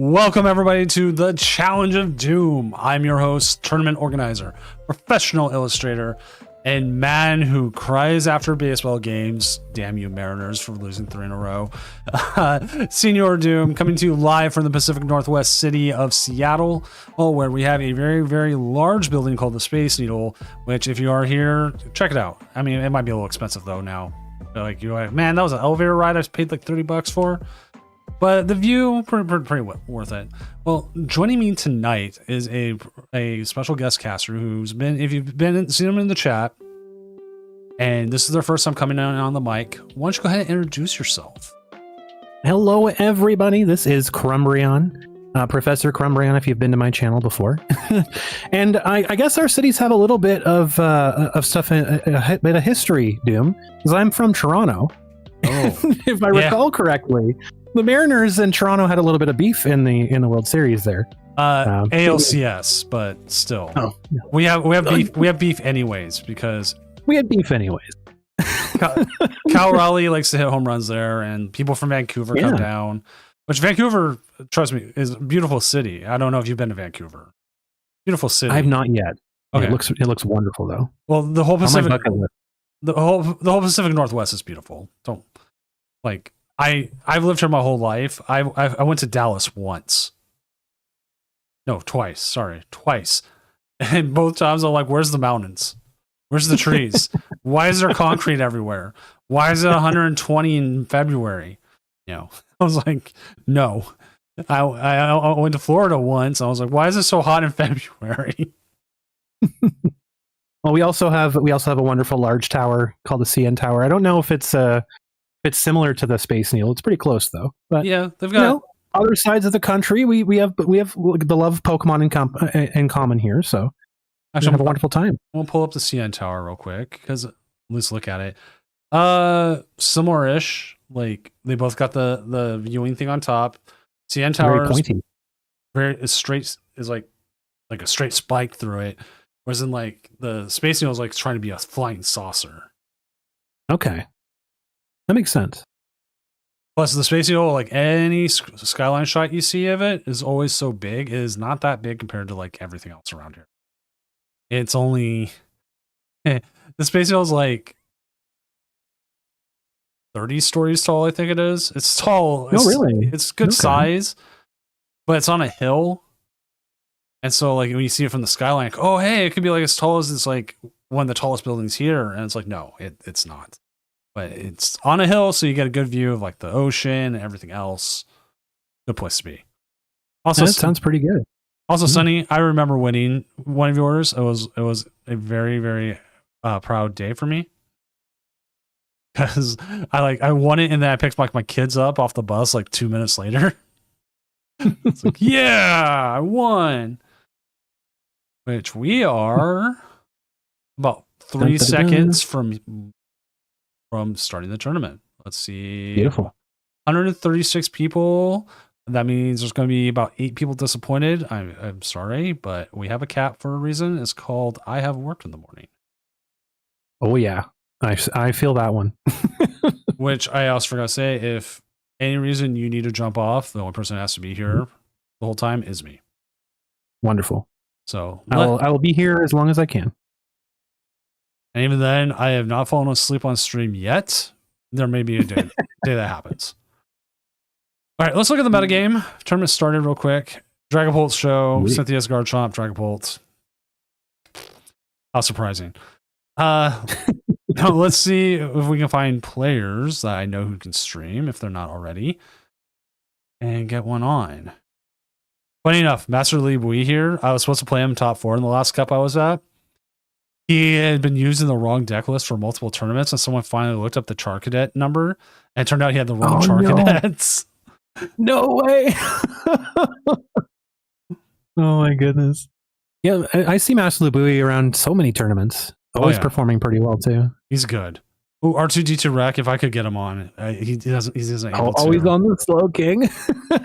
Welcome everybody to the Challenge of Doom. I'm your host, tournament organizer, professional illustrator, and man who cries after baseball games. Damn you Mariners for losing 3 in a row. Senior Doom, coming to you live from the Pacific Northwest city of Seattle, where we have a very, very large building called the Space Needle, which if you are here, check it out. I mean, it might be a little expensive though now. Like, you're like, man, that was an elevator ride I paid like $30 for. But the view, pretty worth it. Well, joining me tonight is a special guest caster who's been, if you've seen him in the chat, and this is their first time coming on the mic, why don't you go ahead and introduce yourself? Hello, everybody. This is Crumbrion, Professor Crumbrion, if you've been to my channel before. And I guess our cities have a little bit of stuff, a bit of history, Doom, because I'm from Toronto. Oh. If I recall correctly. The Mariners and Toronto had a little bit of beef in the World Series there. ALCS, but still, we have beef anyways because we had beef anyways. Cal Raleigh likes to hit home runs there, and people from Vancouver come down. Which Vancouver, trust me, is a beautiful city. I don't know if you've been to Vancouver. Beautiful city. I've not yet. Okay. It looks wonderful though. Well, the whole Pacific, the whole Pacific Northwest is beautiful. Don't like. I've lived here my whole life. I went to Dallas once. No, twice. Sorry, twice. And both times I'm like, where's the mountains? Where's the trees? Why is there concrete everywhere? Why is it 120 in February? You know, I was like, no. I went to Florida once. I was like, why is it so hot in February? Well, we also have a wonderful large tower called the CN Tower. I don't know if it's similar to the Space Needle. It's pretty close though. But yeah, they've got other sides of the country. We have the love of Pokemon in common here. So actually, have a wonderful time. We'll pull up the CN Tower real quick because let's look at it. Similar-ish. Like they both got the viewing thing on top. CN Tower very pointy. Is straight. Is like a straight spike through it. Whereas in like the Space Needle is like trying to be a flying saucer. Okay. That makes sense. Plus, the Space Needle, like any skyline shot you see of it, is always so big. It is not that big compared to like everything else around here. It's only the Space Needle is like 30 stories tall. I think it is. It's tall. Oh, really? It's good size, but it's on a hill, and so like when you see it from the skyline, like, oh hey, it could be like as tall as it's like one of the tallest buildings here, and it's like no, it's not. But it's on a hill, so you get a good view of like the ocean and everything else. Good place to be. Also, that sounds pretty good. Also, Sunny, I remember winning one of yours. It was a very, very proud day for me because I won it, and then I picked like my kids up off the bus like 2 minutes later. It's like, yeah, I won. Which we are about 3 seconds from starting the tournament. Let's see. Beautiful. 136 people. That means there's going to be about 8 people disappointed. I'm sorry, but we have a cap for a reason. It's called I have work in the morning. Oh yeah, I feel that one. Which I also forgot to say, if any reason you need to jump off, the only person that has to be here the whole time is me. Wonderful. So I will be here as long as I can. And even then, I have not fallen asleep on stream yet. There may be a day that happens. All right, let's look at the metagame. Tournament started real quick. Dragapult show, Cynthia's Garchomp, Dragapult. How surprising. Now let's see if we can find players that I know who can stream, if they're not already, and get one on. Funny enough, Master Lee Bui here. I was supposed to play him top 4 in the last cup I was at. He had been using the wrong deck list for multiple tournaments, and someone finally looked up the Charcadet number, and it turned out he had the wrong Charcadets. No way! Oh my goodness! Yeah, I see Master Lubui around so many tournaments. Always performing pretty well too. He's good. Oh, R2D2 Rack. If I could get him on, he doesn't. He doesn't. Always on the Slow King.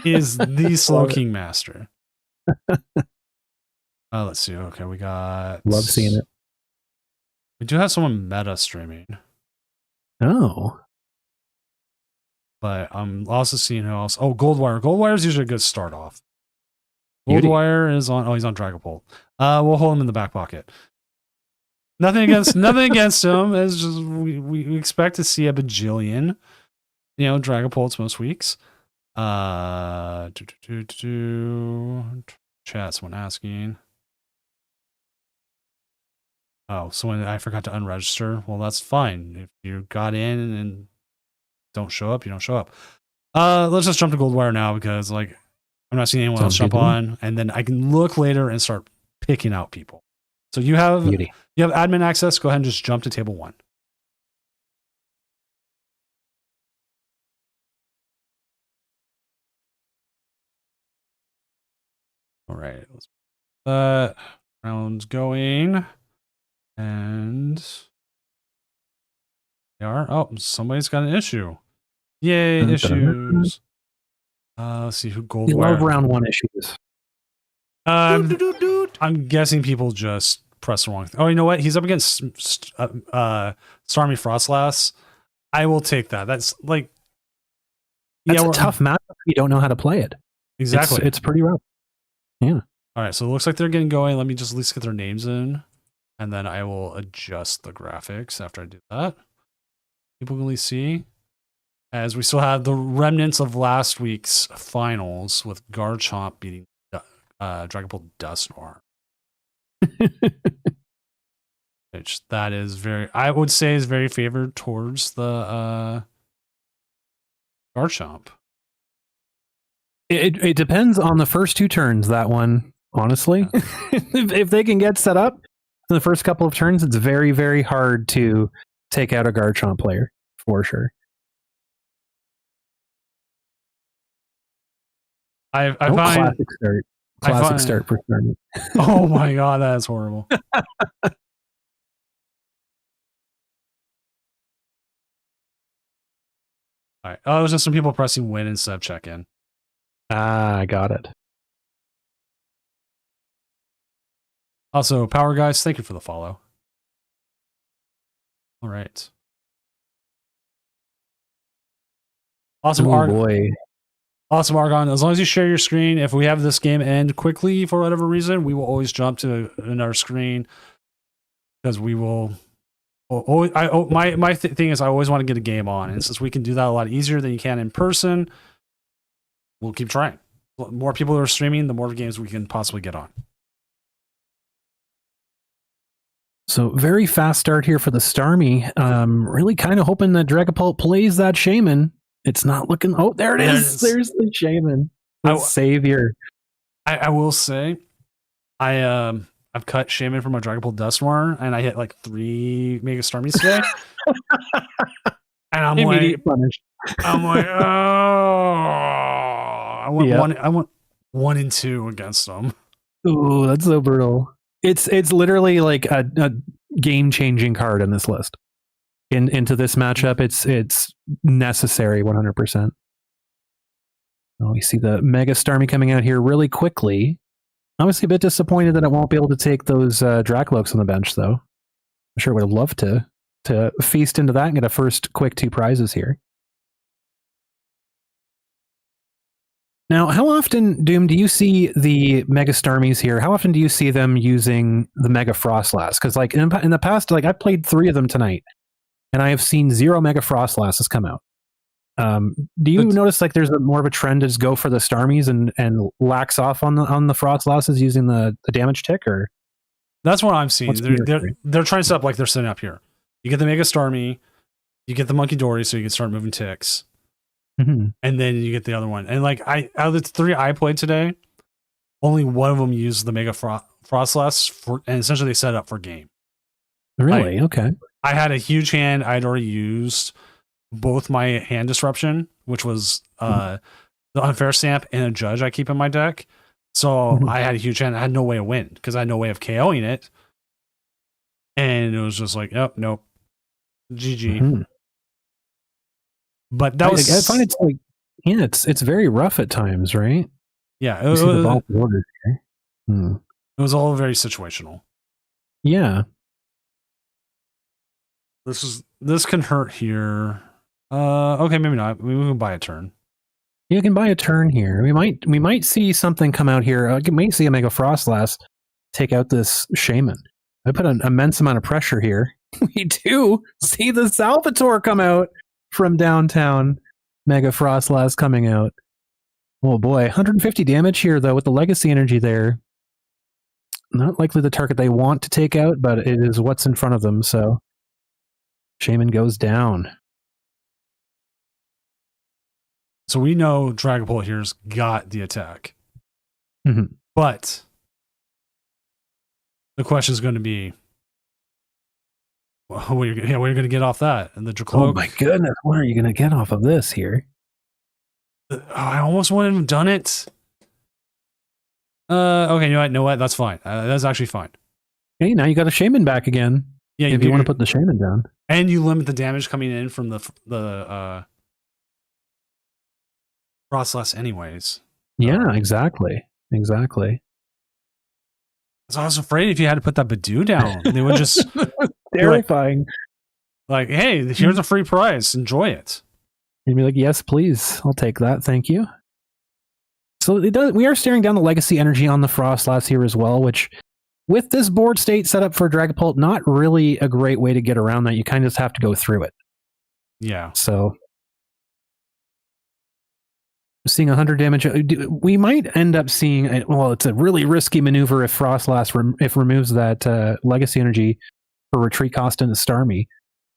He is the Slow King master. Let's see. Okay, we got. Love seeing it. We do have someone meta streaming. Oh. But I'm also seeing who else. Oh, Goldwire. Goldwire is usually a good start off. Beauty. Goldwire is on. Oh, he's on Dragapult. We'll hold him in the back pocket. Nothing against him. It's just we expect to see a bajillion, Dragapults most weeks. Chat, someone asking. Oh, someone I forgot to unregister. Well, that's fine. If you got in and don't show up, you don't show up. Let's just jump to Goldwire now because I'm not seeing anyone else jump on, and then I can look later and start picking out people. So you have admin access. Go ahead and just jump to table 1. All right, let's round's going, and they are. Oh, somebody's got an issue. Yay, issues. Let's see who Goldwire. You love round 1 issues. I'm guessing people just press the wrong thing. Oh, you know what? He's up against Starmie Frostlass. I will take that. That's a tough matchup if you don't know how to play it. Exactly. It's pretty rough. Yeah. All right, so it looks like they're getting going. Let me just at least get their names in, and then I will adjust the graphics after I do that. People can at least see, as we still have the remnants of last week's finals with Garchomp beating Dragapult Dusknoir. Which that is I would say is very favored towards the Garchomp. It depends on the first 2 turns, that one, honestly. If they can get set up in the first couple of turns, it's very, very hard to take out a Garchomp player, for sure. I find classic start for Starmie. Oh my god, that's horrible. All right. Oh, it was just some people pressing win instead of check in. Ah, I got it. Also, Power Guys, thank you for the follow. All right. Awesome, boy. Awesome, Argon. As long as you share your screen, if we have this game end quickly for whatever reason, we will always jump to another screen because we will. My thing is, I always want to get a game on, and since we can do that a lot easier than you can in person, we'll keep trying. The more people are streaming, the more games we can possibly get on. So very fast start here for the Starmie. Really kind of hoping that Dragapult plays that Shaman. It's not looking. Oh, there it is. There's the Shaman. The savior. I will say, I've cut Shaman from my Dragapult Dusknoir, and I hit 3 Mega Starmies today. And I'm punished. I'm like, oh, I went 1 and 2 against them. Ooh, that's so brutal. It's literally like a game-changing card in this list. Into this matchup, it's necessary 100%. Oh, we see the Mega Starmie coming out here really quickly. Obviously a bit disappointed that it won't be able to take those Dracloaks on the bench, though. I'm sure would have loved to feast into that and get a first quick 2 prizes here. Now, how often, Doom, do you see the Mega Starmies here? How often do you see them using the Mega Frostlass? Because in the past, I played 3 of them tonight, and I have seen 0 Mega Frostlasses come out. Do you notice there's more of a trend to just go for the Starmies and lax off on the Frostlasses using the damage tick? Or that's what I'm seeing. They're trying to set up like they're setting up here. You get the Mega Starmie, you get the Monkey Dory, so you can start moving ticks. Mm-hmm. And then you get the other one. And out of the 3 I played today, only one of them used the Mega Frostlass and essentially they set it up for game. Really? Okay. I had a huge hand. I'd already used both my hand disruption, which was the unfair stamp, and a judge I keep in my deck. So I had a huge hand. I had no way to win because I had no way of KOing it. And it was just like, oh, nope. GG. Mm-hmm. But that was. I find it's very rough at times, right? Yeah. You see the bulk orders here. It was all very situational. Yeah. This can hurt here. Okay, maybe not. Maybe we can buy a turn. You can buy a turn here. We might see something come out here. We might see a Mega Frostlass take out this Shaman. I put an immense amount of pressure here. We do see the Salvatore come out from downtown. Mega Frostlass coming out. Oh boy, 150 damage here though with the Legacy Energy there. Not likely the target they want to take out, but it is what's in front of them. So Shaman goes down. So we know Dragapult here's got the attack. Mm-hmm. But the question is going to be, what are you going to get off that? And the Dracloak. Oh my goodness, what are you going to get off of this here? I almost wouldn't have done it. Okay, you know what? That's fine. That's actually fine. Hey, now you got a Shaman back again. Yeah, if you want to put the Shaman down. And you limit the damage coming in from the Frostlass anyways. Yeah, exactly. Exactly. So I was afraid if you had to put that Badoo down, they would just terrifying. Like, hey, here's a free prize. Enjoy it. You'd be like, yes, please. I'll take that. Thank you. So it does. We are staring down the Legacy Energy on the Frostlass here as well, which with this board state set up for Dragapult, not really a great way to get around that. You kind of just have to go through it. Yeah. So seeing 100 damage, we might end up seeing, well, it's a really risky maneuver if Frostlass removes that Legacy Energy for retreat cost into Starmie,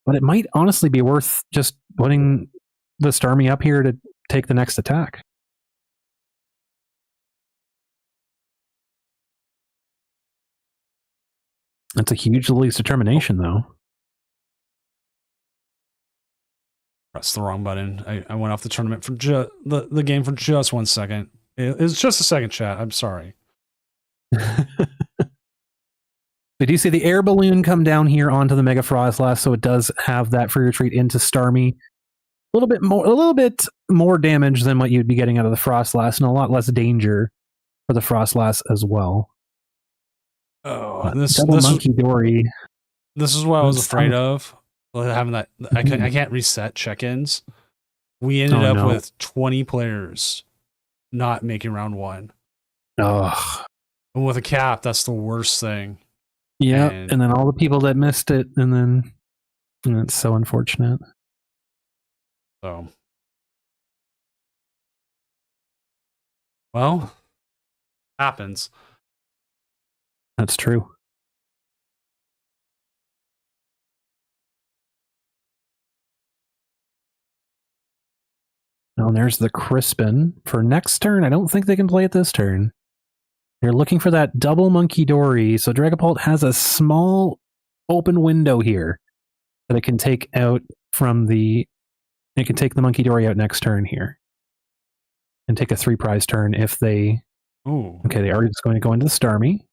but it might honestly be worth just putting the Starmie up here to take the next attack. That's a huge release determination, though. Press the wrong button. I went off the tournament for the game for just 1 second. It's just a second, chat. I'm sorry. We do see the air balloon come down here onto the Mega Frostlass, so it does have that free retreat into Starmie. A little bit more damage than what you'd be getting out of the Frostlass, and a lot less danger for the Frostlass as well. Oh, this Monkey Dory. This is what I was afraid of. Having that, I can't reset check-ins. We ended up with 20 players not making round one. Oh, and with a cap, that's the worst thing. Yeah, and then all the people that missed it, and it's so unfortunate. So, well, happens. That's true. Now there's the Crispin for next turn. I don't think they can play it this turn. They're looking for that double Monkey Dory, so Dragapult has a small open window here that it can take out from the... It can take the Monkey Dory out next turn here. And take a 3-prize turn if they... Ooh. Okay, they are just going to go into the Starmie. A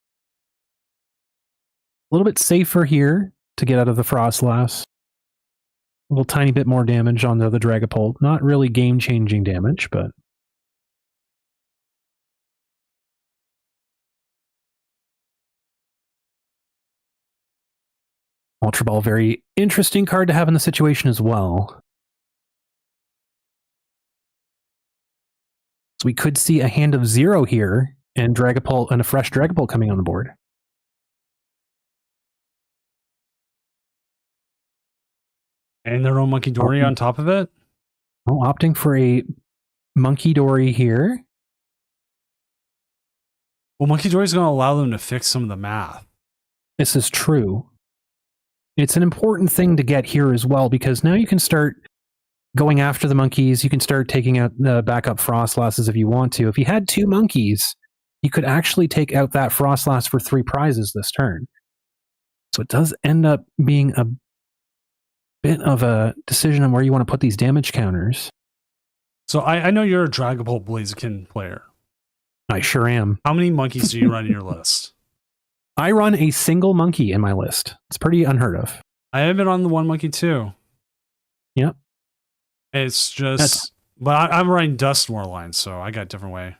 little bit safer here to get out of the Frostlass. A little tiny bit more damage on the Dragapult. Not really game-changing damage, but... Ultra Ball, very interesting card to have in the situation as well. So we could see a hand of 0 here, and Dragapult and a fresh Dragapult coming on the board. And their own Monkey Dory on top of it? Oh, opting for a Monkey Dory here. Well, Monkey Dory is going to allow them to fix some of the math. This is true. It's an important thing to get here as well, because now you can start going after the monkeys. You can start taking out the backup Frostlasses if you want to. If you had 2 monkeys, you could actually take out that Frostlass for 3 prizes this turn. So it does end up being a bit of a decision on where you want to put these damage counters. So I know you're a Dragapult Blaziken player. I sure am. How many monkeys do you run in your list? I run a single monkey in my list. It's pretty unheard of. I have been on the 1 monkey too. Yep. It's just... But I'm running Dusknoir lines, so I got a different way.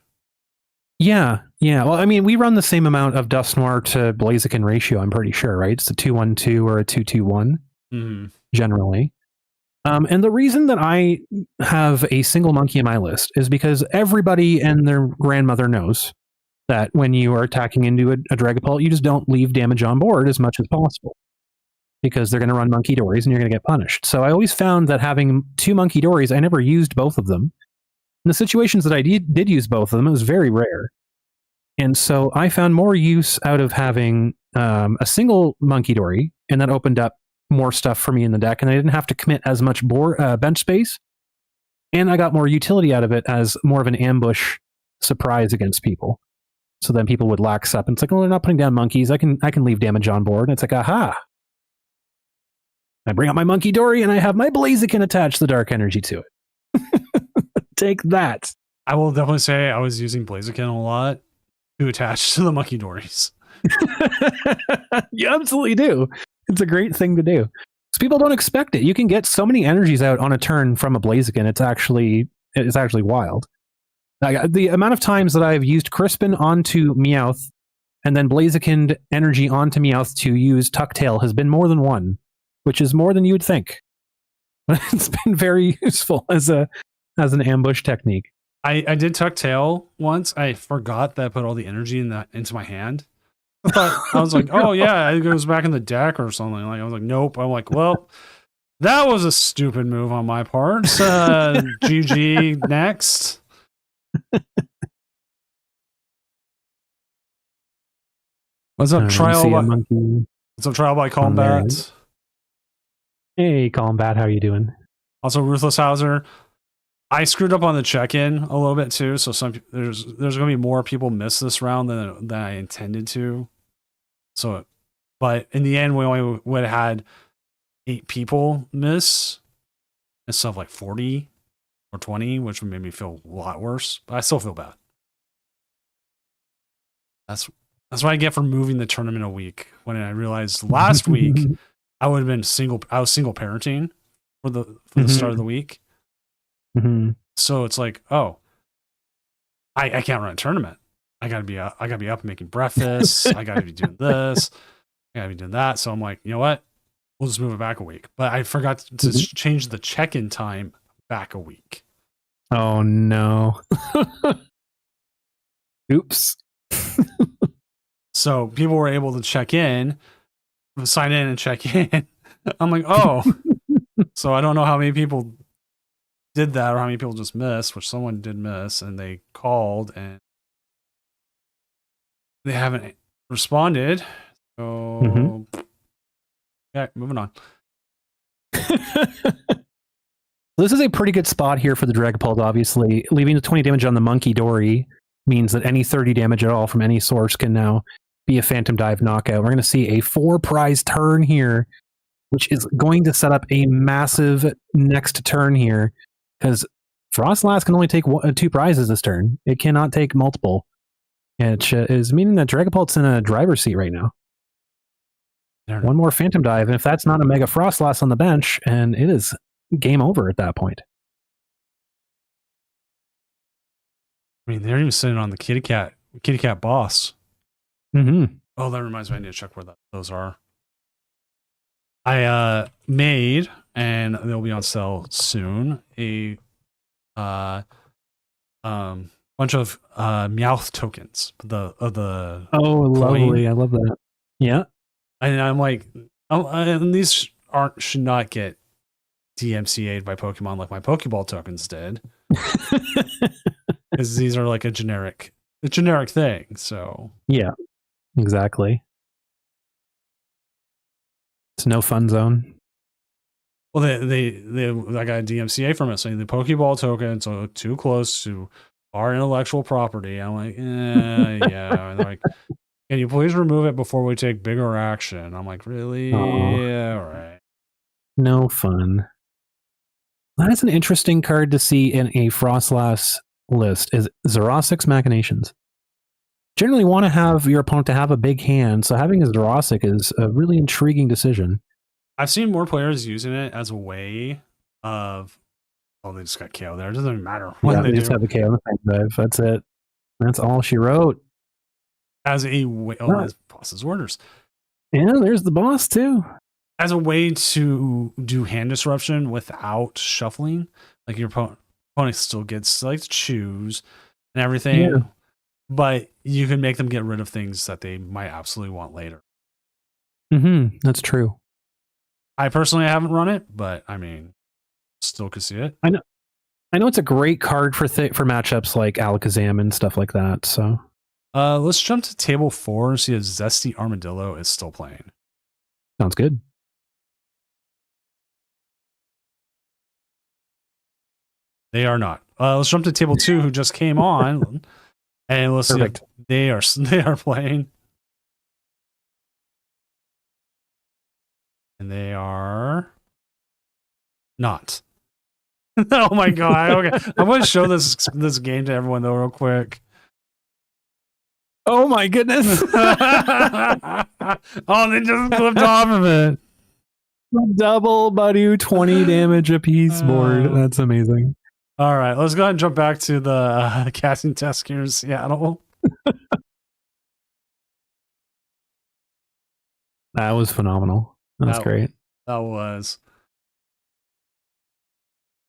Yeah. Well, I mean, we run the same amount of Dusknoir to Blaziken ratio, I'm pretty sure, right? It's a 2-1-2 or a 2-2-1, generally. And the reason that I have a single monkey in my list is because everybody and their grandmother knows that when you are attacking into a Dragapult, you just don't leave damage on board as much as possible, because they're going to run Monkey Dories and you're going to get punished. So I always found that having 2 Monkey Dories, I never used both of them. In the situations that I did use both of them, it was very rare. And so I found more use out of having a single Monkey Dory, and that opened up more stuff for me in the deck, and I didn't have to commit as much bench space, and I got more utility out of it as more of an ambush surprise against people. So then people would lax up, and it's like, well, they're not putting down monkeys. I can leave damage on board, and it's like, aha! I bring out my Monkey Dory, and I have my Blaziken attach the Dark Energy to it. Take that. I will definitely say I was using Blaziken a lot to attach to the Monkey Dories. You absolutely do. It's a great thing to do. Because people don't expect it. You can get so many energies out on a turn from a Blaziken. It's actually wild. The amount of times that I've used Crispin onto Meowth and then Blazikened energy onto Meowth to use Tucktail has been more than one, which is more than you would think. It's been very useful as an ambush technique. I did Tucktail once. I forgot that I put all the energy into my hand. I was like, oh yeah, it goes back in the deck or something. Like I was like, nope. I'm like, well, that was a stupid move on my part. GG next. What's up, Trial? What's up, Trial by Combat? Hey, Combat, how are you doing? Also, Ruthless Hauser. I screwed up on the check-in a little bit too, so there's going to be more people miss this round than I intended to. So, but in the end, we only would have had 8 people miss instead of like 40 or 20, which would make me feel a lot worse. But I still feel bad. That's what I get for moving the tournament a week. When I realized last week I would have been single parenting for the start of the week. Mm-hmm. So it's like, oh, I can't run a tournament. I gotta be up making breakfast. I gotta be doing this. I gotta be doing that. So I'm like, you know what? We'll just move it back a week. But I forgot to change the check-in time back a week. Oh no. Oops. So people were able to sign in and check in. I'm like, oh. So I don't know how many people did that or how many people just missed, which someone did miss, and they called and they haven't responded. So yeah, moving on. This is a pretty good spot here for the Dragapult, obviously. Leaving the 20 damage on the Monkey Dory means that any 30 damage at all from any source can now be a Phantom Dive knockout. We're going to see a 4-prize turn here, which is going to set up a massive next turn here, because Frostlass can only take 2 prizes this turn. It cannot take multiple. It is meaning that Dragapult's in a driver's seat right now. One more Phantom Dive, and if that's not a Mega Frostlass on the bench, and it is game over at that point. I mean, they're even sitting on the kitty cat boss. Mm-hmm. Oh, that reminds me, I need to check where those are. I made, and they'll be on sale soon, a bunch of Meowth tokens. The oh, lovely! I love that. Yeah, and I'm like, and these should not get DMCA'd by Pokemon like my Pokeball tokens did, because these are like a generic thing. So yeah, exactly. It's no fun zone. Well, I got a DMCA from it saying the Pokeball tokens are too close to our intellectual property. I'm like, yeah. And they're like, can you please remove it before we take bigger action? I'm like, really? Oh. Yeah, all right. No fun. That's an interesting card to see in a Frostlass list, is Xerosic's Machinations. Generally want to have your opponent to have a big hand, so having a Xerosic is a really intriguing decision. I've seen more players using it as a way of, oh, they just got KO there. It doesn't even matter what they just do. have a KO on the Phantom Dive. That's it. That's all she wrote. As a way, that's boss's orders. Yeah, there's the boss too. as a way to do hand disruption without shuffling, like your opponent still gets like to choose and everything, Yeah. but you can make them get rid of things that they might absolutely want later. That's true. I personally haven't run it, but I mean, still could see it. I know it's a great card for matchups like Alakazam and stuff like that. So let's jump to table 4 and see if Zesty Armadillo is still playing. sounds good. They are not. Let's jump to table 2, who just came on, and let's Perfect. see if they are playing. And they are not. Oh my god! Okay, I'm going to show this game to everyone though, real quick. Oh my goodness! Oh, they just flipped off of it. Double Badu 20 damage apiece board. That's amazing. All right, let's go ahead and jump back to the casting test here in Seattle. That was phenomenal. That's great. That was.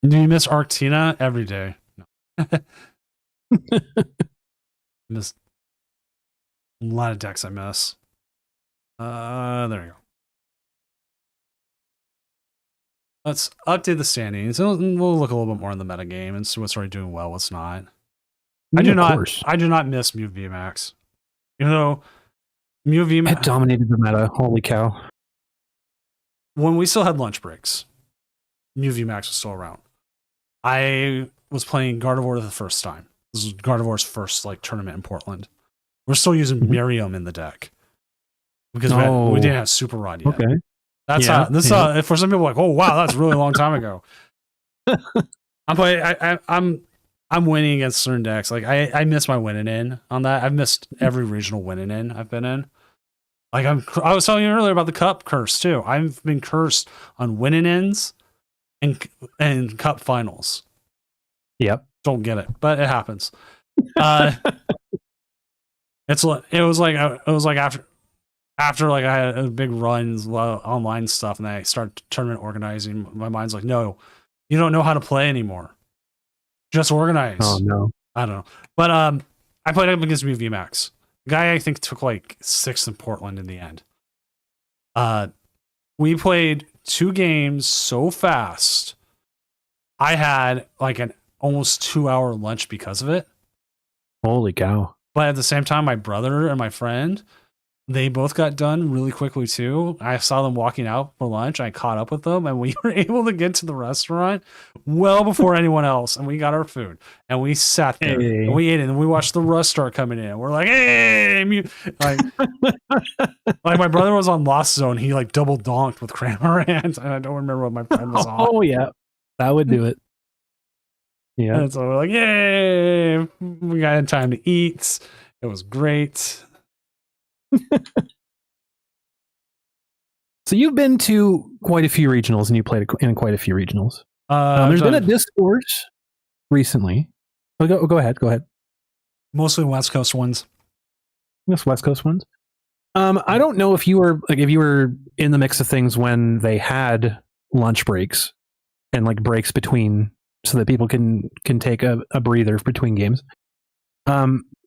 Do you miss Arctina every day? No. Miss a lot of decks I miss. There we go. Let's update the standings. We'll look a little bit more in the meta game and see what's already doing well, what's not. I do not miss Mew VMAX. Even though Mew VMAX It dominated the meta. Holy cow. When we still had lunch breaks, Mew VMAX was still around. I was playing Gardevoir the first time. This was Gardevoir's first like tournament in Portland. We're still using Miriam in the deck because we didn't have Super Rod yet. Okay. That's Yeah, how this for some people like, oh wow, that's a really long time ago. I'm winning against certain decks. Like I miss my winning in on that. I've missed every regional winning in I've been in. Like I was telling you earlier about the cup curse too. I've been cursed on winning ins and cup finals. Yep. Don't get it, but it happens. It was like after like I had a big run, a lot of online stuff, and I started tournament organizing. My mind's like, no, you don't know how to play anymore. Just organize. Oh no. I don't know, but I played up against VMAX. Guy I think took like 6th in Portland in the end. We played 2 games so fast. I had like an almost 2-hour lunch because of it. Holy cow. But at the same time, my brother and my friend, they both got done really quickly too. I saw them walking out for lunch. I caught up with them and we were able to get to the restaurant well before anyone else. And we got our food and we sat there and we ate it and we watched the rust start coming in. We're like, hey, like my brother was on Lost Zone. He like double donked with Cramorant. And I don't remember what my friend was on. Oh yeah, that would do it. Yeah. And so we're like, yay, we got time to eat. It was great. So you've been to quite a few regionals and you played in quite a few regionals. There's been a discourse recently. Oh, go ahead. Mostly West Coast ones. Yes, West Coast ones. I don't know if you were in the mix of things when they had lunch breaks and like breaks between, so that people can take a breather between games.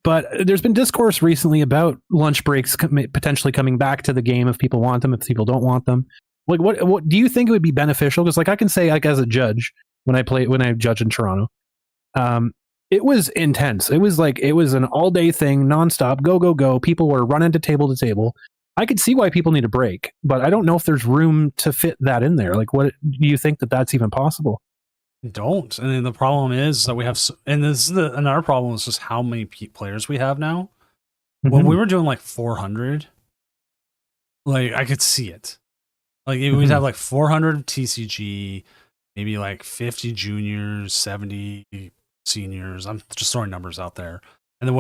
But there's been discourse recently about lunch breaks potentially coming back to the game if people want them, if people don't want them. Like, what do you think it would be beneficial? Because like I can say, like as a judge, when I judge in Toronto, it was intense. It was an all day thing, nonstop, go. People were running to table. I could see why people need a break, but I don't know if there's room to fit that in there. Like, what do you think that's even possible? Don't. And then the problem is that we have, and this is another problem is just how many players we have now. Mm-hmm. When we were doing like 400, like I could see it. Like we'd have like 400 TCG, maybe like 50 juniors, 70 seniors. I'm just throwing numbers out there. And then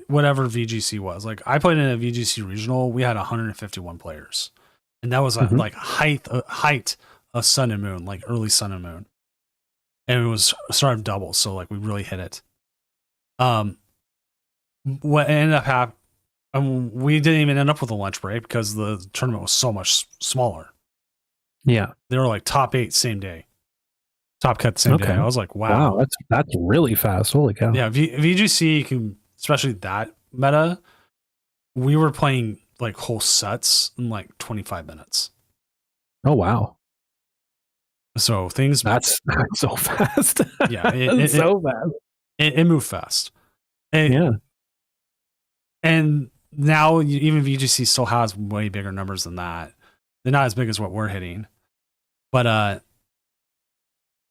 whatever VGC was. Like I played in a VGC regional, we had 151 players. And that was like height of Sun and Moon, like early Sun and Moon. And it was sort of double, so like we really hit it. What ended up happening, we didn't even end up with a lunch break because the tournament was so much smaller. Yeah. They were like top 8 same day, top cut same day. I was like, wow, that's really fast. Holy cow! Yeah, VGC, you can, especially that meta. We were playing like whole sets in like 25 minutes. Oh wow! So things that's so fast. Yeah, it's so fast. It moved fast. And now even VGC still has way bigger numbers than that. They're not as big as what we're hitting, but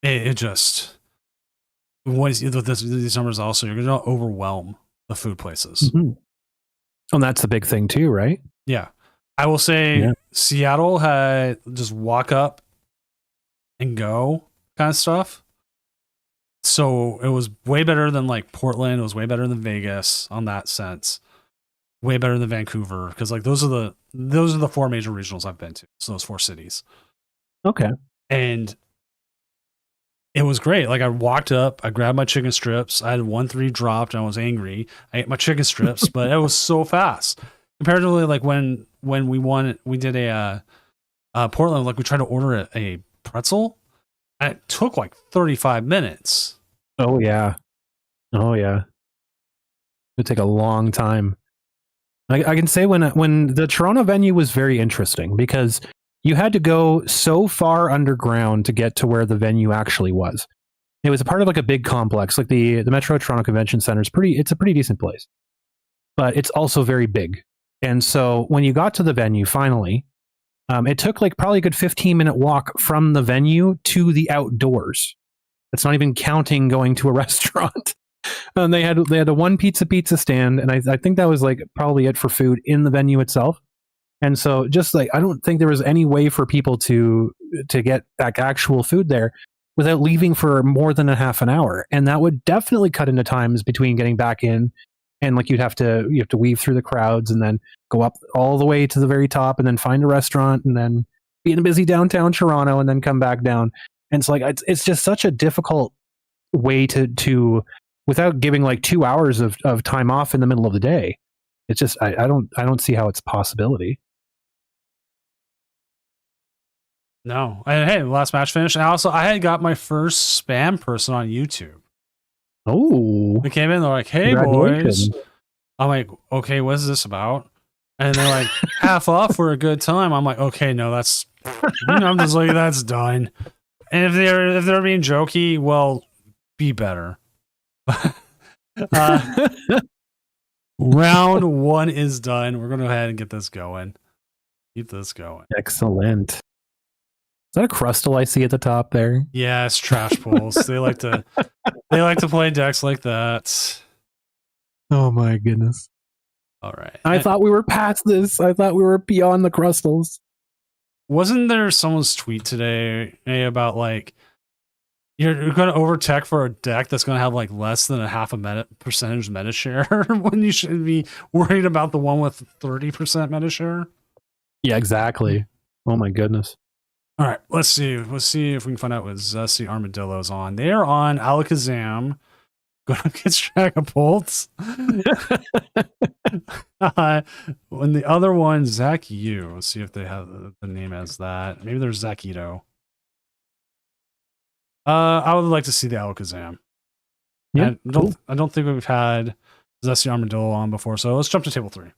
it just once these numbers also, you're going to overwhelm the food places. Mm-hmm. And that's the big thing too, right? Yeah, I will say Seattle had just walk up and go kind of stuff. So it was way better than like Portland. It was way better than Vegas on that sense. Way better than Vancouver, because like those are the 4 major regionals I've been to. So those 4 cities. Okay. And it was great. Like I walked up, I grabbed my chicken strips. I had 1-3 dropped, and I was angry. I ate my chicken strips, but it was so fast. Comparatively, like when we won, we did a Portland. Like we tried to order a pretzel, and it took like 35 minutes. Oh yeah. It would take a long time. I can say when the Toronto venue was very interesting, because you had to go so far underground to get to where the venue actually was. It was a part of like a big complex, like the Metro Toronto Convention Center is it's a pretty decent place, but it's also very big. And so when you got to the venue, finally, it took like probably a good 15-minute walk from the venue to the outdoors. It's not even counting going to a restaurant. And they had a one pizza stand, and I think that was like probably it for food in the venue itself. And so just like, I don't think there was any way for people to get like actual food there without leaving for more than a half an hour. And that would definitely cut into times between getting back in, and like you have to weave through the crowds and then go up all the way to the very top and then find a restaurant and then be in a busy downtown Toronto and then come back down. And it's like, it's just such a difficult way to without giving like 2 hours of time off in the middle of the day. It's just, I don't see how it's a possibility. No. And hey, last match finished. And I had got my first spam person on YouTube. Oh. They came in, they're like, hey boys. I'm like, okay, what is this about? And they're like, half off for a good time. I'm like, okay, no, that's I'm just like, that's done. And if they're being jokey, well, be better. Round 1 is done. We're gonna go ahead and get this going. Keep this going. Excellent. Is that a Crustle I see at the top there? Yeah, it's trash pulls. They like to play decks like that. Oh my goodness. All right. I thought we were past this. I thought we were beyond the Crustles. Wasn't there someone's tweet today about like you're going to overtech for a deck that's going to have like less than a half a percentage meta share when you should be worried about the one with 30% meta share? Yeah, exactly. Oh my goodness. All right, let's see. Let's see if we can find out what Zesty Armadillo's on. They are on Alakazam. Going against Dragapult. When the other one, Zach Yu. Let's see if they have the name as that. Maybe there's Zach Ito. I would like to see the Alakazam. Yeah, I don't think we've had Zesty Armadillo on before, so let's jump to table 3.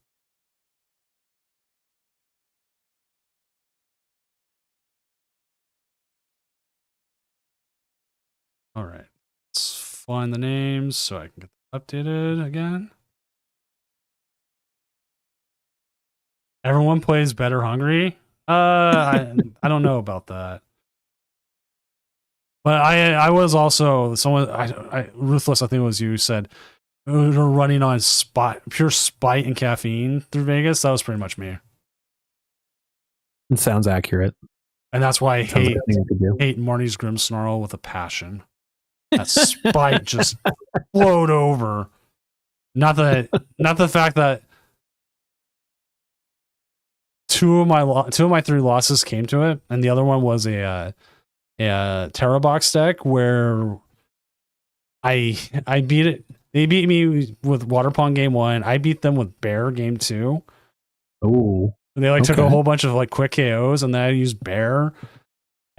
All right. Let's find the names so I can get them updated again. Everyone plays Better Hungry? I don't know about that. But I was also someone Ruthless, I think it was you, said we were running on pure spite and caffeine through Vegas. That was pretty much me. It sounds accurate. And that's why I hate Marnie's Grimmsnarl with a passion. That spite just flowed over. Not the fact that two of my 3 losses came to it, and the other one was a Terra Box deck where I beat it. They beat me with Water Pong game 1. I beat them with Bear game 2. Oh, They took a whole bunch of like quick KOs, and then I used Bear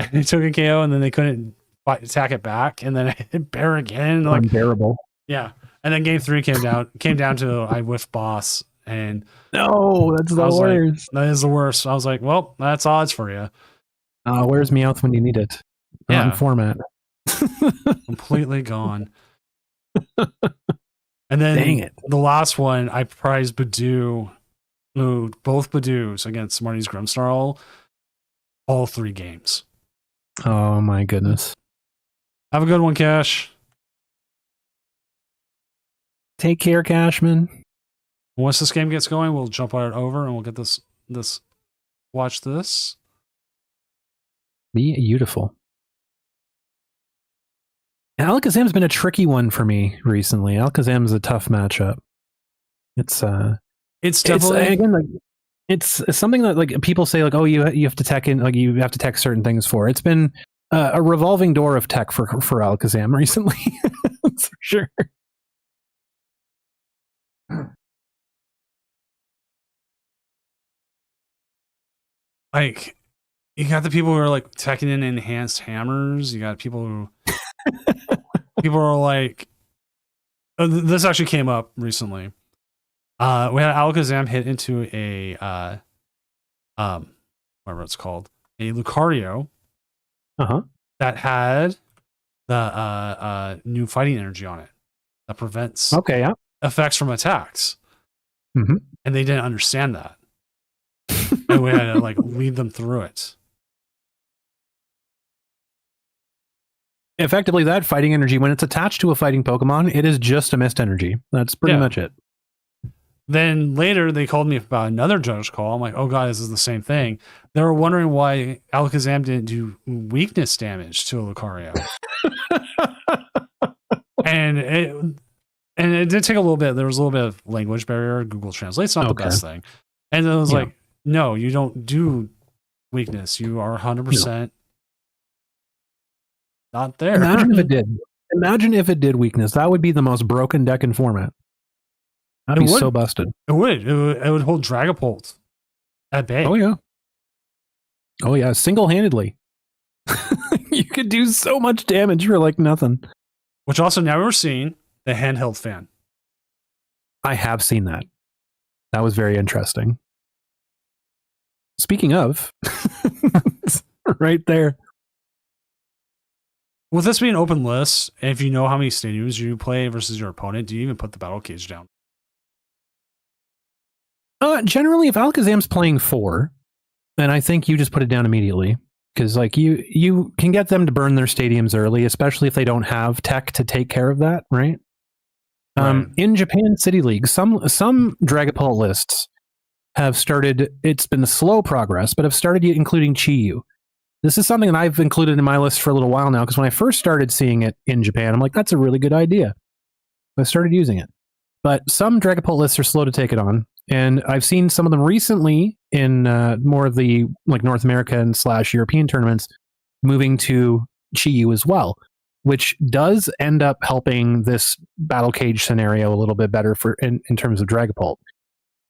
And they took a KO, and then they couldn't attack it back, and then I hit bear again. Like, Unbearable. yeah. And then game 3 came down to I whiffed boss, and No, that's the I was like, worst. that is the worst. I was like, well, that's odds for you. Where's Meowth when you need it? Not Yeah. in format. Completely gone. And then Dang it. the last one, I prized Badoo, both Badoos against Marty's Grimsnarl, all 3 games. Oh my goodness. Have a good one, Cash. Take care, Cashman. Once this game gets going, we'll jump on it over and we'll get this. Watch this. Beautiful. Alakazam's been a tricky one for me recently. Alakazam's a tough matchup. It's definitely again like it's something that like people say like, oh, you have to tech in, like you have to tech certain things for. It's been a revolving door of tech for Alakazam recently. That's for sure. like you got the people who are like teching in enhanced hammers. You got people who people are like, this actually came up recently. We had Alakazam hit into a whatever it's called, a Lucario that had the new fighting energy on it that prevents effects from attacks. Mm-hmm. And they didn't understand that. And we had to like lead them through it. Effectively, that fighting energy, when it's attached to a fighting Pokemon, it is just a mist energy. That's pretty much it. Then later, they called me about another judge call. I'm like, oh god, this is the same thing. They were wondering why Alakazam didn't do weakness damage to a Lucario. and it did take a little bit. There was a little bit of language barrier. Google Translate's not the best thing. And it was like, no, you don't do weakness. You are 100% not there. Imagine if it did. Imagine if it did weakness. That would be the most broken deck in format. That'd be so busted. It would hold Dragapult at bay. Oh yeah. Oh yeah. Single-handedly. You could do so much damage for like nothing. Which also now we're seeing the handheld fan. I have seen that. That was very interesting. Speaking of, right there. With this being an open list, and if you know how many stadiums you play versus your opponent, do you even put the battle cage down? Generally, if Alakazam's playing 4, then I think you just put it down immediately. Because like you can get them to burn their stadiums early, especially if they don't have tech to take care of that, right? In Japan City League, some Dragapult lists have started, it's been slow progress, but have started including Chi-Yu. This is something that I've included in my list for a little while now, because when I first started seeing it in Japan, I'm like, that's a really good idea. I started using it. But some Dragapult lists are slow to take it on, and I've seen some of them recently in more of the like North American / European tournaments moving to Chi-Yu as well, which does end up helping this battle cage scenario a little bit better for in terms of Dragapult.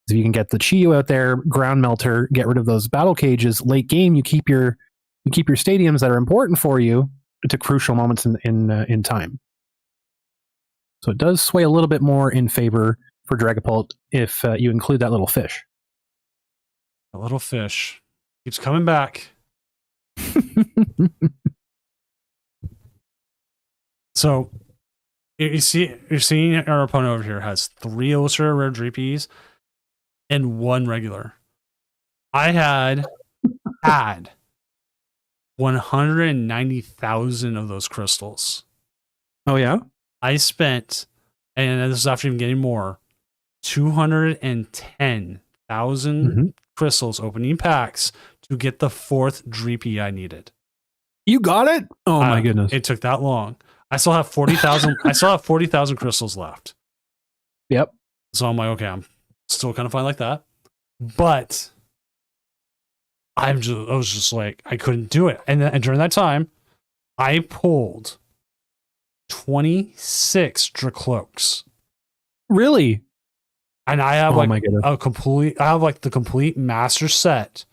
If you can get the Chi-Yu out there, Ground Melter, get rid of those battle cages, late game, you keep your stadiums that are important for you to crucial moments in time. So it does sway a little bit more in favor for Dragapult if you include that little fish. The little fish keeps coming back. So you're seeing our opponent over here has 3 Ultra Rare Dreepies and 1 regular. I had 190,000 of those crystals. Oh yeah? I spent, and this is after even getting more, 210,000 crystals opening packs to get the 4th Dreepy I needed. You got it? Oh my goodness. It took that long. I still have 40,000 I still have 40,000 crystals left. Yep. So I'm like, okay, I'm still kind of fine like that. But I was just like, I couldn't do it. And during that time, I pulled 26 Dracloaks. Really? And I have I have like the complete master set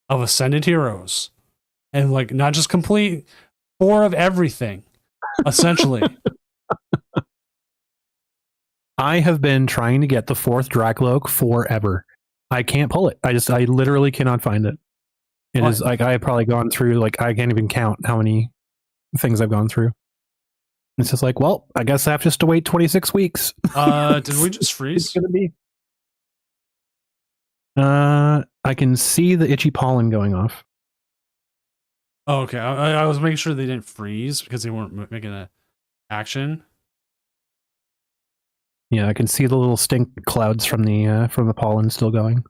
of Ascended Heroes and like not just complete 4 of everything, essentially. I have been trying to get the 4th Dracloak forever. I can't pull it. I literally cannot find it. It is like I've probably gone through, like, I can't even count how many things I've gone through. It's just like, well, I guess I have just to wait 26 weeks. Did we just freeze? It's gonna be. I can see the itchy pollen going off. Oh, okay. I was making sure they didn't freeze because they weren't making an action. Yeah, I can see the little stink clouds from the pollen still going.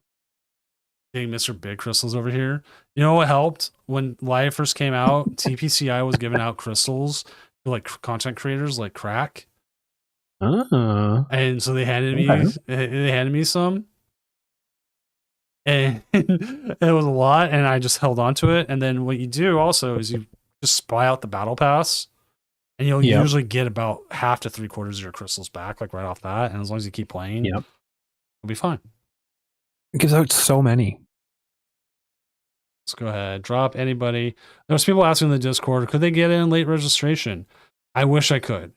Dang, Mr. Big Crystals over here. You know what helped? When Live first came out, TPCI was giving out crystals to like content creators like Crack. Oh. And so they handed me some. And it was a lot, and I just held on to it. And then what you do also is you just buy out the battle pass, and you'll usually get about half to 3/4 of your crystals back, like right off that. And as long as you keep playing, it'll be fine. It gives out so many. Let's go ahead. Drop anybody. There's people asking in the Discord, could they get in late registration? I wish I could.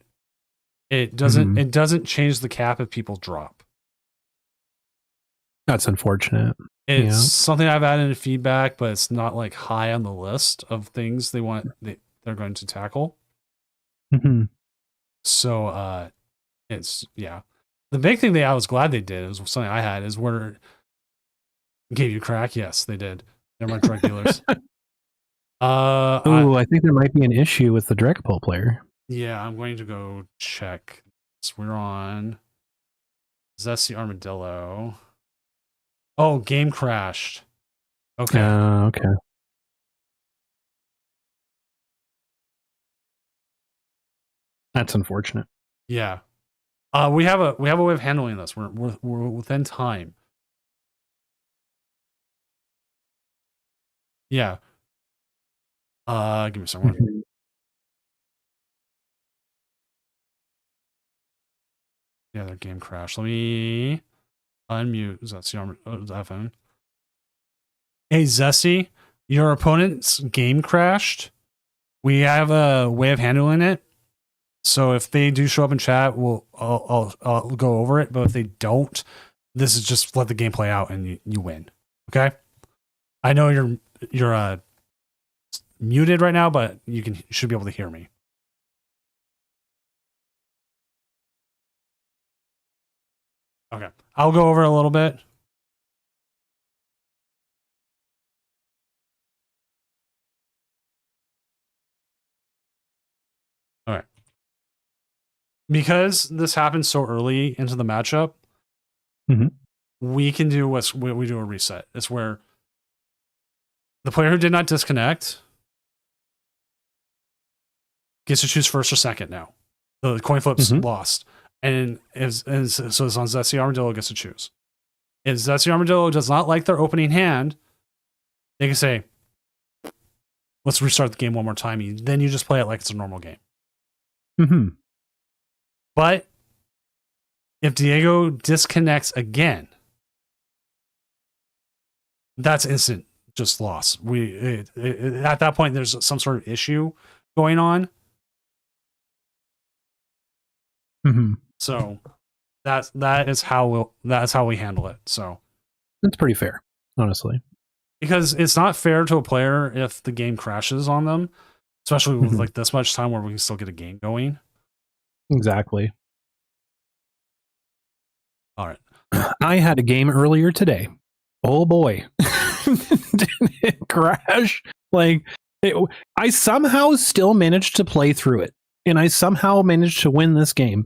It doesn't. It doesn't change the cap if people drop. That's unfortunate. It's something I've added in feedback, but it's not like high on the list of things they're going to tackle. Mm-hmm. So it's the big thing I was glad they did is something I had is where gave you Crack. Yes, they did. They're my drug dealers. I think there might be an issue with the Dragapult player. Yeah, I'm going to go check. So we're on Zesty Armadillo. Oh, game crashed. Okay. Okay. That's unfortunate. Yeah. We have a way of handling this. We're within time. Yeah. Give me someone. Mm-hmm. Yeah, their game crashed. Let me unmute Zesty iPhone. Hey Zesty, your opponent's game crashed. We have a way of handling it. So if they do show up in chat, I'll go over it. But if they don't, this is just let the game play out and you win. Okay. I know you're muted right now, but you should be able to hear me. Okay, I'll go over a little bit. All right. Because this happened so early into the matchup, we can do we do a reset. It's where the player who did not disconnect gets to choose first or second now. The coin flip's lost. And so it's on Zesty Armadillo gets to choose. If Zesty Armadillo does not like their opening hand, they can say, let's restart the game one more time. Then you just play it like it's a normal game. Mm-hmm. But if Diego disconnects again, that's instant just loss. At that point, there's some sort of issue going on. Mm-hmm. So that's how we handle it. So that's pretty fair, honestly. Because it's not fair to a player if the game crashes on them, especially with like this much time where we can still get a game going. Exactly. All right. I had a game earlier today. Oh boy. Did it crash? I somehow still managed to play through it. And I somehow managed to win this game.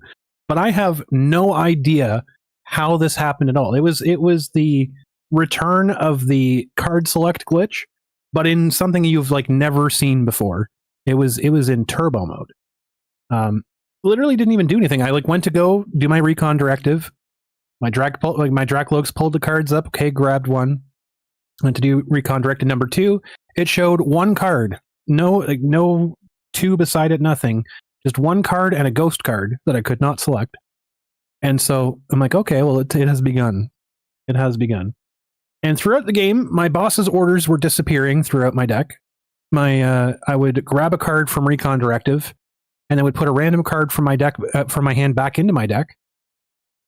But I have no idea how this happened at all. It was the return of the card select glitch, but in something you've like never seen before. It was in turbo mode. Literally didn't even do anything. I went to go do my recon directive. My Dracloaks pulled the cards up. Okay, grabbed one. Went to do recon directive number 2. It showed one card. No 2 beside it, nothing. Just one card and a ghost card that I could not select. And so I'm like, okay, well, it has begun. It has begun. And throughout the game, my boss's orders were disappearing throughout my deck. I would grab a card from Recon Directive, and then would put a random card from my deck from my hand back into my deck.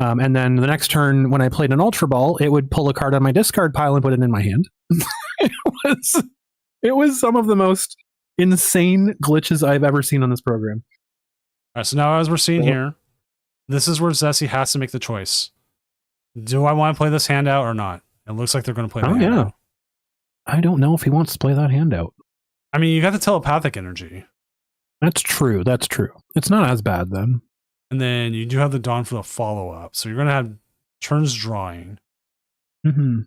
And then the next turn, when I played an Ultra Ball, it would pull a card on my discard pile and put it in my hand. it was some of the most insane glitches I've ever seen on this program. All right, so now as we're seeing here, this is where Zessie has to make the choice. Do I want to play this hand out or not? It looks like they're going to play the hand out. I don't know if he wants to play that hand out. I mean, you got the telepathic energy. That's true. That's true. It's not as bad then. And then you do have the Dawn for the follow-up. So you're going to have turns drawing. Mm-hmm.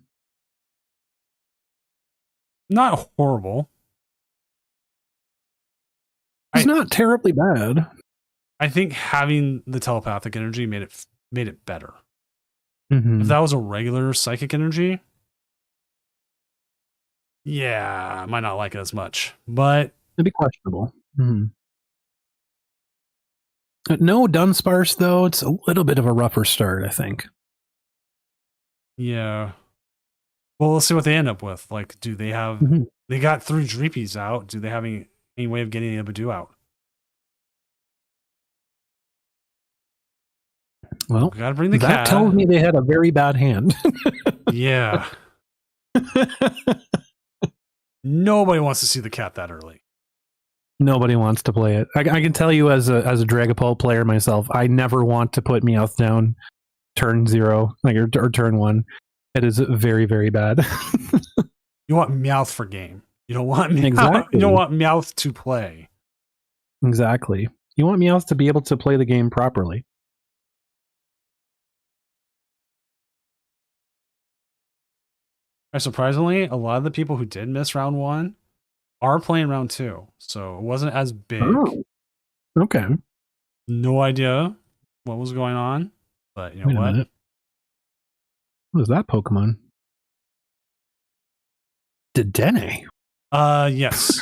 Not horrible. It's not terribly bad. I think having the telepathic energy made it better. Mm-hmm. If that was a regular psychic energy, yeah, I might not like it as much. But it'd be questionable. Mm-hmm. No Dunsparce, though. It's a little bit of a rougher start, I think. Yeah. Well, let's see what they end up with. Like, do they have... Mm-hmm. They got 3 Dreepies out. Do they have any way of getting a Badoo out? Well, we gotta bring the that cat. tells me they had a very bad hand. Yeah. Nobody wants to see the cat that early. Nobody wants to play it. I can tell you as a Dragapult player myself, I never want to put Meowth down turn 0, like or turn 1. It is very, very bad. You want Meowth for game. You don't want Meowth. Exactly. You don't want Meowth to play. Exactly. You want Meowth to be able to play the game properly. Surprisingly, a lot of the people who did miss round 1 are playing round 2, so it wasn't as big. Oh, okay. No idea what was going on, but you know what? What is that Pokemon? Dedenne. Yes.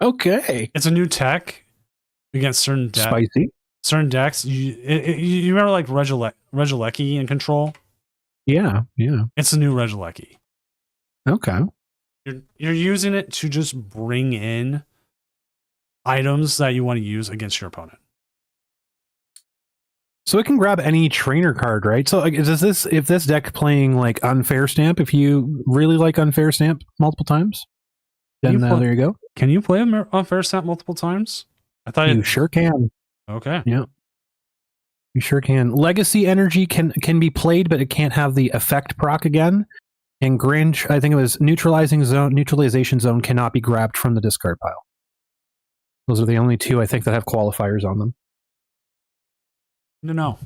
Okay. It's a new tech against certain decks. Spicy. Certain decks. You remember like Regieleki in Control? Yeah, yeah. It's a new Regieleki. Okay. You're using it to just bring in items that you want to use against your opponent. So it can grab any trainer card, right? So does this, if this deck playing like Unfair Stamp, if you really like Unfair Stamp multiple times, then there you go. Can you play Unfair Stamp multiple times? I thought you sure can. Okay. Yeah. You sure can. Legacy Energy can be played, but it can't have the effect proc again. And Grinch, I think it was Neutralization Zone cannot be grabbed from the discard pile. Those are the only 2 I think that have qualifiers on them. No.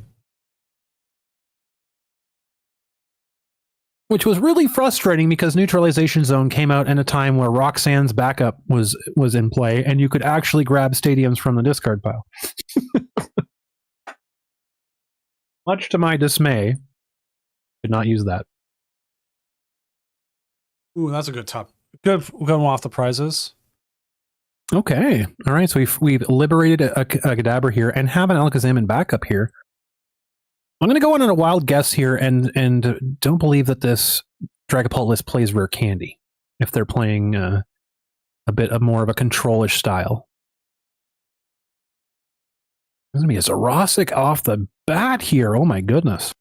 Which was really frustrating because Neutralization Zone came out in a time where Roxanne's backup was in play, and you could actually grab stadiums from the discard pile. Much to my dismay, did not use that. Ooh, that's a good top. Good one off the prizes. Okay. All right. So we've liberated a Kadabra here and have an Alakazam in backup here. I'm going to go on a wild guess here and don't believe that this Dragapult list plays Rare Candy if they're playing a bit of more of a control-ish style. There's going to be a Zoroark off the bat here. Oh my goodness.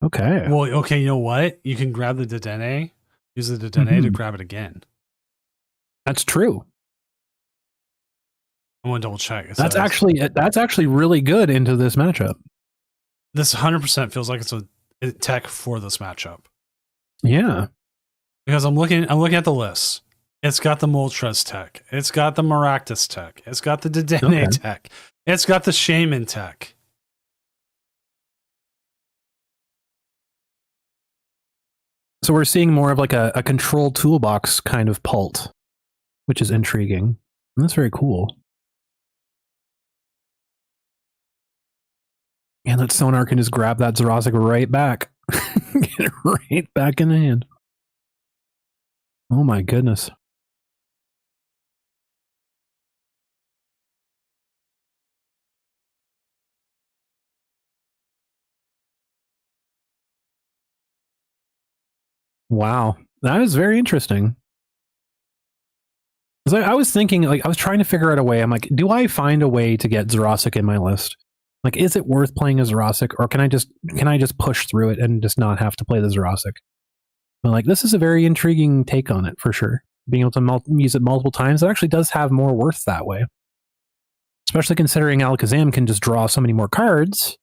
Okay. Well, okay, you know what? You can grab the Dedenne. Use the Dedenne to grab it again. That's true. I'm gonna double check. That's actually really good into this matchup. This 100% feels like it's a tech for this matchup. Yeah, because I'm looking at the list. It's got the Moltres tech. It's got the Maractus tech. It's got the Dedenne tech. It's got the Shaman tech. So we're seeing more of like a control toolbox kind of Pult, which is intriguing. And that's very cool. And that Sonar can just grab that Zoroark right back. Get it right back in the hand. Oh my goodness. Wow. That is very interesting. 'Cause I was thinking, like, I was trying to figure out a way. I'm like, do I find a way to get Zerosik in my list? Like, is it worth playing a Zerosik, or can I just push through it and just not have to play the Zerosik? But like, this is a very intriguing take on it for sure. Being able to use it multiple times, it actually does have more worth that way. Especially considering Alakazam can just draw so many more cards.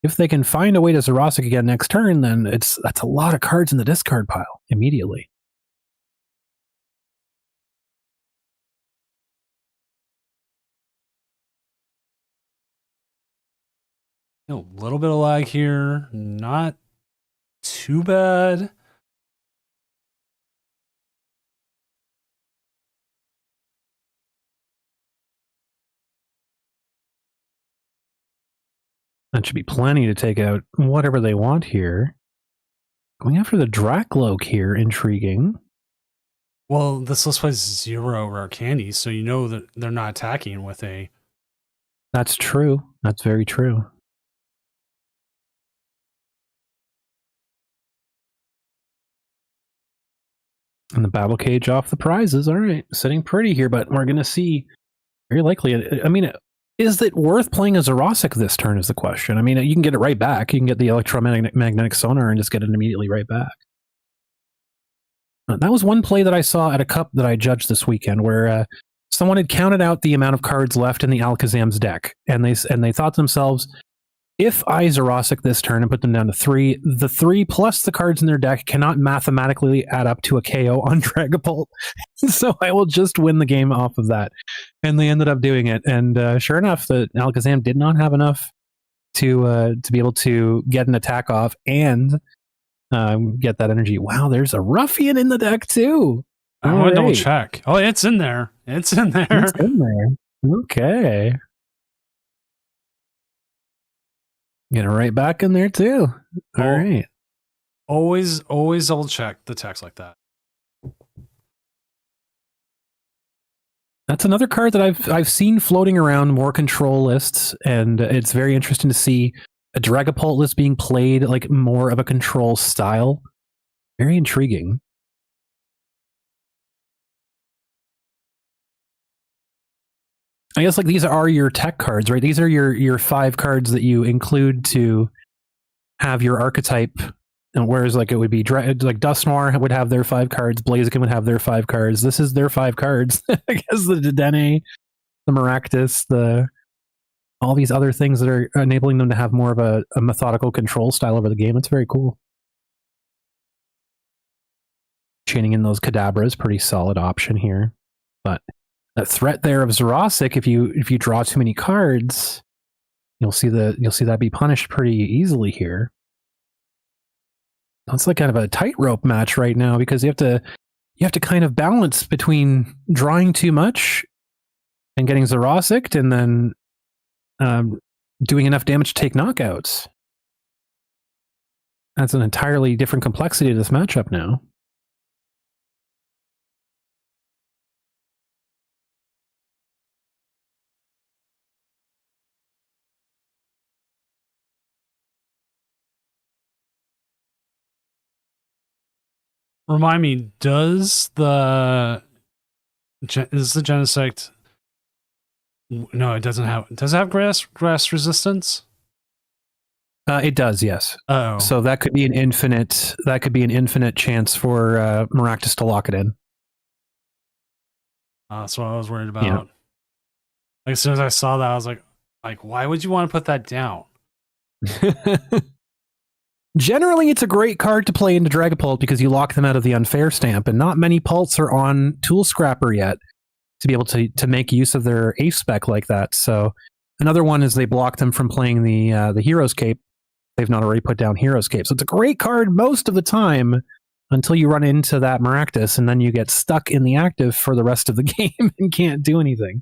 If they can find a way to Zerosik again next turn, then that's a lot of cards in the discard pile immediately. A little bit of lag here, not too bad. That should be plenty to take out whatever they want here. Going after the Drakloak here, intriguing. Well, this list plays 0 rare candy, so you know that they're not attacking with a... That's true. That's very true. And the Battle Cage off the prizes. All right, sitting pretty here, but we're going to see very likely. I mean, is it worth playing a Zerosik this turn is the question. I mean, you can get it right back. You can get the electromagnetic sonar and just get it immediately right back. That was one play that I saw at a cup that I judged this weekend where someone had counted out the amount of cards left in the Alakazam's deck. And they thought to themselves, if I Zerosik this turn and put them down to 3, the 3 plus the cards in their deck cannot mathematically add up to a KO on Dragapult. So I will just win the game off of that. And they ended up doing it. And sure enough, the Alakazam did not have enough to be able to get an attack off and get that energy. Wow, there's a Ruffian in the deck too. I want to double check. Oh, it's in there. It's in there. It's in there. Okay. Get it right back in there too. All right. Always double check the text like that. That's another card that I've seen floating around more control lists, and it's very interesting to see a Dragapult list being played like more of a control style. Very intriguing. I guess like these are your tech cards, right? These are your 5 cards that you include to have your archetype. And whereas like it would be like Dusknoir would have their 5 cards, Blaziken would have their 5 cards. This is their 5 cards. I guess the Dedenne, the Maractus, all these other things that are enabling them to have more of a methodical control style over the game. It's very cool. Chaining in those Kadabras, pretty solid option here. But that threat there of Zerosik, if you draw too many cards, you'll see that be punished pretty easily here. It's like kind of a tightrope match right now because you have to kind of balance between drawing too much and getting Zerosik and then doing enough damage to take knockouts. That's an entirely different complexity to this matchup now. Remind me, is the Genesect? No, it doesn't have. Does it have grass resistance? It does, yes. Oh, so that could be an infinite. That could be an infinite chance for Maractus to lock it in. That's what I was worried about. Yeah. Like, as soon as I saw that, I was like, why would you want to put that down? Generally, it's a great card to play into Dragapult because you lock them out of the unfair stamp, and not many Pults are on Tool Scrapper yet to be able to make use of their Ace spec like that. So another one is they block them from playing the Hero's Cape. They've not already put down Hero's Cape. So it's a great card most of the time until you run into that Maractus, and then you get stuck in the active for the rest of the game and can't do anything.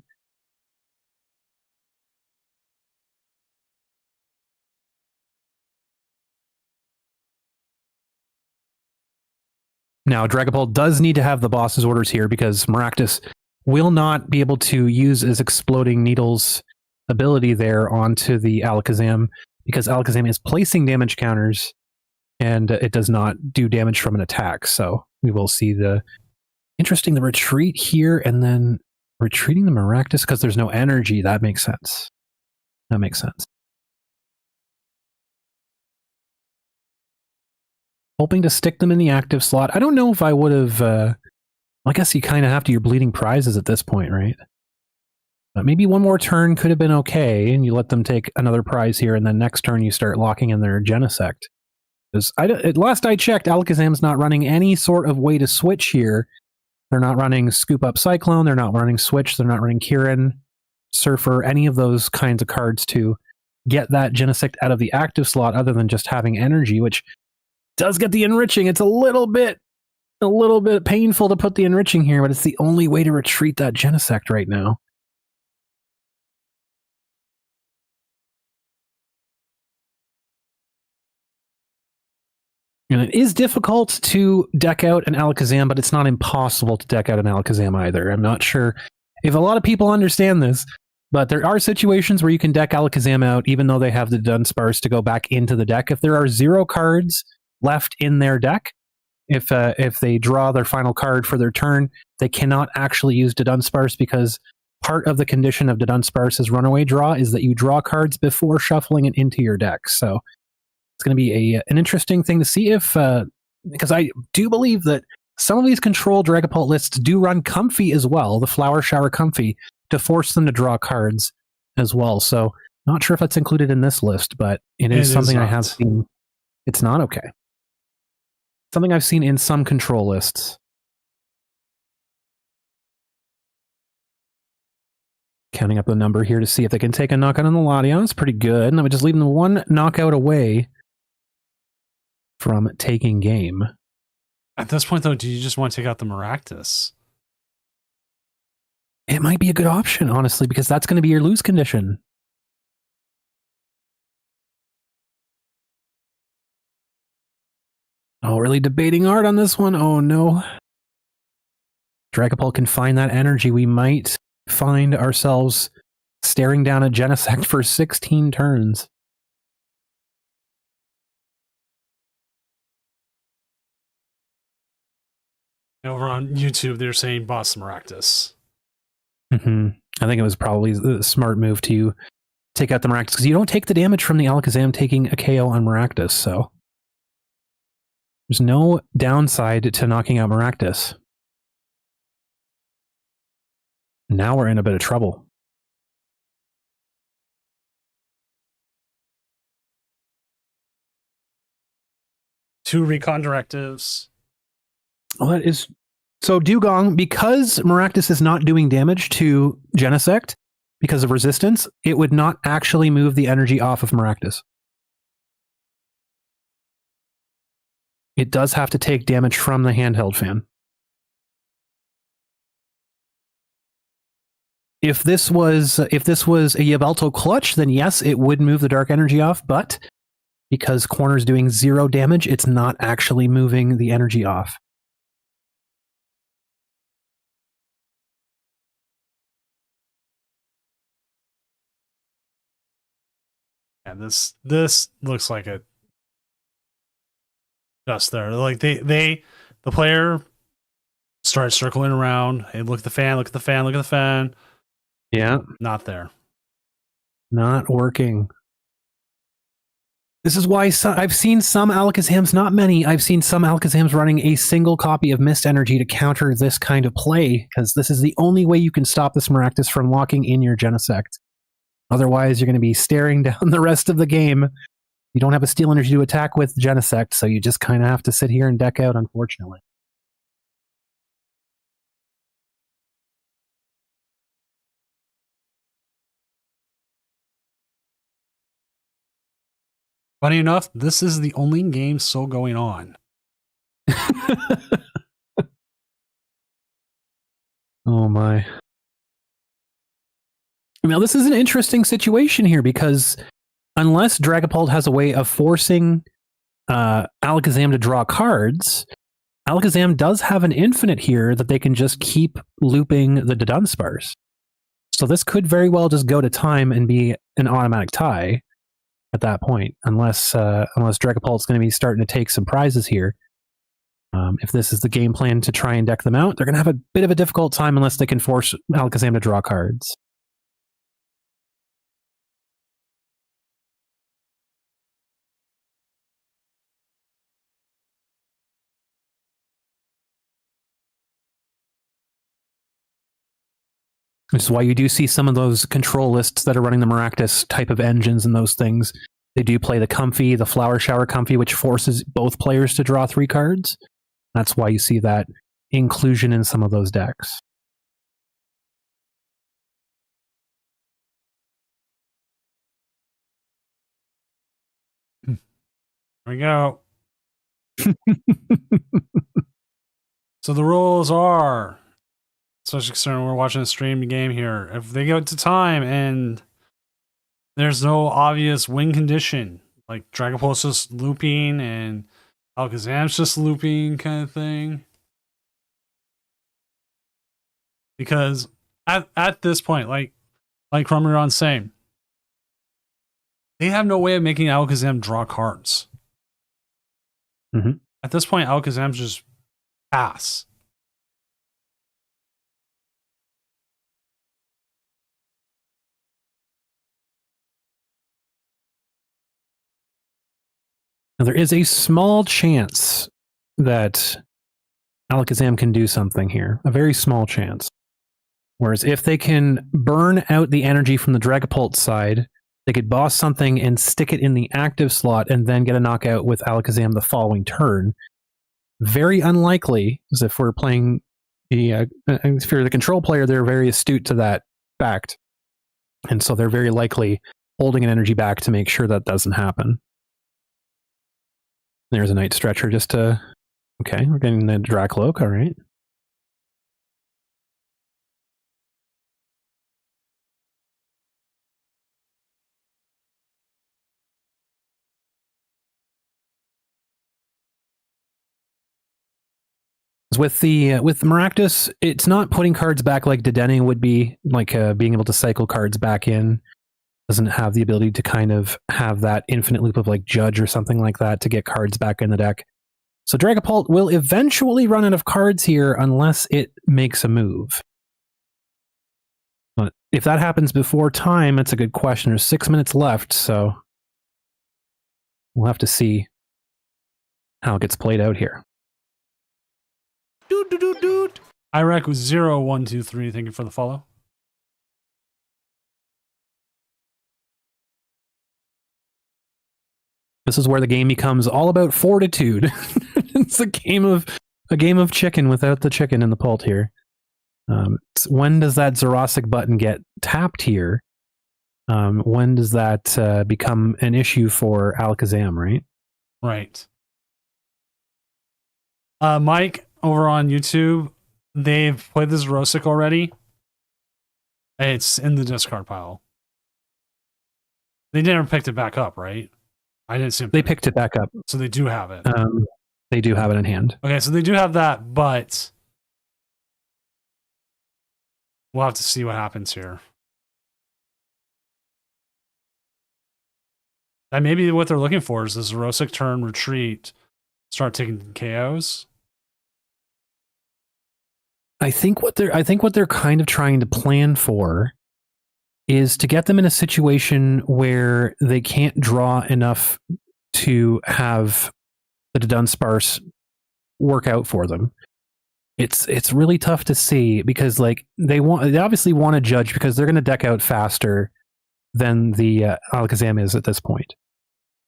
Now, Dragapult does need to have the boss's orders here because Maractus will not be able to use his Exploding Needles ability there onto the Alakazam because Alakazam is placing damage counters and it does not do damage from an attack. So we will see the Interesting, the retreat here and then retreating the Maractus because there's no energy. That makes sense. That makes sense. Hoping to stick them in the active slot. I don't know if I would have... I guess you kind of have to. You're bleeding prizes at this point, right? But maybe one more turn could have been okay, and you let them take another prize here, and then next turn you start locking in their Genesect. Because at last I checked, Alakazam's not running any sort of way to switch here. They're not running Scoop Up Cyclone, they're not running Switch, they're not running Kieran, Surfer, any of those kinds of cards to get that Genesect out of the active slot other than just having energy, which does get the enriching. It's a little bit painful to put the enriching here, but it's the only way to retreat that Genesect right now. And it is difficult to deck out an Alakazam, but it's not impossible to deck out an Alakazam either. I'm not sure if a lot of people understand this, but there are situations where you can deck Alakazam out even though they have the Dunsparce to go back into the deck. If there are 0 cards left in their deck, if they draw their final card for their turn, they cannot actually use Dunsparce because part of the condition of Dunsparce's runaway draw is that you draw cards before shuffling it into your deck. So it's going to be an interesting thing to see if, because I do believe that some of these control Dragapult lists do run Comfey as well, the Flower Shower Comfey, to force them to draw cards as well. So not sure if that's included in this list, but it is something I have seen. It's not okay. Something I've seen in some control lists. Counting up the number here to see if they can take a knockout on the Latios. It's pretty good. And I would just leave them one knockout away from taking game. At this point, though, do you just want to take out the Maractus? It might be a good option, honestly, because that's going to be your lose condition. Oh, really debating art on this one? Oh, no. Dragapult can find that energy. We might find ourselves staring down a Genesect for 16 turns. Over on YouTube, they're saying Boss Maractus. Mm-hmm. I think it was probably the smart move to take out the Maractus, because you don't take the damage from the Alakazam taking a KO on Maractus, so there's no downside to knocking out Maractus. Now we're in a bit of trouble. Two recon directives. Well, that is... So Dewgong, because Maractus is not doing damage to Genesect, because of resistance, it would not actually move the energy off of Maractus. It does have to take damage from the handheld fan. If this was a Yveltal clutch, then yes, it would move the dark energy off, but because Corner's doing 0 damage, it's not actually moving the energy off. And this looks like it just there. Like the player starts circling around. Hey, look at the fan, look at the fan, look at the fan. Yeah. Not there. Not working. This is why I've seen some Alakazams, not many, I've seen some Alakazams running a single copy of Mist Energy to counter this kind of play, because this is the only way you can stop this Maractus from locking in your Genesect. Otherwise, you're going to be staring down the rest of the game. You don't have a Steel Energy to attack with Genesect, so you just kind of have to sit here and deck out, unfortunately. Funny enough, this is the only game still going on. Oh my. Now, this is an interesting situation here, because unless Dragapult has a way of forcing Alakazam to draw cards, Alakazam does have an infinite here that they can just keep looping the Dunsparce. So this could very well just go to time and be an automatic tie at that point, unless Dragapult's going to be starting to take some prizes here. If this is the game plan to try and deck them out, they're going to have a bit of a difficult time unless they can force Alakazam to draw cards. Which is why you do see some of those control lists that are running the Maractus type of engines and those things. They do play the Comfey, the Flower Shower Comfey, which forces both players to draw 3 cards. That's why you see that inclusion in some of those decks. Here we go. So the rules are, especially considering we're watching a streamed game here, if they go to time and there's no obvious win condition, like Dragapult's just looping and Alakazam's just looping kind of thing. Because at this point, like Crummeron's saying, they have no way of making Alakazam draw cards. Mm-hmm. At this point, Alakazam's just pass. Now, there is a small chance that Alakazam can do something here. A very small chance. Whereas if they can burn out the energy from the Dragapult side, they could boss something and stick it in the active slot and then get a knockout with Alakazam the following turn. Very unlikely, as if we're playing if you're the control player, they're very astute to that fact. And so they're very likely holding an energy back to make sure that doesn't happen. There's a Night Stretcher just to... Okay, we're getting the Dracloak, all right. With the Maractus, it's not putting cards back like Dedenne would be, like being able to cycle cards back in. Doesn't have the ability to kind of have that infinite loop of like Judge or something like that to get cards back in the deck. So Dragapult will eventually run out of cards here unless it makes a move. But if that happens before time, it's a good question. There's 6 minutes left, so we'll have to see how it gets played out here. Iraq was 0123. Thank you for the follow. This is where the game becomes all about fortitude. It's a game of chicken without the chicken in the pult here. When does that Zoroark button get tapped here? When does that become an issue for Alakazam, right? Right. Mike, over on YouTube, they've played this Rosic already. It's in the discard pile. They never picked it back up, right? I didn't see them. They picked it back up. So they do have it. They do have it in hand. Okay, so they do have that, but we'll have to see what happens here. That may be what they're looking for, is this Rosic turn retreat, start taking KOs. I think what they're kind of trying to plan for is to get them in a situation where they can't draw enough to have the Dunsparce work out for them. It's really tough to see because like they obviously want to Judge because they're going to deck out faster than the Alakazam is at this point.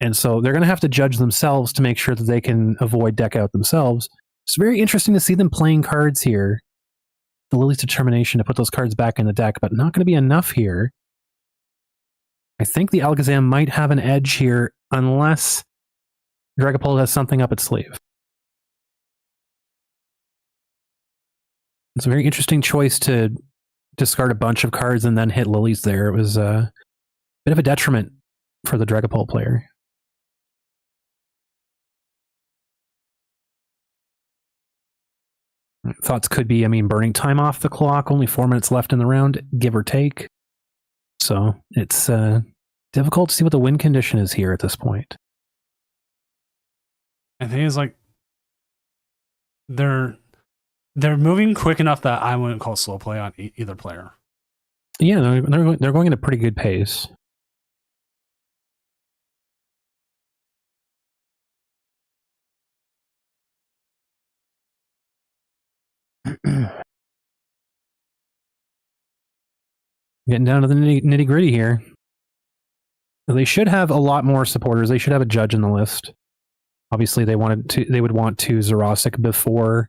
And so they're going to have to Judge themselves to make sure that they can avoid deck out themselves. It's very interesting to see them playing cards here. The Lily's Determination to put those cards back in the deck, but not going to be enough here. I think the Alakazam might have an edge here unless Dragapult has something up its sleeve. It's a very interesting choice to discard a bunch of cards and then hit Lilies there. It was a bit of a detriment for the Dragapult player. Thoughts could be, burning time off the clock, only 4 minutes left in the round, give or take. So it's difficult to see what the win condition is here at this point. I think it's like they're moving quick enough that I wouldn't call slow play on either player. Yeah, they're going at a pretty good pace. Getting down to the nitty gritty here. They should have a lot more supporters. They should have a judge in the list. Obviously, they would want to Zerosik before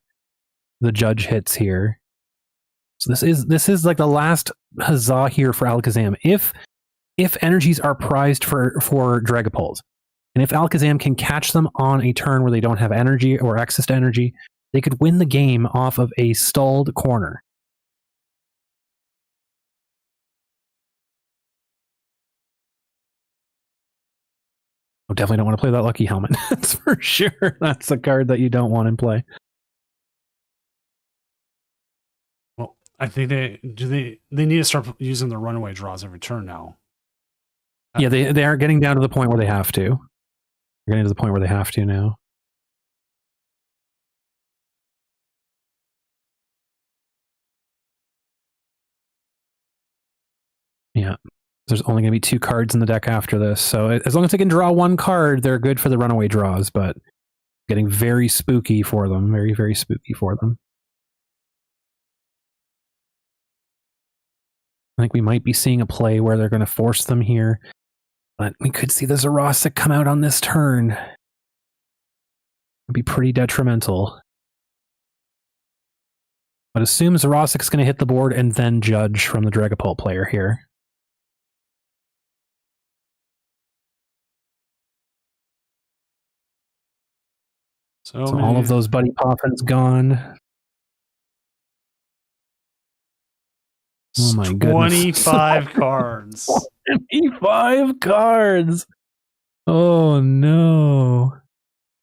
the judge hits here. So this is like the last huzzah here for Alakazam. If energies are prized for Dragapult, and if Alakazam can catch them on a turn where they don't have energy or access to energy, they could win the game off of a stalled corner. I definitely don't want to play that Lucky Helmet. That's for sure. That's a card that you don't want in play. Well, I think they need to start using the runaway draws every turn now. Yeah, they are getting down to the point where they have to. They're getting to the point where they have to now. Yeah. There's only going to be 2 cards in the deck after this. So as long as they can draw 1 card, they're good for the runaway draws, but getting very spooky for them. Very, very spooky for them. I think we might be seeing a play where they're going to force them here, but we could see the Zerosik come out on this turn. It'd be pretty detrimental. But assume Zerosik's going to hit the board and then judge from the Dragapult player here. So all of those Buddy Poffins gone. Oh my goodness. 25 cards. 25 cards. Oh no.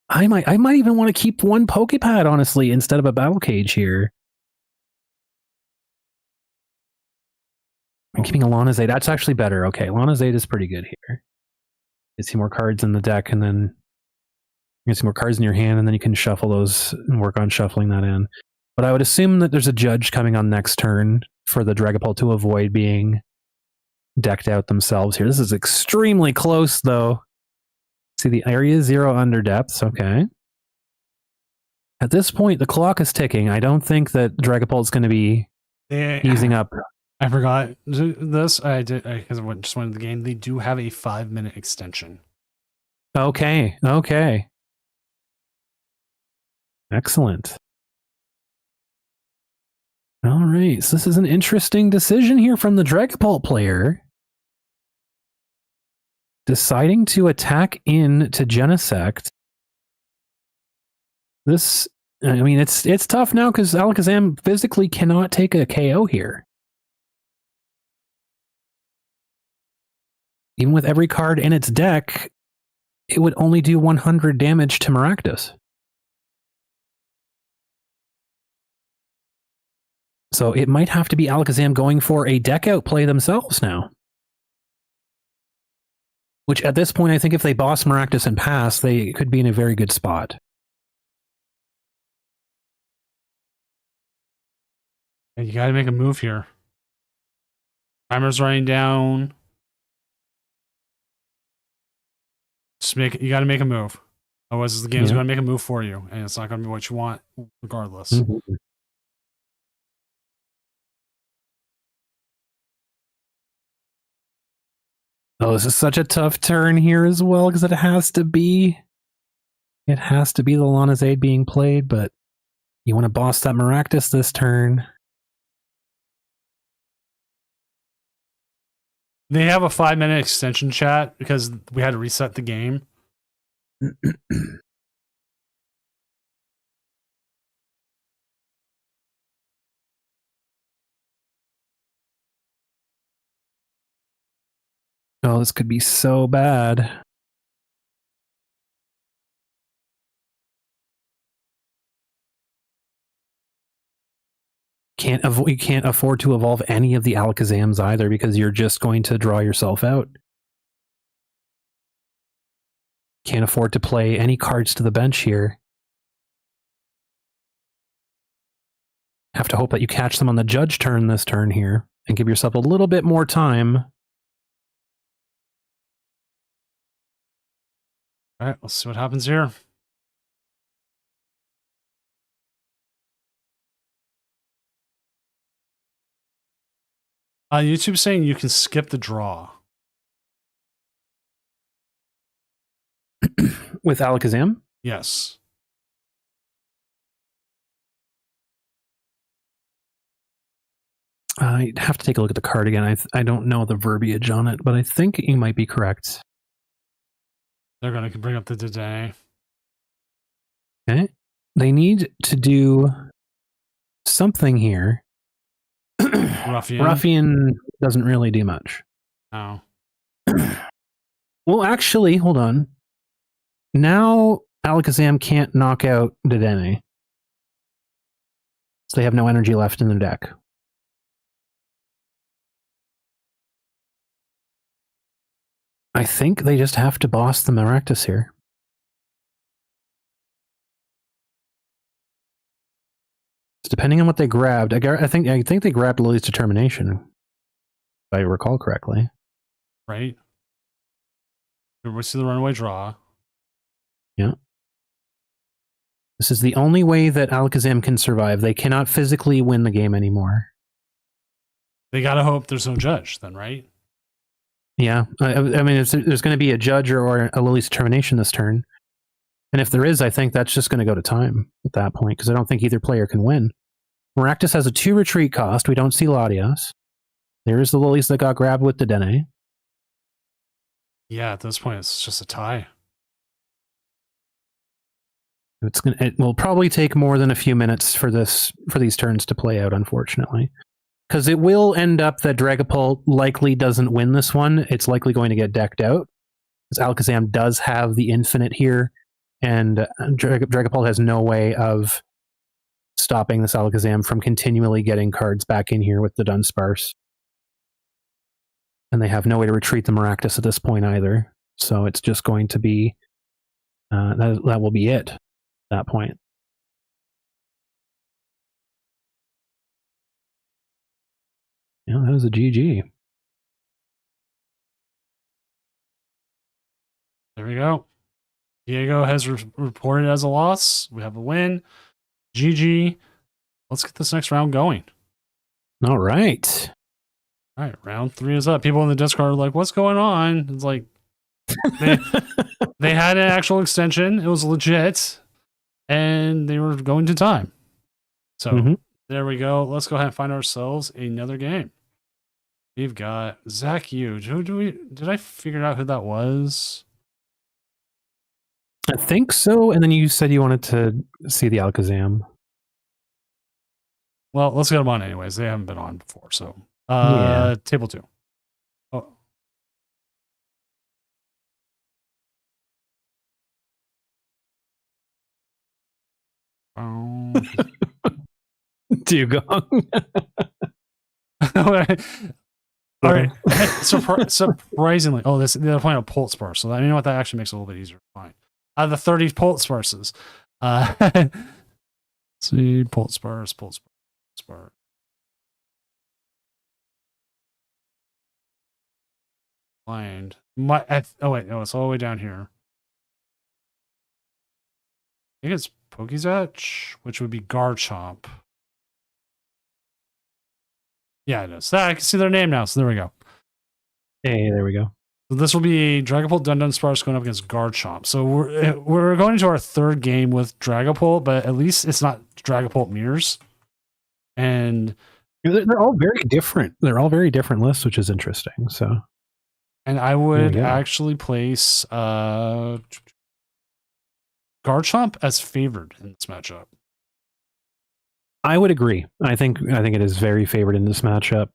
I might even want to keep 1 Poképad, honestly, instead of a Battle Cage here. I'm keeping a Lanazade. That's actually better. Okay, Lanazade is pretty good here. Get some more cards in the deck, and then get some more cards in your hand, and then you can shuffle those and work on shuffling that in. But I would assume that there's a judge coming on next turn for the Dragapult to avoid being decked out themselves here. This is extremely close, though. See, the area 0 under depths. Okay. At this point, the clock is ticking. I don't think that Dragapult's going to be easing up. I forgot this. I did because I just went into the game. They do have a 5-minute extension. Okay. Okay. Excellent. All right. So this is an interesting decision here from the Dragapult player. Deciding to attack in to Genesect. This, I mean, it's tough now because Alakazam physically cannot take a KO here. Even with every card in its deck, it would only do 100 damage to Maractus. So it might have to be Alakazam going for a deck out play themselves now. Which at this point, I think if they boss Maractus and pass, they could be in a very good spot. You got to make a move here. Timer's running down. You got to make a move. Otherwise, the game's going to make a move for you, and it's not going to be what you want, regardless. Mm-hmm. Oh, this is such a tough turn here as well, because it has to be the Lanazade being played, but you want to boss that Maractus this turn. They have a 5-minute extension chat because we had to reset the game. Oh, this could be so bad. You can't afford to evolve any of the Alakazams either because you're just going to draw yourself out. Can't afford to play any cards to the bench here. have to hope that you catch them on the judge turn this turn here and give yourself a little bit more time. All right, let's see what happens here. YouTube's saying you can skip the draw. With Alakazam? Yes. I'd have to take a look at the card again. I don't know the verbiage on it, but I think you might be correct. They're going to bring up the Dedenne. Okay. They need to do something here. Ruffian doesn't really do much. Oh. Well, actually, hold on. Now Alakazam can't knock out Dedenne. So they have no energy left in their deck. I think they just have to boss the Maractus here. Depending on what they grabbed, I think they grabbed Lily's Determination, if I recall correctly. Right. We see the runaway draw. Yeah. This is the only way that Alakazam can survive. They cannot physically win the game anymore. They gotta hope there's no judge, then, right? Yeah. I mean, there's going to be a judge or a Lily's Determination this turn. And if there is, I think that's just going to go to time at that point, because I don't think either player can win. Maractus has a 2 retreat cost. We don't see Latios. There is the Lilies that got grabbed with the Dedenne. Yeah, at this point, it's just a tie. It will probably take more than a few minutes for these turns to play out, unfortunately. Because it will end up that Dragapult likely doesn't win this one. It's likely going to get decked out. Because Alakazam does have the Infinite here, and Dragapult has no way of stopping this Alakazam from continually getting cards back in here with the Dunsparce. And they have no way to retreat the Maractus at this point either. So it's just going to be... that will be it at that point. Yeah, that was a GG. There we go. Diego has reported as a loss. We have a win. GG. Let's get this next round going. All right. All right, round 3 is up. People in the Discord are like, what's going on? It's like, they had an actual extension. It was legit. And they were going to time. So There we go. Let's go ahead and find ourselves another game. We've got Zach Yu. Did I figure out who that was? I think so. And then you said you wanted to see the Alakazam. Well, let's get them on anyways. They haven't been on before. So, Table 2. Oh. Dugong. All right. Surprisingly, they're playing a Pulse Sparse, so you know what? That actually makes it a little bit easier to find. The 30 Pulse Sparses. Let's see, Pulse Sparse. Find it's all the way down here. I think it's Pokézatch, which would be Garchomp. Yeah, it is. I can see their name now, so there we go. Hey, there we go. So this will be Dragapult Dunsparce going up against Garchomp. So we're going into our 3rd game with Dragapult, but at least it's not Dragapult Mirrors. And they're all very different. They're all very different lists, which is interesting. So, and I would actually place Garchomp as favored in this matchup. I would agree. I think it is very favored in this matchup.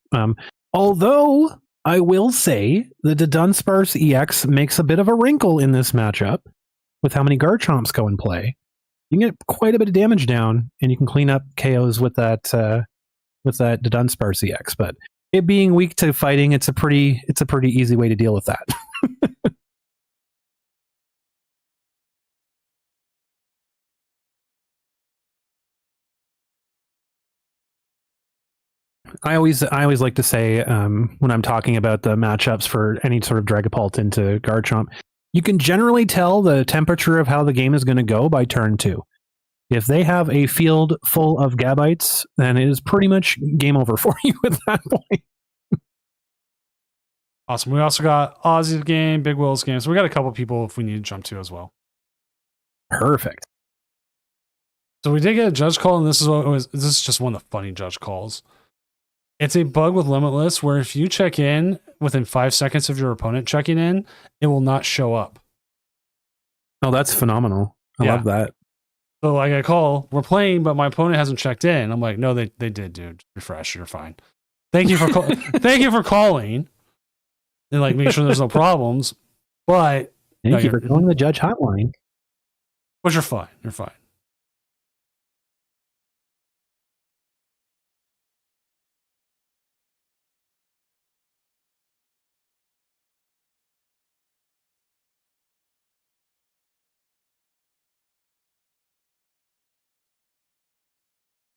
Although I will say that the Dunsparce EX makes a bit of a wrinkle in this matchup with how many Garchomps go in play. You can get quite a bit of damage down, and you can clean up KOs with that Dunsparce EX. But it being weak to fighting, it's a pretty easy way to deal with that. I always like to say when I'm talking about the matchups for any sort of Dragapult into Garchomp, you can generally tell the temperature of how the game is going to go by turn 2. If they have a field full of Gabites, then it is pretty much game over for you at that point. Awesome. We also got Ozzy's game, Big Will's game. So we got a couple people if we need to jump to as well. Perfect. So we did get a judge call, and this is just one of the funny judge calls. It's a bug with Limitless where if you check in within 5 seconds of your opponent checking in, it will not show up. Oh, that's phenomenal. I love that. So like I call, we're playing, but my opponent hasn't checked in. I'm like, no, they did, dude. Refresh, you're fine. Thank you for thank you for calling. And like make sure there's no problems. But thank you for calling the judge hotline. But you're fine. You're fine.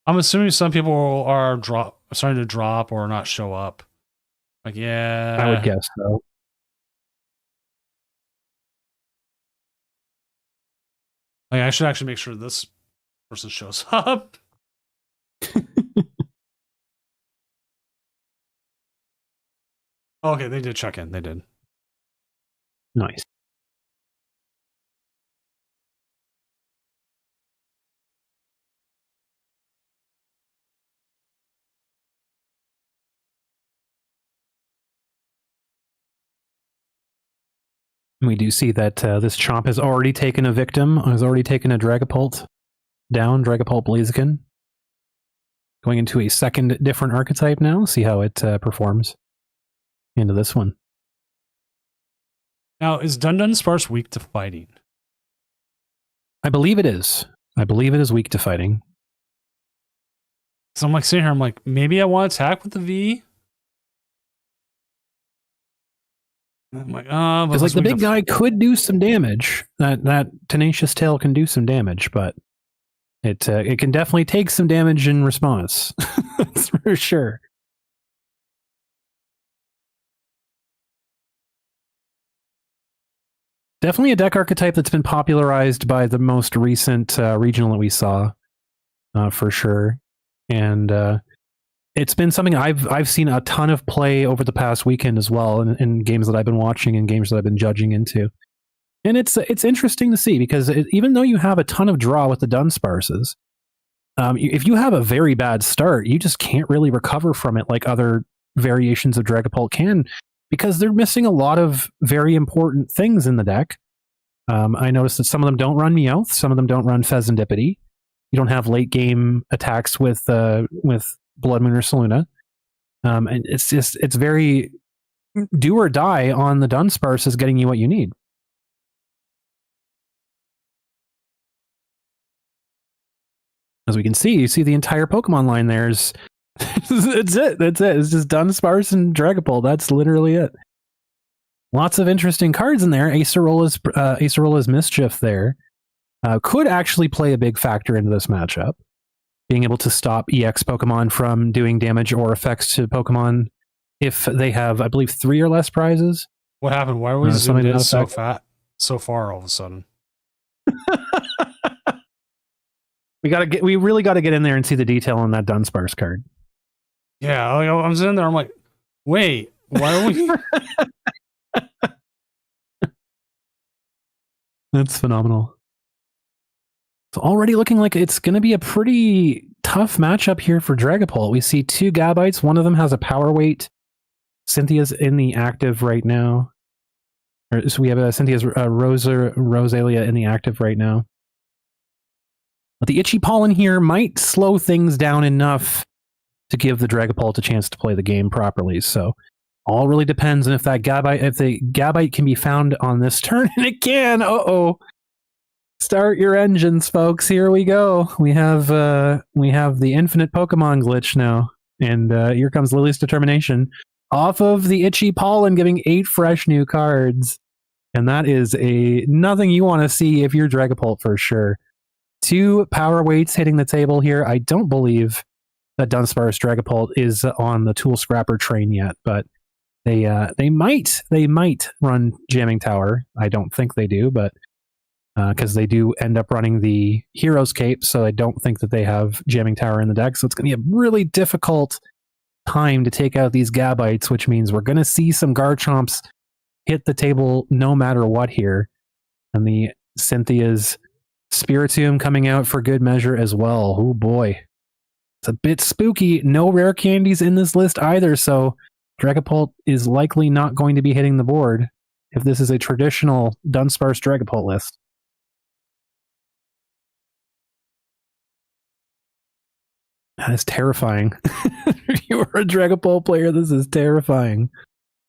I'm assuming some people are starting to drop or not show up. Like, yeah. I would guess so. Like, I should actually make sure this person shows up. Okay, they did check in. They did. Nice. We do see that this Chomp has already taken a victim, has already taken a Dragapult down, Dragapult Blaziken. Going into a second different archetype now, see how it performs into this one. Now, is Dunsparce weak to fighting? I believe it is. I believe it is weak to fighting. So I'm like sitting here, I'm like, maybe I want to attack with the V. I'm like, because like the big guy could do some damage. That Tenacious Tail can do some damage, but it can definitely take some damage in response. That's for sure. Definitely a deck archetype that's been popularized by the most recent regional that we saw, for sure. And it's been something I've seen a ton of play over the past weekend as well in games that I've been watching and games that I've been judging into. And it's interesting to see because even though you have a ton of draw with the Dunsparces, if you have a very bad start, you just can't really recover from it like other variations of Dragapult can because they're missing a lot of very important things in the deck. I noticed that some of them don't run Meowth, some of them don't run Fezandipity. You don't have late game attacks with Blood Moon or Saluna. And it's very do or die on the Dunsparce is getting you what you need. As we can see, you see the entire Pokemon line there's That's it. It's just Dunsparce and Dragapult. That's literally it. Lots of interesting cards in there. Acerola's Mischief there could actually play a big factor into this matchup. Being able to stop EX Pokemon from doing damage or effects to Pokemon if they have, I believe, 3 or less prizes. What happened? Why are we zoomed in so far all of a sudden? We really got to get in there and see the detail on that Dunsparce card. Yeah, I'm sitting there. I'm like, wait, why are we? That's phenomenal. It's already looking like it's going to be a pretty tough matchup here for Dragapult. We see 2 Gabites. One of them has a power weight. Cynthia's in the active right now. So we have Cynthia's Rosalia in the active right now. But the Itchy Pollen here might slow things down enough to give the Dragapult a chance to play the game properly. So all really depends on if the Gabite can be found on this turn, and it can. Start your engines, folks. Here we go. We have the infinite Pokemon glitch now, and here comes Lily's Determination off of the Itchy Pollen, giving 8 fresh new cards, and that is nothing you want to see if you're Dragapult for sure. 2 power weights hitting the table here. I don't believe that Dunsparce Dragapult is on the Tool Scrapper train yet, but they might run Jamming Tower. I don't think they do, but because they do end up running the Hero's Cape, so I don't think that they have Jamming Tower in the deck. So it's going to be a really difficult time to take out these Gabites, which means we're going to see some Garchomps hit the table no matter what here. And the Cynthia's Spiritomb coming out for good measure as well. Oh boy. It's a bit spooky. No rare candies in this list either, so Dragapult is likely not going to be hitting the board if this is a traditional Dunsparce Dragapult list. That is terrifying. If you were a Dragapult player, this is terrifying.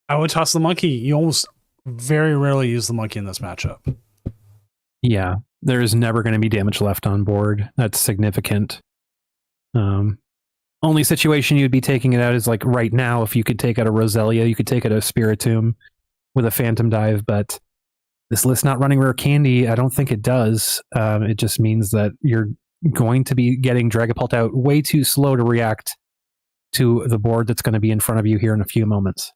I would toss the monkey. You almost very rarely use the monkey in this matchup. Yeah, there is never going to be damage left on board. That's significant. Only situation you'd be taking it out is like right now, if you could take out a Roselia, you could take out a Spiritomb with a Phantom Dive, but this list not running rare candy, I don't think it does. It just means that you're going to be getting Dragapult out way too slow to react to the board that's going to be in front of you here in a few moments.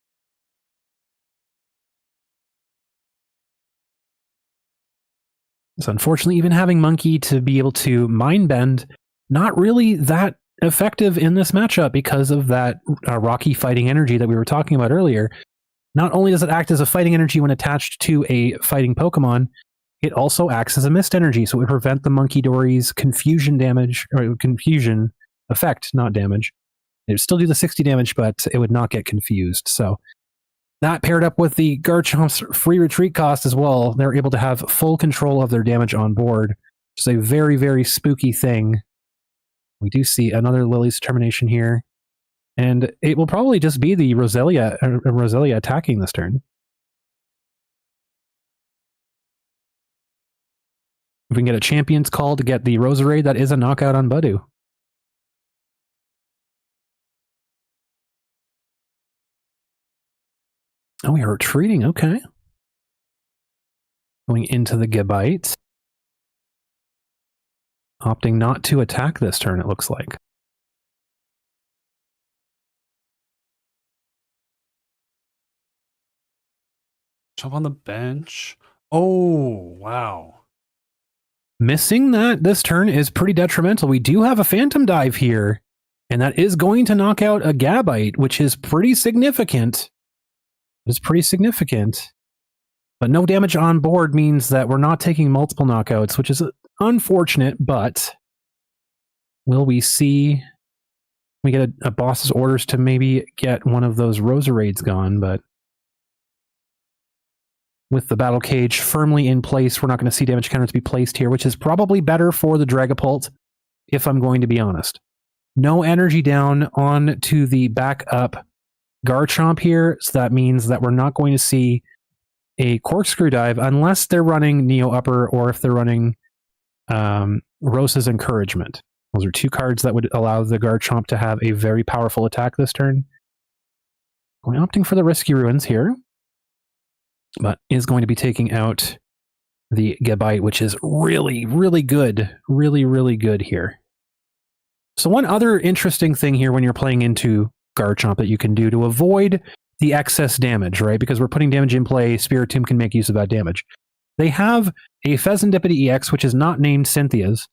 So unfortunately, even having Monkey to be able to Mind Bend, not really that effective in this matchup because of that rocky fighting energy that we were talking about earlier. Not only does it act as a fighting energy when attached to a fighting Pokemon, it also acts as a mist energy, so it would prevent the Monkey Dory's confusion damage, or confusion effect, not damage. It would still do the 60 damage, but it would not get confused. So that paired up with the Garchomp's free retreat cost as well, they're able to have full control of their damage on board, which is a very, very spooky thing. We do see another Lily's Determination here, and it will probably just be the Roselia attacking this turn. If we can get a Champion's Call to get the Roserade, that is a knockout on Budew. Oh, we are retreating, okay. Going into the Gabite. Opting not to attack this turn, it looks like. Jump on the bench. Oh, wow. Missing that this turn is pretty detrimental. We do have a Phantom Dive here, and that is going to knock out a Gabite, which is pretty significant. It's pretty significant. But no damage on board means that we're not taking multiple knockouts, which is unfortunate, but will we see... We get a boss's orders to maybe get one of those Roserades gone, but with the Battle Cage firmly in place, we're not going to see damage counters be placed here, which is probably better for the Dragapult, if I'm going to be honest. No energy down on to the backup Garchomp here, so that means that we're not going to see a Corkscrew Dive unless they're running Neo Upper or if they're running Rosa's Encouragement. Those are two cards that would allow the Garchomp to have a very powerful attack this turn. We're opting for the Risky Ruins here, but is going to be taking out the Gabite, which is really, really good. Really, really good here. So one other interesting thing here when you're playing into Garchomp that you can do to avoid the excess damage, right? Because we're putting damage in play, Spiritomb can make use of that damage. They have a Pheasantipede EX, which is not named Cynthia's.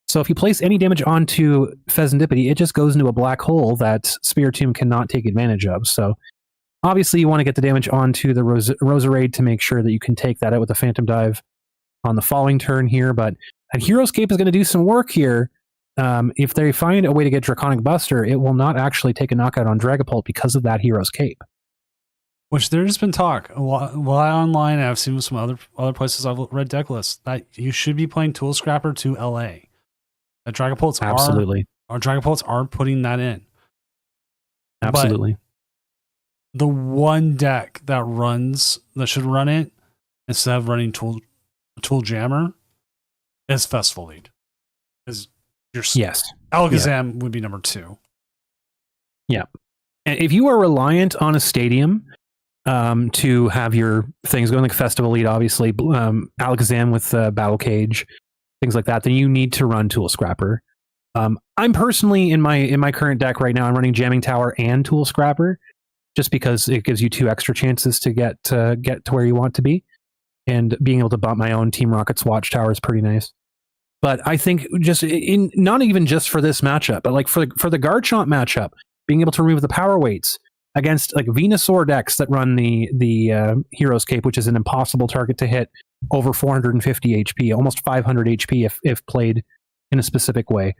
So if you place any damage onto Pheasantipede, it just goes into a black hole that Spiritomb cannot take advantage of. So obviously you want to get the damage onto the Roserade to make sure that you can take that out with a Phantom Dive on the following turn here. But a Hero's Cape is going to do some work here. If they find a way to get Draconic Buster, it will not actually take a knockout on Dragapult because of that Hero's Cape. Which there's been talk a lot online, and I've seen some other places I've read deck lists, that you should be playing Tool Scrapper to LA. That Dragapults Dragapults are putting that in. Absolutely. But the one deck that should run it instead of running Tool Jammer is Festival Lead. Yes. Alakazam would be number 2. Yeah. And if you are reliant on a stadium to have your things going, like Festival Lead, obviously, Alakazam with Battle Cage, things like that, then you need to run Tool Scrapper. I'm personally in my current deck right now. I'm running Jamming Tower and Tool Scrapper, just because it gives you 2 extra chances to get to where you want to be, and being able to bump my own Team Rocket's Watchtower is pretty nice. But I think just in not even just for this matchup, but like for the Garchomp matchup, being able to remove the power weights against like Venusaur decks that run the Hero's Cape, which is an impossible target to hit over 450 HP, almost 500 HP if played in a specific way.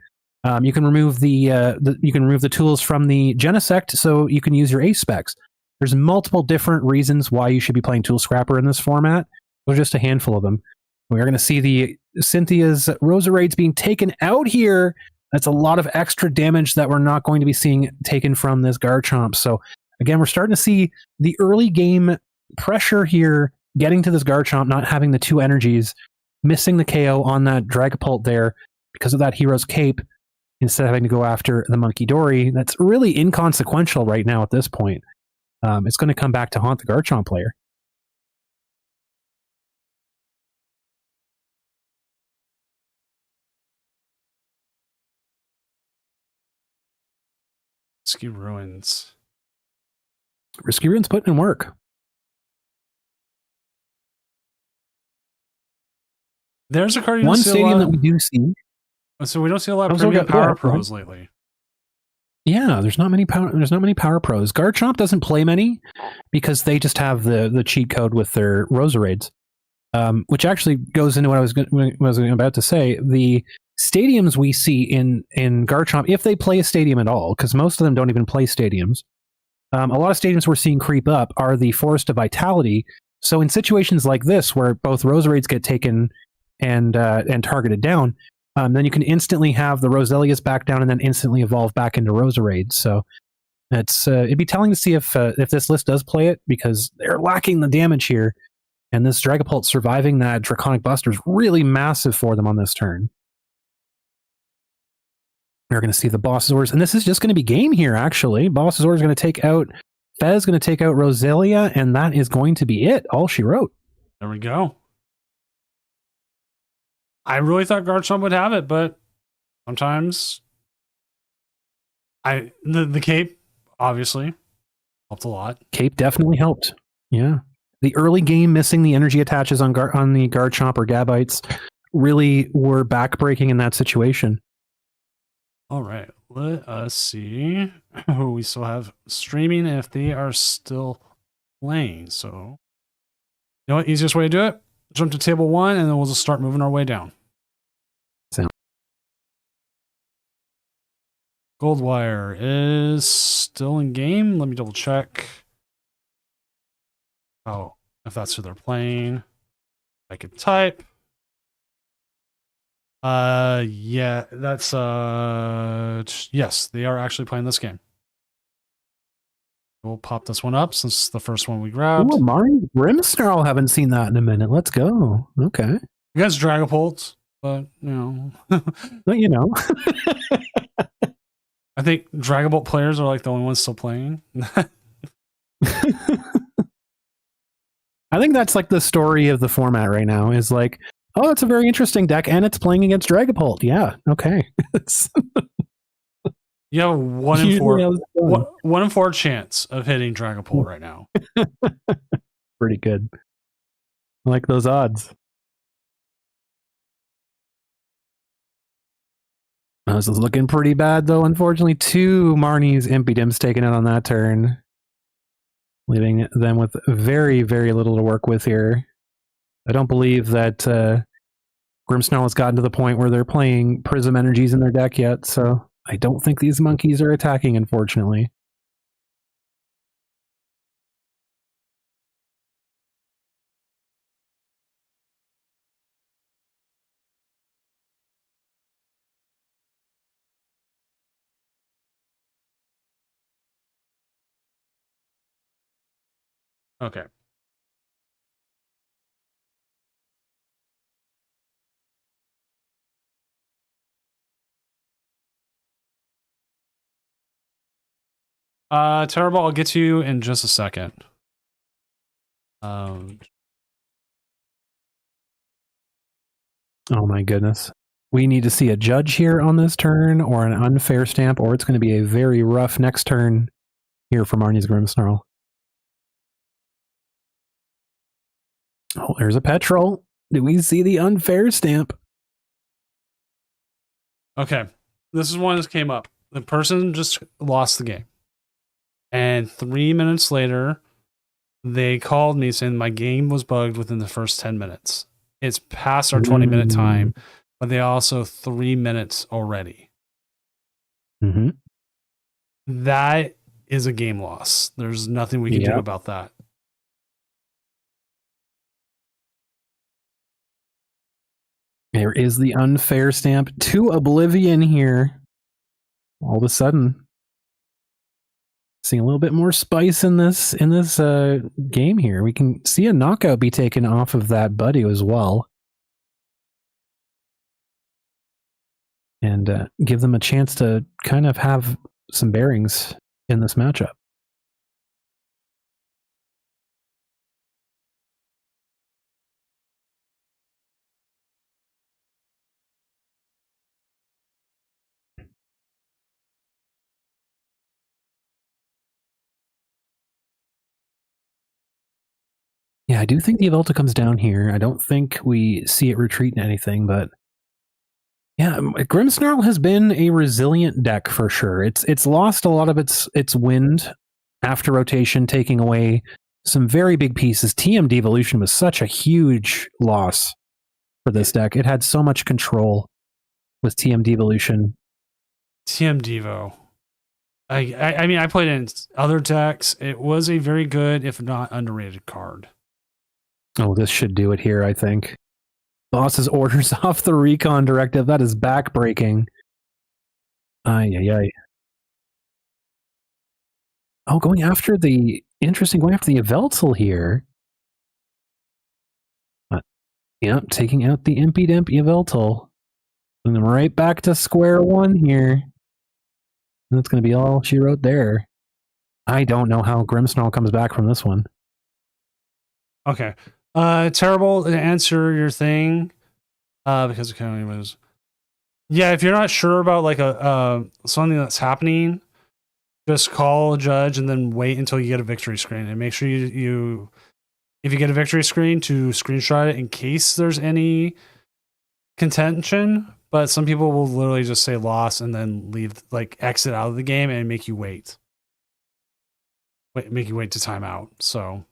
You can remove the tools from the Genesect, so you can use your Ace specs. There's multiple different reasons why you should be playing Tool Scrapper in this format. There's just a handful of them. We're going to see the Cynthia's Roserades being taken out here. That's a lot of extra damage that we're not going to be seeing taken from this Garchomp. So again, we're starting to see the early game pressure here, getting to this Garchomp, not having the 2 energies, missing the KO on that Dragapult there because of that Hero's Cape, instead of having to go after the Monkey Dory. That's really inconsequential right now at this point. It's going to come back to haunt the Garchomp player. Risky Ruins. Risky Ruins putting in work. There's a card you One don't see stadium a lot. that we do see. So we don't see a lot of premium power pros lately. Yeah, there's not many power pros. Garchomp doesn't play many because they just have the cheat code with their Roserades, which actually goes into what I was about to say. The stadiums we see in Garchomp, if they play a stadium at all, because most of them don't even play stadiums. A lot of stadiums we're seeing creep up are the Forest of Vitality. So in situations like this, where both Roserades get taken and targeted down, then you can instantly have the Roselias back down and then instantly evolve back into Roserade. So it'd be telling to see if this list does play it, because they're lacking the damage here, and this Dragapult surviving that Draconic Buster is really massive for them on this turn. We're going to see the Bossazors, and this is just going to be game here, actually. Bossazor is going to take out Fez, going to take out Roselia, and that is going to be it. All she wrote. There we go. I really thought Garchomp would have it, but sometimes the cape obviously helped a lot. Cape definitely helped. Yeah. The early game missing the energy attaches on the Garchomp or Gabites really were backbreaking in that situation. All right, let us see who we still have streaming and if they are still playing. So, you know what? Easiest way to do it: jump to table 1, and then we'll just start moving our way down. Goldwire is still in game. Let me double check. Oh, if that's who they're playing, I could type. Yeah, that's yes, they are actually playing this game. We'll pop this one up since it's the first one we grabbed. Ooh, Mari Grimmsnarl, haven't seen that in a minute. Let's go. Okay. Against Dragapult, but you know. But you know. I think Dragapult players are like the only ones still playing. I think that's like the story of the format right now, is like, oh, it's a very interesting deck, and it's playing against Dragapult. Yeah, okay. You have a 1 in 4, 1 in 4 chance of hitting Dragapult right now. Pretty good. I like those odds. This is looking pretty bad, though. Unfortunately, 2 Marnie's Impidimps taken out on that turn, leaving them with very, very little to work with here. I don't believe that Grimmsnarl has gotten to the point where they're playing Prism Energies in their deck yet, so I don't think these monkeys are attacking, unfortunately. Okay. Terrible, I'll get to you in just a second. Oh my goodness. we need to see a judge here on this turn or an unfair stamp, or it's going to be a very rough next turn here for Marnie's Grimmsnarl. Oh, there's a petrol. Do we see the unfair stamp? Okay. This is one that came up. The person just lost the game. And 3 minutes later, they called me saying my game was bugged within the first 10 minutes. It's past our 20-minute time, but they also 3 minutes already. Mm-hmm. That is a game loss. There's nothing we can do about that. There is the unfair stamp to Oblivion here. All of a sudden, seeing a little bit more spice in this game here. We can see a knockout be taken off of that buddy as well, and give them a chance to kind of have some bearings in this matchup. Yeah, I do think the Yveltal comes down here. I don't think we see it retreat in anything, but yeah, Grimmsnarl has been a resilient deck for sure. It's lost a lot of its wind after rotation, taking away some very big pieces. TM Devolution was such a huge loss for this deck. It had so much control with TM Devolution. TM Devo. I mean, I played in other decks. It was a very good, if not underrated card. Oh, this should do it here, I think. Boss's orders off the recon directive. That is backbreaking. Ay. Oh, going after the Yveltal here. Yep, taking out the Impy Dimp Yveltal. And then right back to square one here. And that's going to be all she wrote there. I don't know how Grimmsnarl comes back from this one. Okay. Terrible to answer your thing, because it kind of was. Yeah, if you're not sure about like something that's happening, just call a judge and then wait until you get a victory screen, and make sure you if you get a victory screen to screenshot it in case there's any contention. But some people will literally just say loss and then leave, like exit out of the game and make you wait. Make you wait to timeout. So.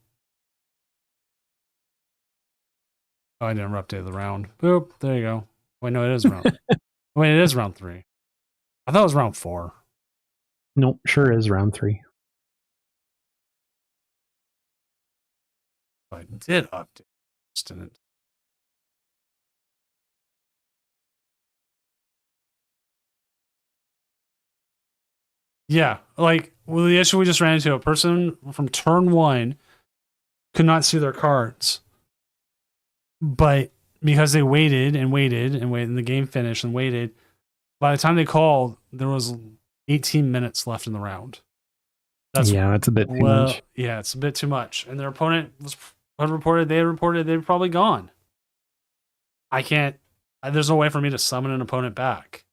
Oh, I never updated the round. Boop. There you go. Wait, no, it is round. Wait, it is round 3. I thought it was round 4. Nope, sure is round 3. I did update. Just didn't. Yeah, like the issue we just ran into, a person from turn 1 could not see their cards. But because they waited and the game finished and waited, by the time they called, there was 18 minutes left in the round. That's a bit too much. Yeah, it's a bit too much. And their opponent reported they're probably gone. There's no way for me to summon an opponent back.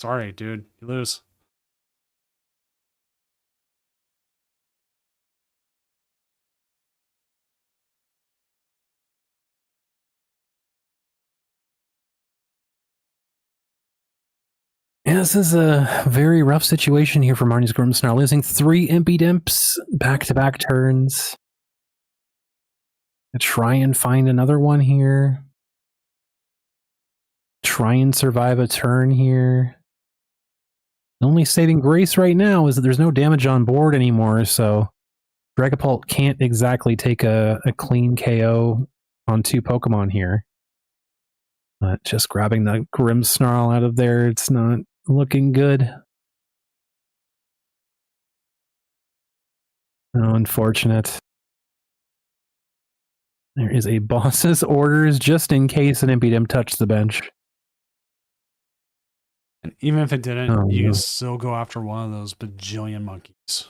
Sorry, dude, you lose. Yeah, this is a very rough situation here for Marnie's Grimmsnarl, losing 3 Impy Dimps back-to-back turns. Try and find another one here. Try and survive a turn here. The only saving grace right now is that there's no damage on board anymore, so Dragapult can't exactly take a clean KO on 2 Pokemon here. But just grabbing the Grimmsnarl out of there, it's not looking good. Oh, unfortunate. There is a boss's orders just in case an Impy Dimp touched the bench. And even if it didn't, you can still go after one of those bajillion monkeys.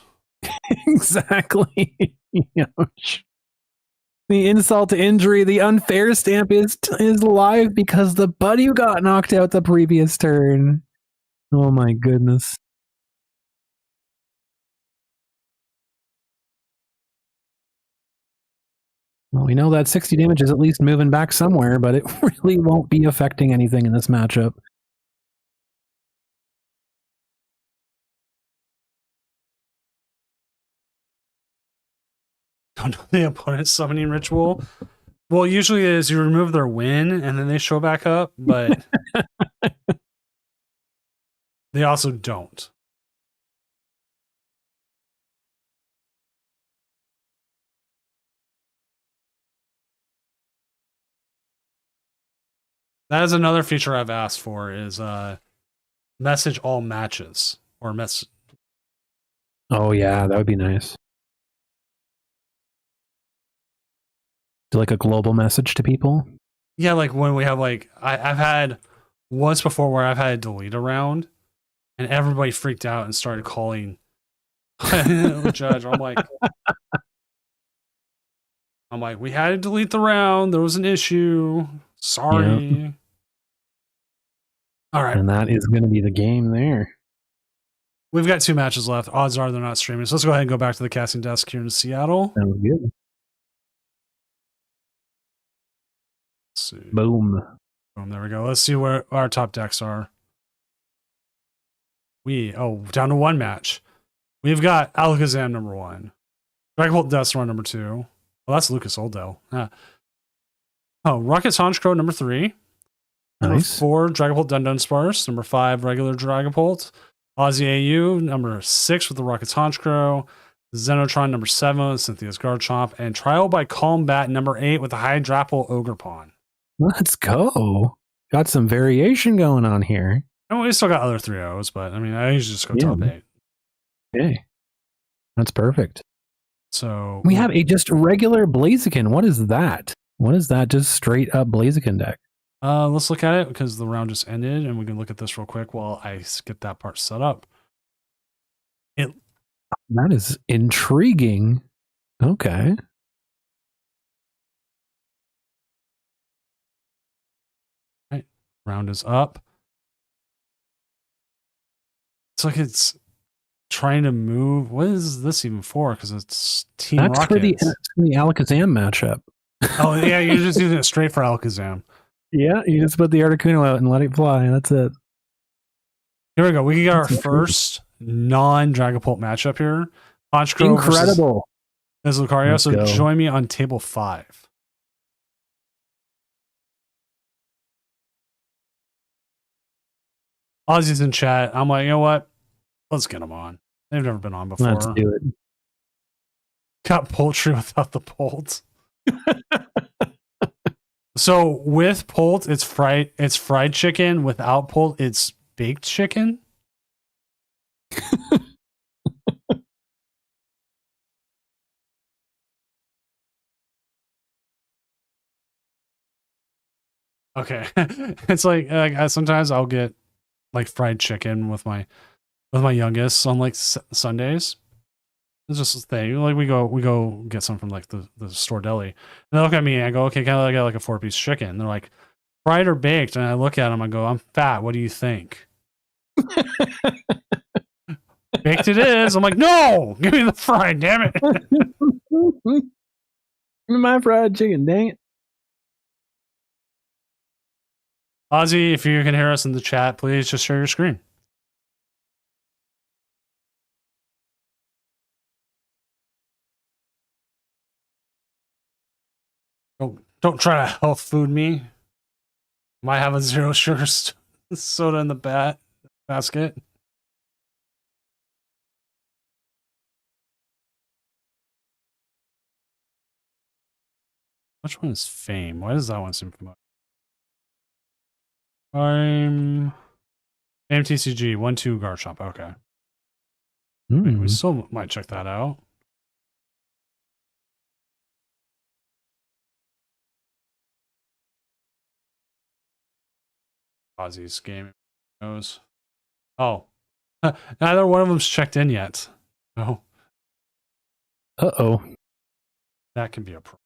Exactly. Ouch. The insult to injury, the unfair stamp is live because the buddy who got knocked out the previous turn. Oh my goodness. Well, we know that 60 damage is at least moving back somewhere, but it really won't be affecting anything in this matchup. The opponent's summoning ritual. Well, usually is you remove their win and then they show back up, but they also don't. That is another feature I've asked for is message all matches or mess. Oh yeah, that would be nice. Do like a global message to people. Yeah, like when we have like I've had once before where I've had to delete a round and everybody freaked out and started calling the judge. I'm like, we had to delete the round. There was an issue. Sorry. Yep. All right. And that is going to be the game there. We've got 2 matches left. Odds are they're not streaming. So let's go ahead and go back to the casting desk here in Seattle. Sounds good. Let's see. Boom. Boom. There we go. Let's see where our top decks are. Down to 1 match. We've got Alakazam number 1. Dragapult Dusknoir number 2. Oh, that's Lucas Oldell. Rocket Honchkrow number 3. Number Nice. 4, Dragapult Dunsparce. Number 5, regular Dragapult. Aussie AU, number 6 with the Rocket Honchkrow. Xenotron, number 7 with Cynthia's Garchomp. And Trial by Combat, number 8 with the Hydrapple Ogerpon. Let's go. Got some variation going on here. And we still got other 3-0s, but I mean, I usually just go top 8. Okay. That's perfect. So we have a just regular Blaziken. What is that? What is that? Just straight up Blaziken deck. Let's look at it because the round just ended, and we can look at this real quick while I get that part set up. That is intriguing. Okay. Right. Round is up. It's like it's trying to move. What is this even for? Because it's Team That's Rocket. for the Alakazam matchup. Oh, yeah, you're just using it straight for Alakazam. Yeah, you just put the Articuno out and let it fly. That's it. Here we go. We get our first non-Dragapult matchup here. Honchkrow Incredible. versus Lucario. Let's So go. join me on table 5. Ozzy's in chat. I'm like, you know what? Let's get them on. They've never been on before. Let's do it. Got poultry without the poult. So with poult, it's fried chicken. Without poult, it's baked chicken. Okay. It's like sometimes I'll get like fried chicken with my youngest on like Sundays. It's just a thing. Like we go get some from like the store deli. And they look at me and I go, okay, can I get like a 4-piece chicken? And they're like, fried or baked? And I look at them, I go, I'm fat. What do you think? Baked it is. I'm like, no, give me the fried, damn it. My fried chicken, dang it. Ozzy, if you can hear us in the chat, please just share your screen. Don't try to health food me. Might have a 0 sugar soda in the basket. Which one is Fame? Why does that one seem familiar? I'm Fame TCG 1-2 Garchomp. Okay. Wait, we still might check that out. Ozzy's game goes. Oh, neither one of them's checked in yet. Oh, Uh-oh. that can be a problem.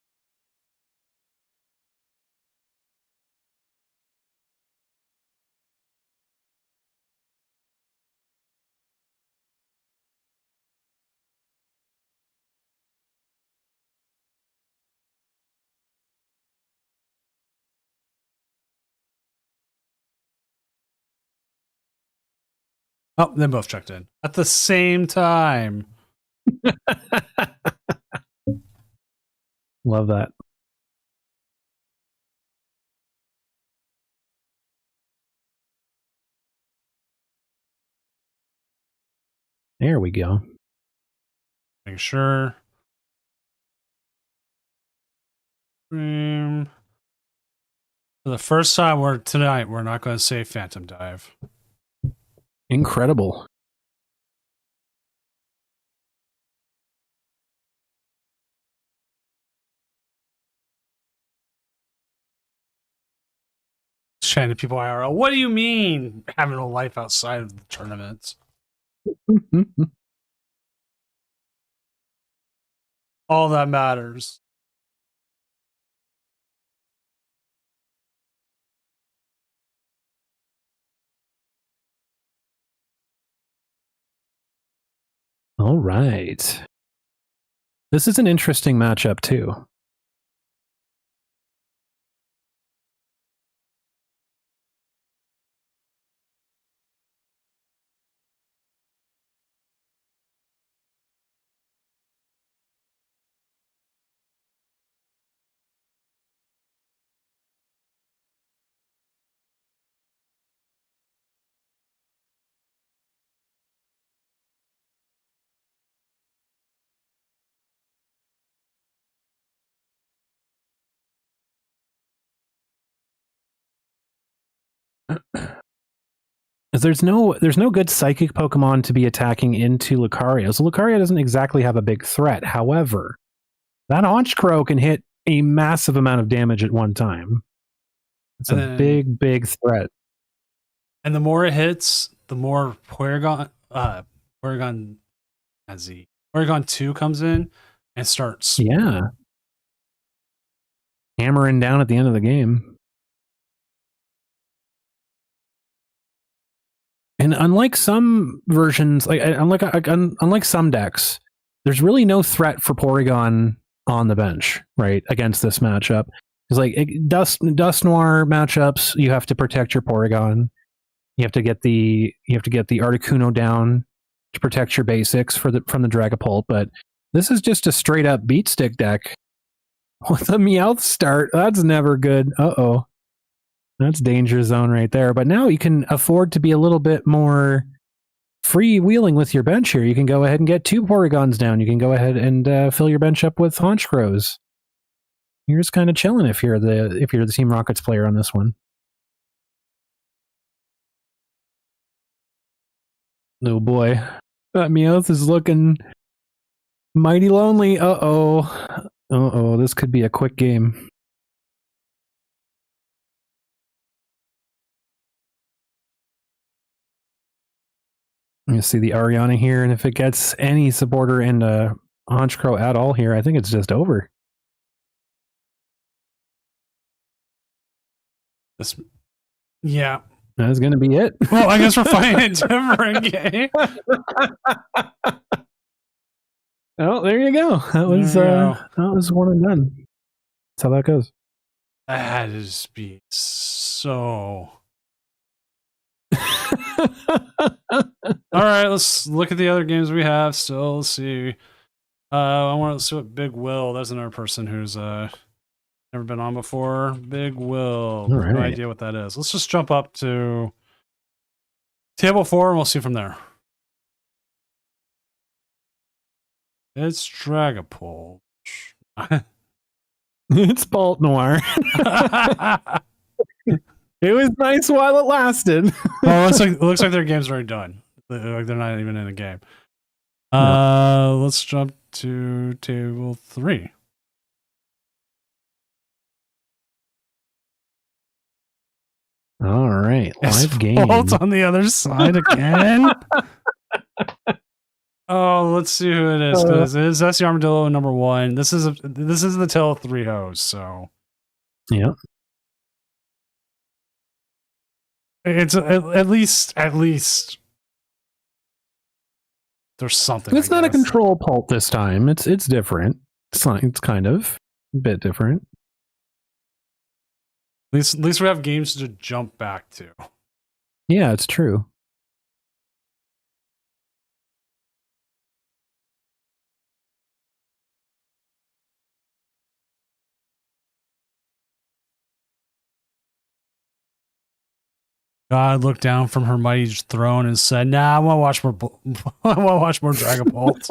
Oh, they both checked in at the same time. Love that. There we go. Make sure. For the first time tonight, we're not going to say Phantom Dive. Incredible. Chatting to people IRL. What do you mean having a life outside of the tournaments? All that matters. All right. This is an interesting matchup, too. There's no good psychic Pokemon to be attacking into Lucario. So Lucario doesn't exactly have a big threat. However, that Honchkrow can hit a massive amount of damage at one time. It's a big threat. And the more it hits, the more Porygon 2 comes in and starts. Yeah. Hammering down at the end of the game. And unlike some versions, unlike some decks, there's really no threat for Porygon on the bench, right? Against this matchup. It's like Dust Noir matchups, you have to protect your Porygon. You have to get the Articuno down to protect your basics from the Dragapult, but this is just a straight up beat stick deck. With a Meowth start, that's never good. Uh-oh. That's danger zone right there. But now you can afford to be a little bit more freewheeling with your bench here. You can go ahead and get 2 Porygons down. You can go ahead and fill your bench up with Honchkrows. You're just kind of chilling if you're the Team Rockets player on this one. Oh boy, that Meowth is looking mighty lonely. Uh-oh, this could be a quick game. You see the Ariana here, and if it gets any supporter into Honchkrow at all here, I think it's just over. Yeah. That's going to be it. Well, I guess we're fighting a different game. Oh, there you go. That was one and done. That's how that goes. That had to just be so. All right, let's look at the other games we have still. Let's see. I want to see what Big Will. That's another person who's never been on before. Big Will. All right. No idea what that is. Let's just jump up to table 4 and we'll see from there. It's Dragapult. It's Bolt Noir. It was nice while it lasted. Oh, it looks like their game's already done. Like they're not even in a game. No. Let's jump to table 3. All right, live game. Bolt on the other side again. Oh, let's see who it is. Because it is Essie Armadillo number 1. This is the Tale of 3 hosts. So yeah, it's at least there's something. it's not a control pult this time. It's different. It's kind of a bit different. At least we have games to jump back to. Yeah, it's true. God looked down from her mighty throne and said, "Nah, I want to watch more. I want to watch more Dragapult."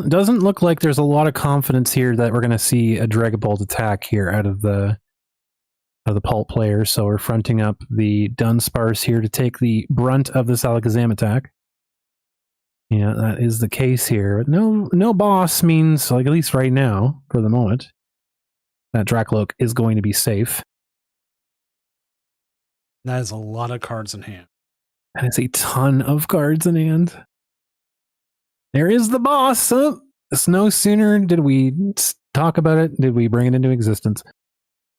Doesn't look like there's a lot of confidence here that we're going to see a Dragapult attack here out of the Pult players. So we're fronting up the Dunsparce here to take the brunt of this Alakazam attack. Yeah, that is the case here. No boss means, like, at least right now, for the moment, that Dracloak is going to be safe. That is a lot of cards in hand. That is a ton of cards in hand. There is the boss. Oh, no sooner did we talk about it, did we bring it into existence.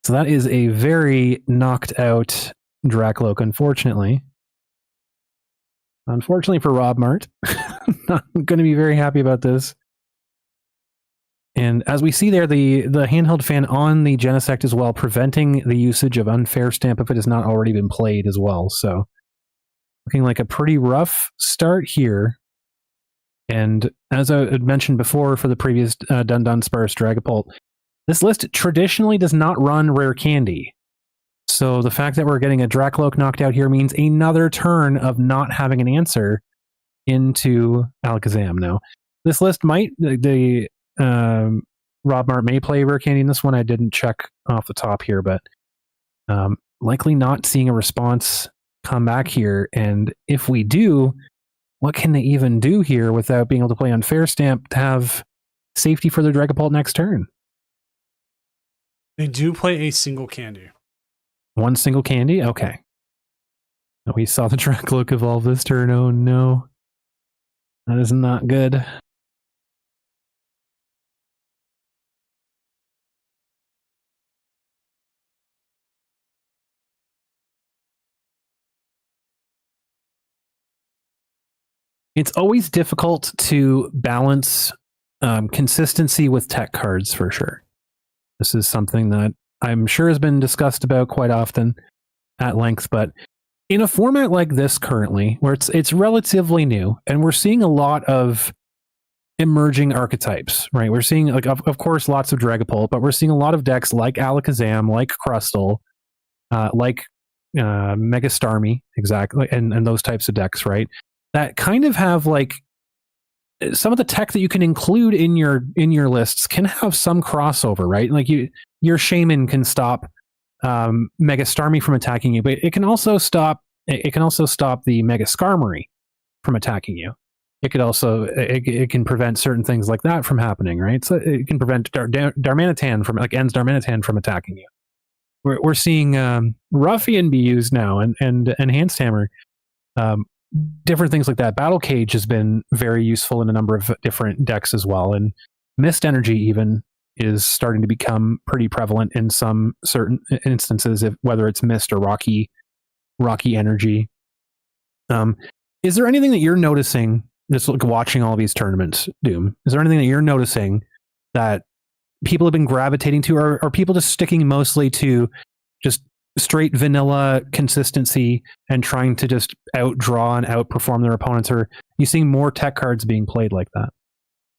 So that is a very knocked out Dracloak, unfortunately. Unfortunately for Rob Mart. Not going to be very happy about this. And as we see there, the handheld fan on the Genesect as well, preventing the usage of Unfair Stamp if it has not already been played as well. So looking like a pretty rough start here. And as I had mentioned before for the previous Dunsparce Dragapult, this list traditionally does not run rare candy. So the fact that we're getting a Dracloak knocked out here means another turn of not having an answer into Alakazam. Now, this list might, Rob Mart may play rare candy in this one. I didn't check off the top here, but likely not seeing a response come back here. And if we do, what can they even do here without being able to play Unfair Stamp to have safety for their Dragapult next turn? They do play a single candy. One single candy? Okay. We saw the Dracloak evolve this turn. Oh no. That is not good. It's always difficult to balance consistency with tech cards for sure. This is something that I'm sure has been discussed about quite often at length, but in a format like this currently, where it's relatively new, and we're seeing a lot of emerging archetypes, right? We're seeing, like, of course, lots of Dragapult, but we're seeing a lot of decks like Alakazam, like Crustle, like Mega Starmie, exactly, and those types of decks, right? That kind of have, like, some of the tech that you can include in your lists can have some crossover, right? Like your Shaman can stop Mega Starmie from attacking you, but it can also stop the Mega Skarmory from attacking you. It could also it can prevent certain things like that from happening, right? So it can prevent Darmanitan from, like, Ends Darmanitan from attacking you. We're seeing Ruffian be used now, and Enhanced Hammer. Different things like that. Battle Cage has been very useful in a number of different decks as well, and Mist Energy even is starting to become pretty prevalent in some certain instances, whether it's Mist or Rocky Energy. Is there anything that you're noticing, just like watching all these tournaments, Doom? Is there anything that you're noticing that people have been gravitating to, or are people just sticking mostly to just straight vanilla consistency and trying to just outdraw and outperform their opponents? Or are you seeing more tech cards being played like that?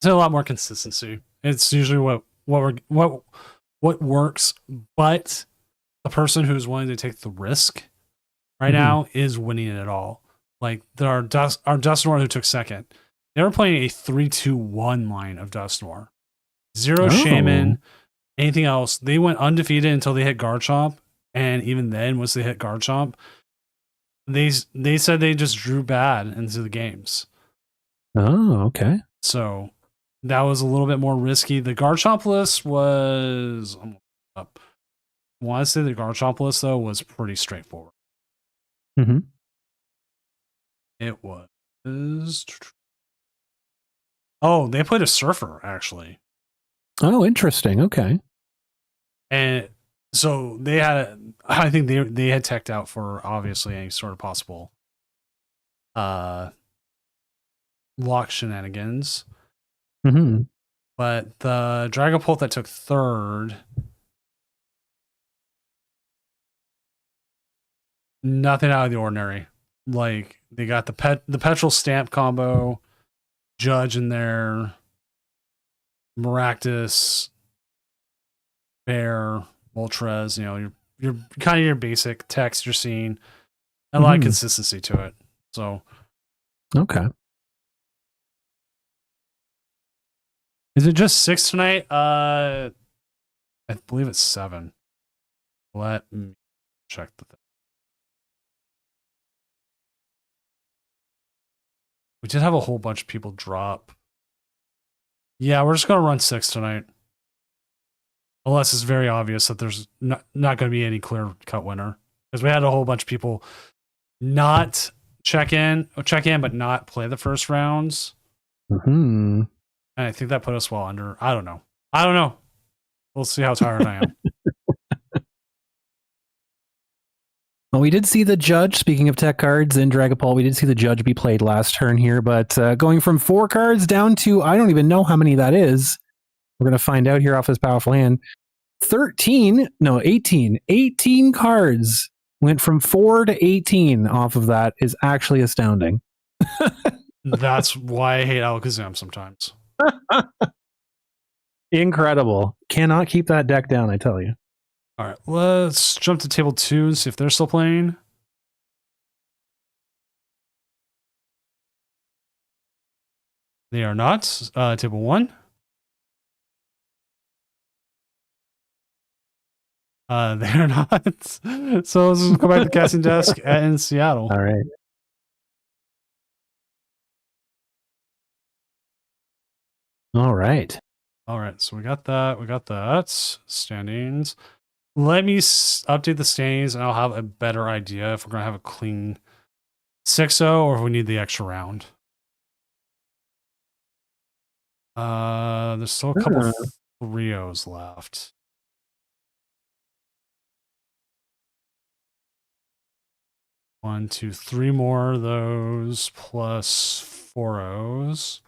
There's a lot more consistency. It's usually what works, but the person who's willing to take the risk right now is winning it all. Like our Dusknoir who took second, they were playing a 3-2-1 line of Dusknoir. Zero Shaman, anything else. They went undefeated until they hit Garchomp. And even then, once they hit Garchomp, they said they just drew bad into the games. Oh, okay. So that was a little bit more risky. The Garchomp list was, I want to say the Garchomp list, though, was pretty straightforward. Mm-hmm. It was. Oh, they played a Surfer, actually. Oh, interesting. Okay. And so they had, I think they had teched out for obviously any sort of possible lock shenanigans. Mm-hmm. But the Dragapult that took third, nothing out of the ordinary. like they got the petrol stamp combo, Judge in there, Maractus, Bear, Moltres. You know, you're kind of your basic text you're seeing. A lot of consistency to it. So Okay. is it just 6 tonight? I believe it's 7. Let me check the thing. We did have a whole bunch of people drop. Yeah, we're just gonna run 6 tonight. Unless it's very obvious that there's not going to be any clear cut winner. Because we had a whole bunch of people not check in, but not play the first rounds. Mm-hmm. And I think that put us well under. I don't know. We'll see how tired I am. Well, we did see the Judge, speaking of tech cards in Dragapult, we did see the Judge be played last turn here, but going from 4 cards down to, I don't even know how many that is. We're going to find out here off his powerful hand. 18 cards went from 4 to 18 off of that is actually astounding. That's why I hate Alakazam sometimes. Incredible. Cannot keep that deck down, I tell you. All right, let's jump to table 2 and see if they're still playing. They are not. Table 1. They're not. So let's just go back to the casting desk in Seattle. All right. All right. So we got that. We got that. Standings. Let me update the standings and I'll have a better idea if we're going to have a clean 6-0 or if we need the extra round. There's still a couple 3-0s left. One, two, 3 more of those plus 4-0s. Is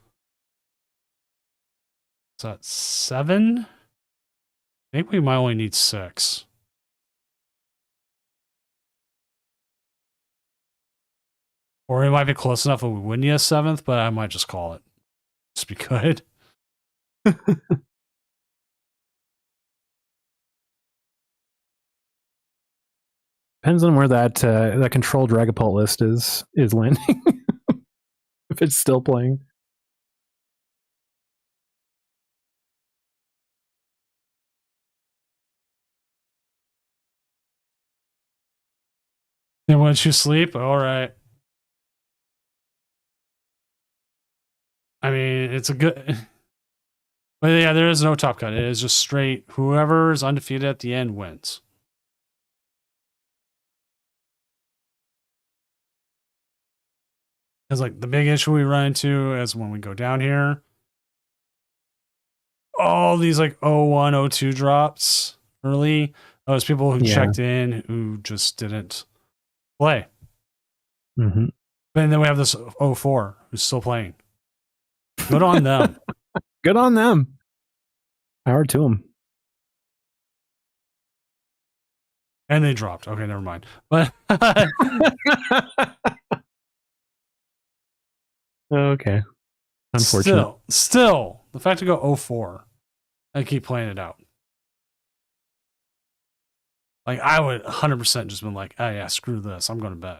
that 7? I think we might only need 6. Or it might be close enough that we wouldn't need a 7th, but I might just call it. Just be good. Depends on where that control Dragapult list is landing. If it's still playing. And once you sleep, all right. I mean, it's a good. But yeah, there is no top cut. It is just straight. Whoever is undefeated at the end wins. Because like the big issue we run into is when we go down here, all these like 01, 02 drops early. Those people who checked in who just didn't play. Mm-hmm. And then we have this 04 who's still playing. Good on them. Good on them. Power to them. And they dropped. Okay, never mind. But okay. Unfortunate. Still, the fact to go 04, I keep playing it out. Like I would 100% just been like, oh yeah, screw this. I'm going to bed.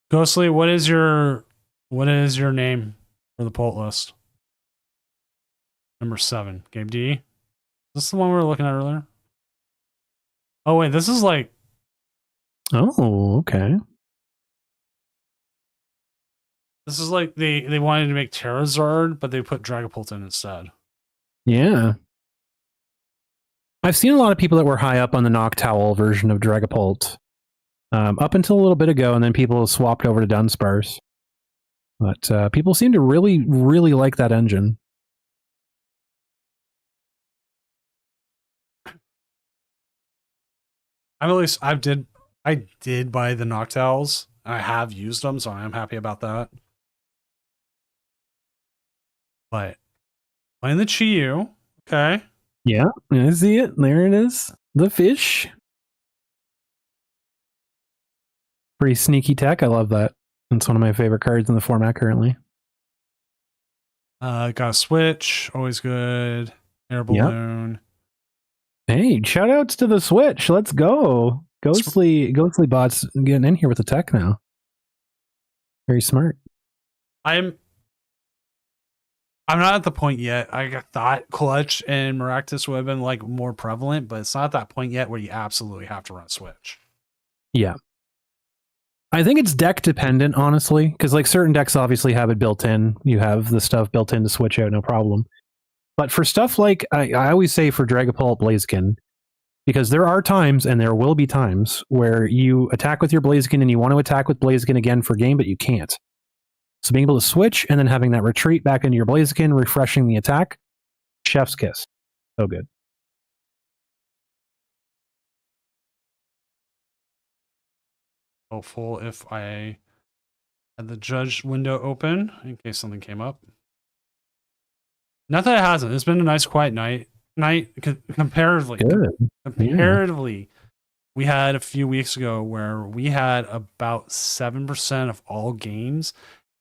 Ghostly, what is your name for the Pult list? Number 7, Game D. Is this the one we were looking at earlier? Oh wait, this is like. Oh, okay. This is like they wanted to make Terrazard, but they put Dragapult in instead. Yeah. I've seen a lot of people that were high up on the Noctowl version of Dragapult. Up until a little bit ago, and then people swapped over to Dunsparce. But people seem to really, really like that engine. I did I did buy the Noctowls. I have used them, so I am happy about that. But playing the Chi-Yu, okay. Yeah, I see it. There it is. The fish. Pretty sneaky tech. I love that. It's one of my favorite cards in the format currently. Got a Switch, always good. Air balloon. Hey, shout outs to the Switch. Let's go. Ghostly bots getting in here with the tech now. Very smart. I'm not at the point yet. I thought Clutch and Maractus would have been like more prevalent, but it's not at that point yet where you absolutely have to run Switch. Yeah. I think it's deck dependent, honestly, because like certain decks obviously have it built in. You have the stuff built in to switch out, no problem. But for stuff like, I always say for Dragapult Blaziken, because there are times, and there will be times, where you attack with your Blaziken and you want to attack with Blaziken again for game, but you can't. So being able to switch and then having that retreat back into your Blaziken, refreshing the attack, chef's kiss. So good. Hopeful if I had the judge window open in case something came up. Not that it hasn't. It's been a nice quiet night. Comparatively. Good. Comparatively, we had a few weeks ago where we had about 7% of all games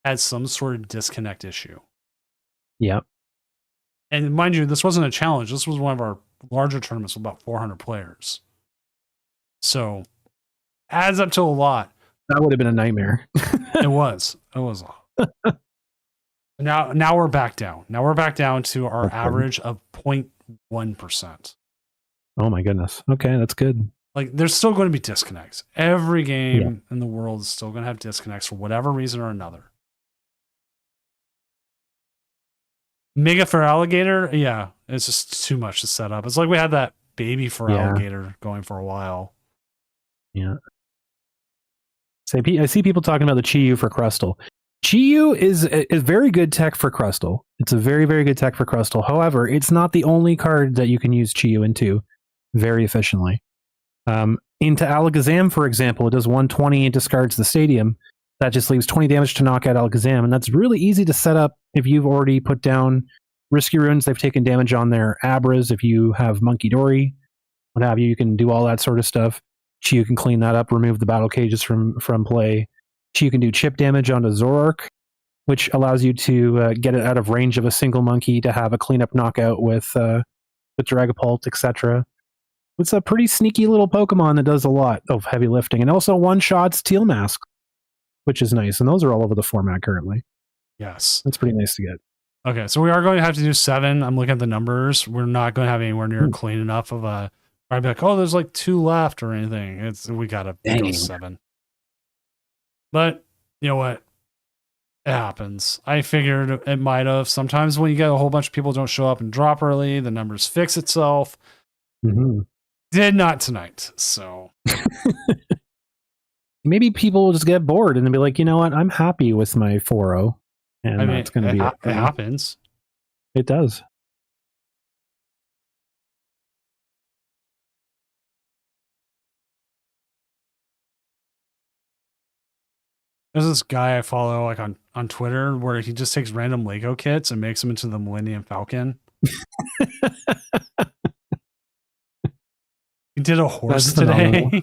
had some sort of disconnect issue. Yep. And mind you, this wasn't a challenge. This was one of our larger tournaments with about 400 players. So adds up to a lot. That would have been a nightmare. It was a lot. Now we're back down. Now we're back down to our average of 0.1%. Oh my goodness. Okay, that's good. Like there's still going to be disconnects. Every game in the world is still going to have disconnects for whatever reason or another. Mega for Alligator, yeah, it's just too much to set up. It's like we had that baby for Alligator going for a while. Yeah. I see people talking about the Chi-Yu for Crustle. Chi-Yu is very good tech for Crustle. It's a very, very good tech for Crustle. However, it's not the only card that you can use Chi-Yu into very efficiently. Into Alakazam, for example, it does 120, it discards the stadium. That just leaves 20 damage to knock out Alakazam, and that's really easy to set up if you've already put down Risky Runes. They've taken damage on their Abras. If you have Monkey Dory, what have you, you can do all that sort of stuff. Chi-Yu can clean that up, remove the battle cages from play. Chi-Yu can do chip damage onto Zoroark, which allows you to get it out of range of a single monkey to have a cleanup knockout with Dragapult, etc. It's a pretty sneaky little Pokemon that does a lot of heavy lifting, and also one-shots Teal Mask, which is nice. And those are all over the format currently. Yes. That's pretty nice to get. Okay, so we are going to have to do 7. I'm looking at the numbers. We're not going to have anywhere near clean enough of a... I'd be like, oh, there's like 2 left or anything. We got to go 7. But, you know what? It happens. I figured it might have. Sometimes when you get a whole bunch of people don't show up and drop early, the numbers fix itself. Mm-hmm. Did not tonight, so... Maybe people will just get bored and be like, you know what? I'm happy with my 4-0. And that's going to be it. It happens. It does. There's this guy I follow like on Twitter where he just takes random Lego kits and makes them into the Millennium Falcon. He did a horse today.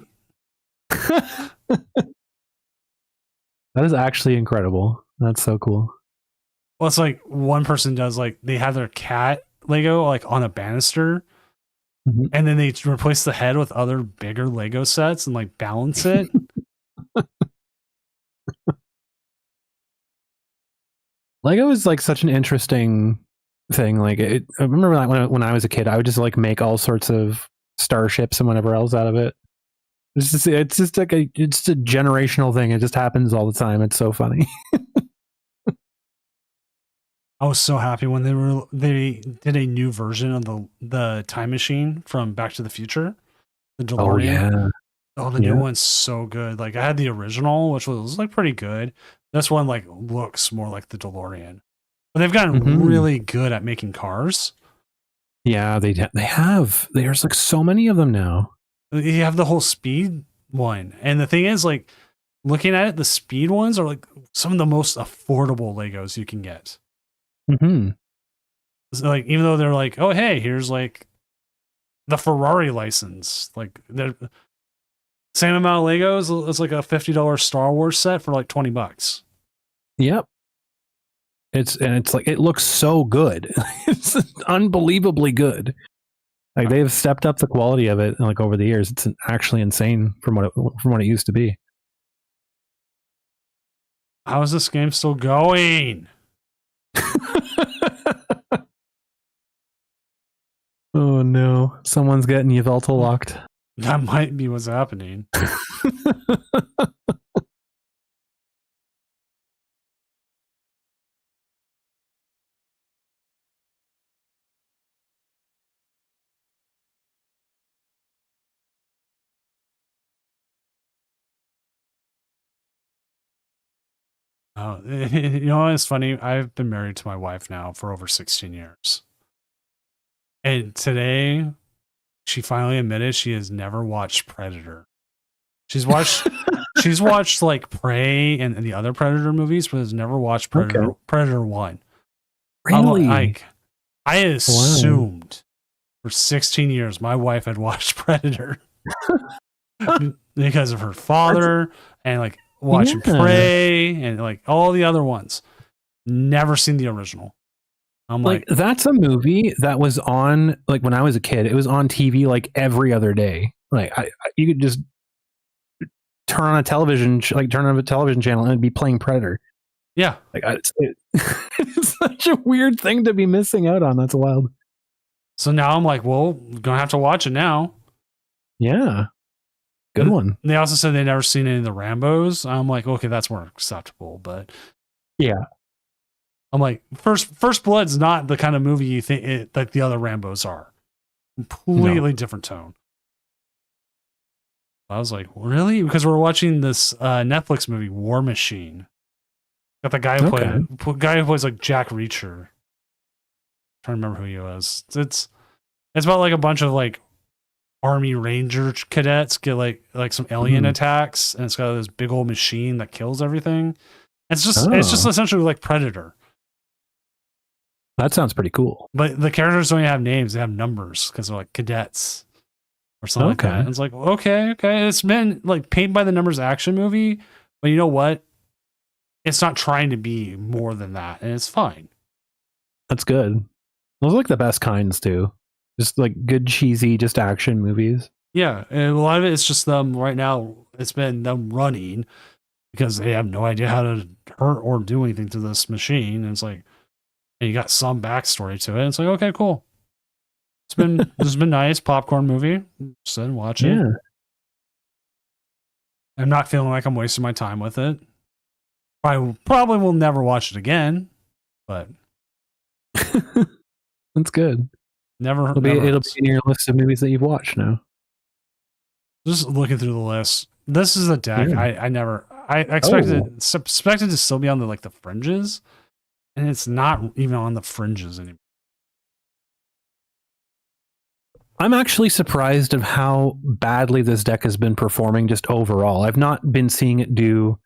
That is actually incredible. That's so cool. Well, it's like one person does like they have their cat Lego like on a banister, and then they replace the head with other bigger Lego sets and like balance it. Lego is like such an interesting thing. Like I remember when I was a kid, I would just like make all sorts of starships and whatever else out of it. It's just like it's a generational thing. It just happens all the time. It's so funny. I was so happy when they did a new version of the time machine from Back to the Future, the DeLorean. Oh, the new one's so good. Like I had the original, which was like pretty good. This one like looks more like the DeLorean, but they've gotten really good at making cars. Yeah, they have. There's like so many of them now. You have the whole speed one. And the thing is, like, looking at it, the speed ones are like some of the most affordable Legos you can get. Mm-hmm. So, like, even though they're like, oh, hey, here's like the Ferrari license, like they're same amount of Legos. It's like a $50 Star Wars set for like $20. Yep. It's like, it looks so good. It's unbelievably good. Like, they've stepped up the quality of it like over the years. It's actually insane from what it used to be. How is this game still going? Oh no, someone's getting Yveltal locked. That might be what's happening. Oh, you know, it's funny. I've been married to my wife now for over 16 years. And today, she finally admitted she has never watched Predator. She's watched like Prey and the other Predator movies, but has never watched Predator 1. Really? I assumed for 16 years my wife had watched Predator because of her father and like watching Prey and like all the other ones. Never seen the original. I'm like, that's a movie that was on, like, when I was a kid. It was on TV like every other day. Like, you could just turn on a television channel and it'd be playing Predator. Yeah, like it's such a weird thing to be missing out on. That's wild. So now I'm like, well, gonna have to watch it now. Yeah, good one. They also said they'd never seen any of the Rambos. I'm like, okay, that's more acceptable, but yeah. I'm like, First Blood's not the kind of movie you think like the other Rambos are. Completely different tone. I was like, really? Because we're watching this Netflix movie, War Machine. Got the guy who plays like Jack Reacher. I'm trying to remember who he was. It's about like a bunch of like Army Ranger cadets get like some alien attacks, and it's got this big old machine that kills everything. It's just essentially like Predator. That sounds pretty cool. But the characters don't even have names; they have numbers because they're like cadets or something like that. And it's like, okay. It's been like paint by the numbers action movie, but you know what? It's not trying to be more than that, and it's fine. That's good. Those are like the best kinds too. Just like good cheesy, just action movies. Yeah, and a lot of it is just them right now. It's been them running because they have no idea how to hurt or do anything to this machine. And it's like, and you got some backstory to it. It's like, okay, cool. This has been nice popcorn movie. Sit and watch it. Yeah. I'm not feeling like I'm wasting my time with it. I probably will never watch it again, but that's good. It'll be in your list of movies that you've watched now. Just looking through the list. This is a deck I expected to still be on the fringes, and it's not even on the fringes anymore. I'm actually surprised of how badly this deck has been performing just overall. I've not been seeing it do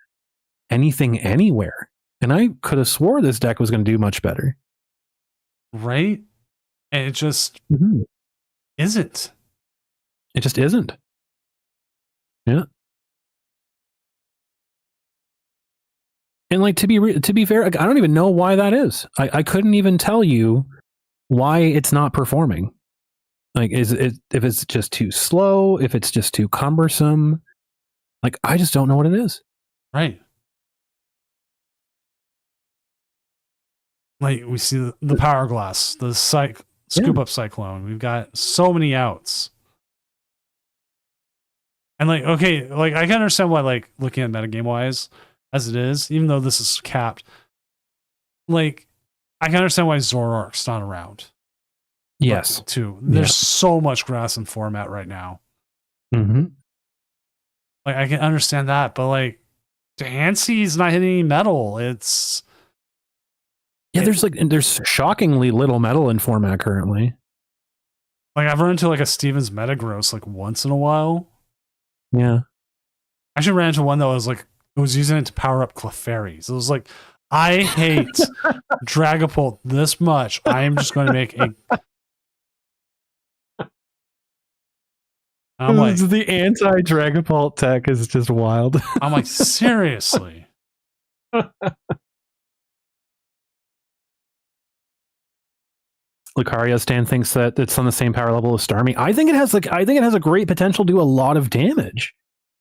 anything anywhere, and I could have swore this deck was going to do much better. Right? And it just isn't. It just isn't. Yeah. And like to be fair, I don't even know why that is. I couldn't even tell you why it's not performing. Like, is it if it's just too slow, if it's just too cumbersome? Like, I just don't know what it is. Right. Like, we see the Power Glass, the Scoop Up Cyclone. We've got so many outs. And like, okay, like I can understand why, like, looking at metagame wise as it is, even though this is capped, like, I can understand why Zoroark's not around. Yes. But, too. There's so much grass in format right now. Mm-hmm. Like, I can understand that, but like, Dancy's not hitting any metal. It's there's shockingly little metal in format currently. Like, I've run into like a Stevens Metagross like once in a while. Yeah. I actually ran into one that was like, it was using it to power up Clefairy. So it was like, I hate Dragapult this much. I am just going to make a. I'm like, the anti-Dragapult tech is just wild. I'm like, seriously. Lucario Stan thinks that it's on the same power level as Starmie. I think it has a great potential to do a lot of damage.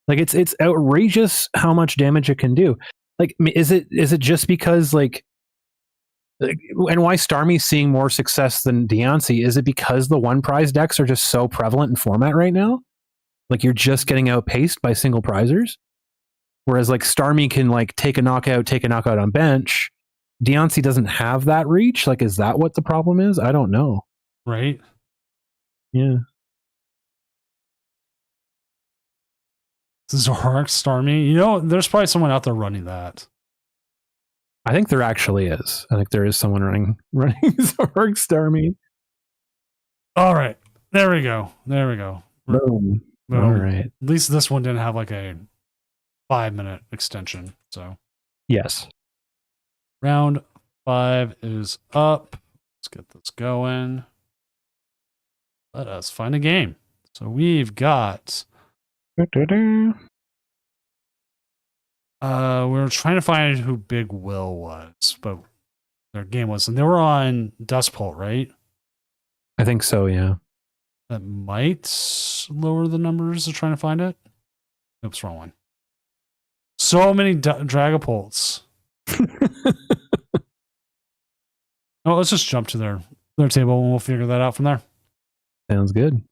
Like it's outrageous how much damage it can do. Like, is it just because like and why Starmie's seeing more success than Deontay? Is it because the one prize decks are just so prevalent in format right now? Like you're just getting outpaced by single prizers? Whereas like Starmie can like take a knockout on bench. Deontay doesn't have that reach. Like, is that what the problem is? I don't know. Right? Yeah. Zoroark, Starmie. You know, there's probably someone out there running that. I think there actually is. I think there is someone running Zoroark Starmie. All right. There we go. Boom. All right. At least this one didn't have like a 5-minute extension. So, yes. Round 5 is up. Let's get this going. Let us find a game. So we've got. We were trying to find who Big Will was, but their game was, and they were on Dustpult, right? I think so. Yeah. That might lower the numbers of trying to find it. Oops, wrong one. So many Dragapults. Oh, let's just jump to their table and we'll figure that out from there. Sounds good.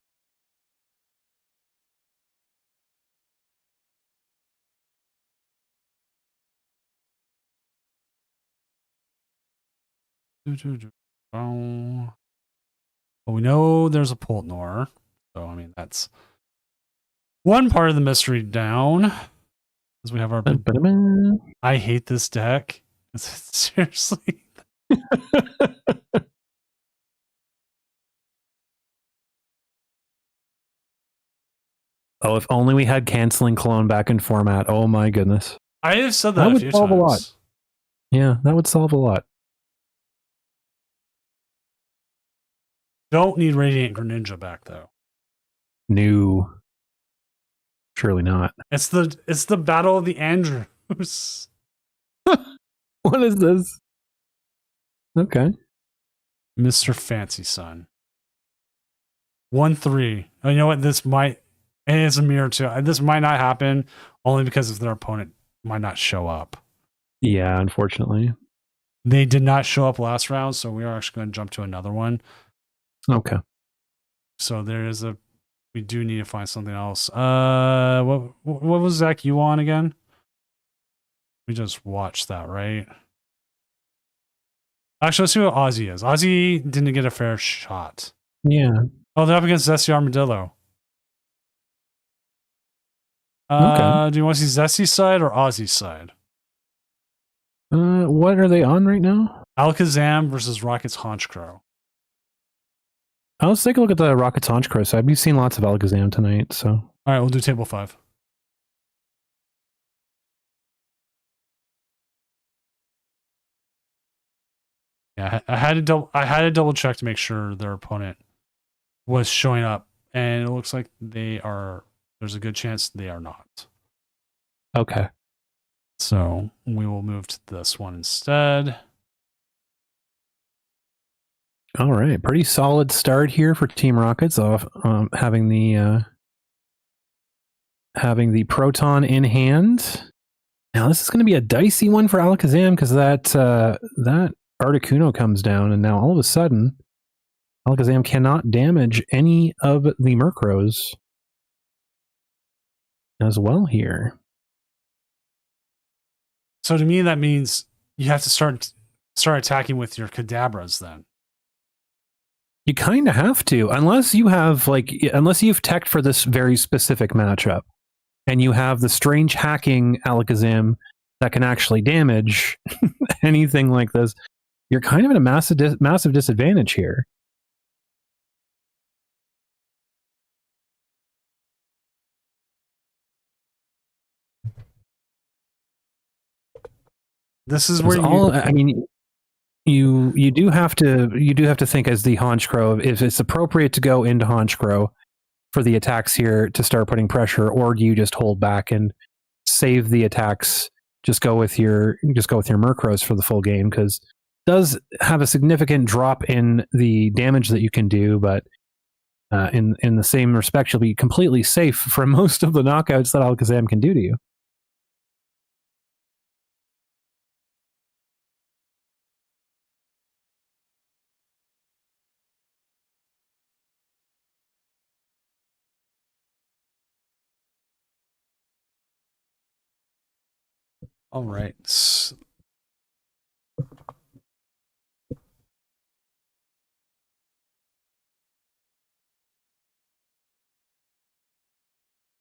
Well, we know there's a Pultnor, so I mean that's one part of the mystery down. As we have our big... I hate this deck. Seriously. Oh, if only we had canceling clone back in format. Oh my goodness. I have said that a few times. A lot. Yeah, that would solve a lot. Don't need Radiant Greninja back though. No. Surely not. It's the Battle of the Andrews. What is this? Okay. Mr. Fancy Son. 1-3. Oh, you know what? This might, and it's a mirror too. This might not happen only because of their opponent might not show up. Yeah, unfortunately. They did not show up last round, so we are actually going to jump to another one. Okay. So we do need to find something else. What was Zach you on again? We just watched that, right? Actually, let's see what Ozzy is. Ozzy didn't get a fair shot. Yeah. Oh, they're up against Zesty Armadillo. Okay. Do you want to see Zesty's side or Ozzy's side? What are they on right now? Alakazam versus Rocket's Honchkrow. Let's take a look at the Rocket's Honchkrow side. We've seen lots of Alakazam tonight, so. All right, we'll do table 5. Yeah, I had to double check to make sure their opponent was showing up, and it looks like there's a good chance they are not. Okay. So we will move to this one instead. All right, pretty solid start here for Team Rockets off having the Proton in hand. Now this is going to be a dicey one for Alakazam because that Articuno comes down, and now all of a sudden Alakazam cannot damage any of the Murkrows as well here. So to me, that means you have to start attacking with your Kadabras then. You kind of have to, unless you've teched for this very specific matchup, and you have the strange hacking Alakazam that can actually damage anything like this. You're kind of at a massive disadvantage here. This is where I mean, you do have to think as the Honchkrow if it's appropriate to go into Honchkrow for the attacks here to start putting pressure, or do you just hold back and save the attacks? Just go with your Murkrows for the full game, because it does have a significant drop in the damage that you can do, but in the same respect, you'll be completely safe from most of the knockouts that Alakazam can do to you. all right.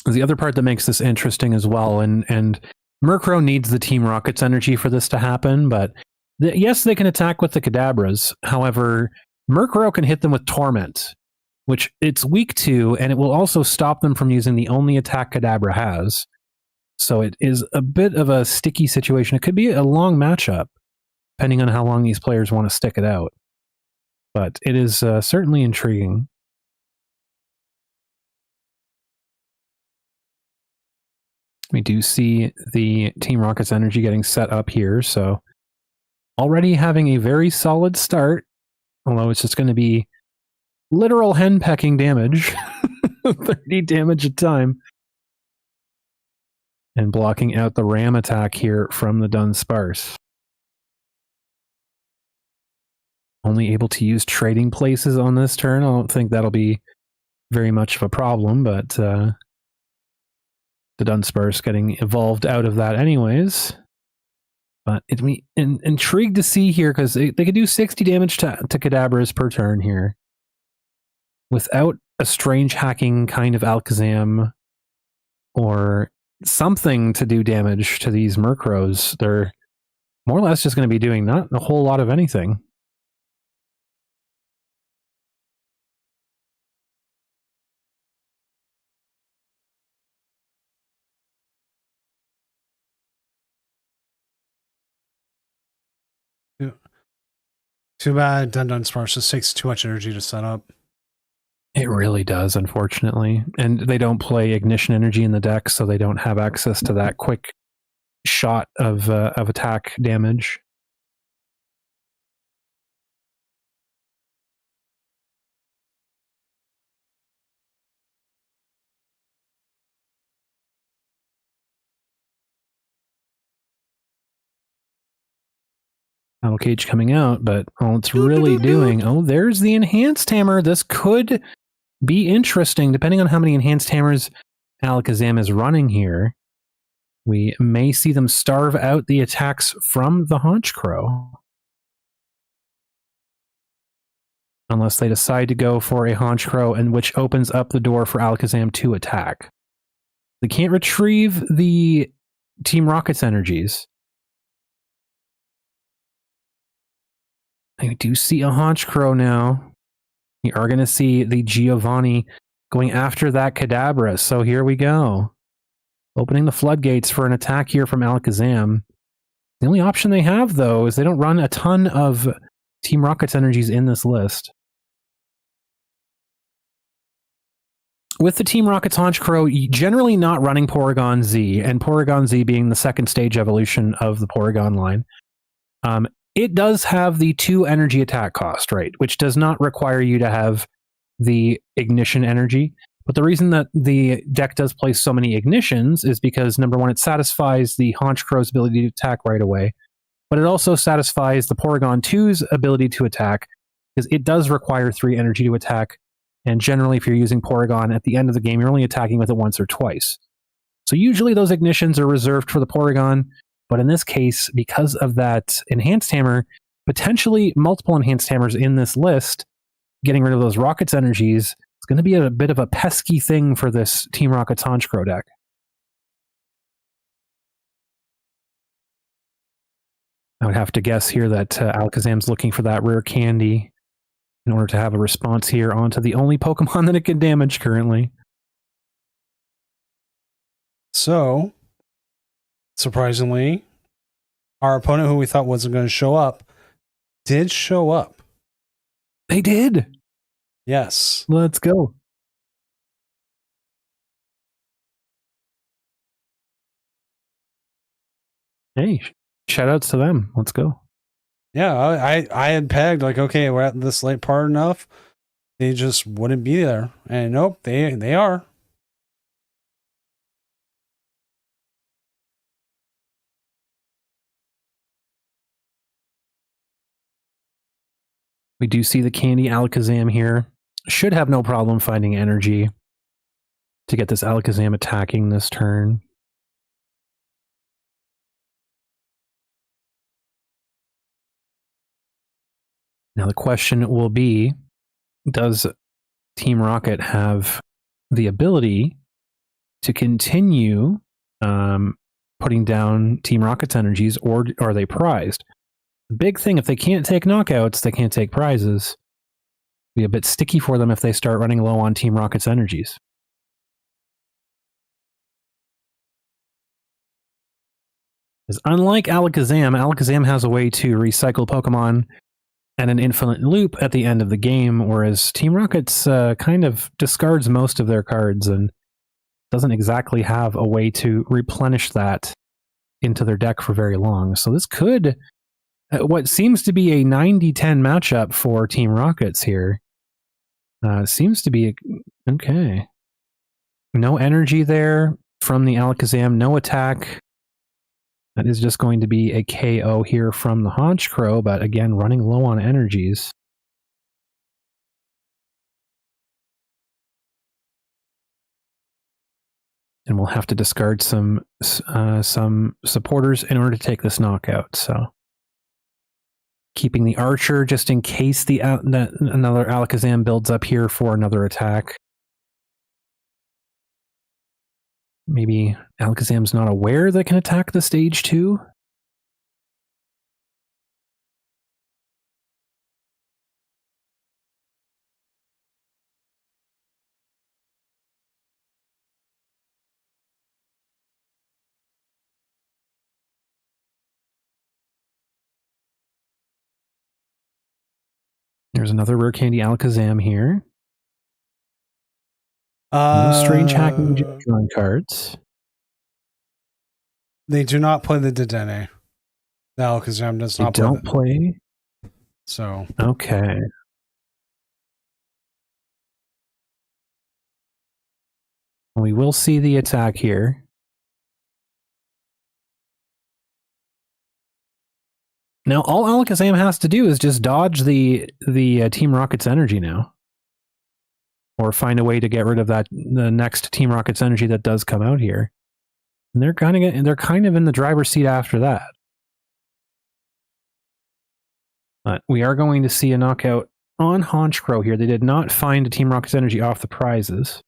The other part that makes this interesting as well, and Murkrow needs the Team Rocket's energy for this to happen, but yes, they can attack with the Kadabras. However, Murkrow can hit them with Torment, which it's weak to, and it will also stop them from using the only attack Kadabra has. So it is a bit of a sticky situation. It could be a long matchup, depending on how long these players want to stick it out. But it is certainly intriguing. We do see the Team Rocket's energy getting set up here, so already having a very solid start, although it's just going to be literal henpecking damage, 30 damage a time, and blocking out the ram attack here from the Dunsparce. Only able to use trading places on this turn. I don't think that'll be very much of a problem, but the Dunsparce getting evolved out of that anyways. But it'd be intrigued to see here, because they could do 60 damage to Kadabras per turn here. Without a strange hacking kind of Alakazam or something to do damage to these Murkrows, they're more or less just going to be doing not a whole lot of anything. Too bad Dunsparce just takes too much energy to set up. It really does, unfortunately. And they don't play Ignition Energy in the deck, so they don't have access to that quick shot of attack damage. Battle Cage coming out, but all it's really doing... Oh, there's the Enhanced Hammer. This could be interesting, depending on how many Enhanced Hammers Alakazam is running here. We may see them starve out the attacks from the Honchkrow. Unless they decide to go for a Honchkrow, and which opens up the door for Alakazam to attack. They can't retrieve the Team Rocket's energies. I do see a Honchkrow now. You are going to see the Giovanni going after that Kadabra. So here we go. Opening the floodgates for an attack here from Alakazam. The only option they have, though, is they don't run a ton of Team Rocket's energies in this list. With the Team Rocket's Honchkrow, generally not running Porygon Z, and Porygon Z being the second stage evolution of the Porygon line. It does have the 2 energy attack cost, right? Which does not require you to have the ignition energy. But the reason that the deck does play so many ignitions is because, number one, it satisfies the Honchkrow's ability to attack right away. But it also satisfies the Porygon 2's ability to attack, because it does require 3 energy to attack. And generally, if you're using Porygon at the end of the game, you're only attacking with it once or twice. So usually those ignitions are reserved for the Porygon. But in this case, because of that Enhanced Hammer, potentially multiple Enhanced Hammers in this list, getting rid of those Rocket's energies, it's going to be a bit of a pesky thing for this Team Rocket's Honchkrow deck. I would have to guess here that Alakazam's looking for that rare candy in order to have a response here onto the only Pokemon that it can damage currently. So, surprisingly, our opponent, who we thought wasn't going to show up, did show up. They did. Yes. Let's go. Hey, shout outs to them. Let's go. Yeah, I had pegged like, okay, we're at this late part enough. They just wouldn't be there, and nope, they are. We do see the Candy Alakazam here. Should have no problem finding energy to get this Alakazam attacking this turn. Now the question will be, does Team Rocket have the ability to continue putting down Team Rocket's energies, or are they prized? The big thing, if they can't take knockouts, they can't take prizes. Be a bit sticky for them if they start running low on Team Rocket's energies. Because unlike Alakazam, Alakazam has a way to recycle Pokemon at an infinite loop at the end of the game, whereas Team Rocket's kind of discards most of their cards and doesn't exactly have a way to replenish that into their deck for very long. So this could, what seems to be a 90-10 matchup for Team Rockets here, seems to be, okay. No energy there from the Alakazam, no attack. That is just going to be a KO here from the Honchkrow, but again, running low on energies. And we'll have to discard some supporters in order to take this knockout. So keeping the Archer just in case another Alakazam builds up here for another attack. Maybe Alakazam's not aware that can attack the stage 2. There's another Rare Candy Alakazam here. No Strange Hacking drawing cards. They do not play the Dedenne. The Alakazam does not play. So okay. We will see the attack here. Now, all Alakazam has to do is just dodge the Team Rocket's energy now. Or find a way to get rid of the next Team Rocket's energy that does come out here. And they're kind of in the driver's seat after that. But we are going to see a knockout on Honchkrow here. They did not find a Team Rocket's energy off the prizes.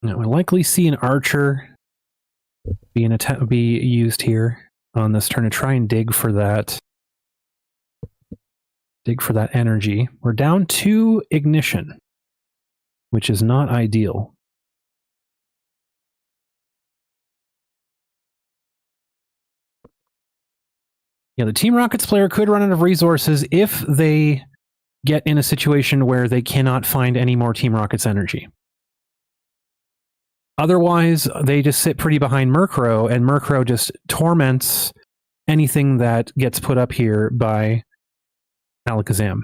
Now, we'll likely see an Archer be used here on this turn to try and dig for that energy. We're down 2 Ignition, which is not ideal. Yeah, the Team Rockets player could run out of resources if they get in a situation where they cannot find any more Team Rockets energy. Otherwise, they just sit pretty behind Murkrow, and Murkrow just torments anything that gets put up here by Alakazam.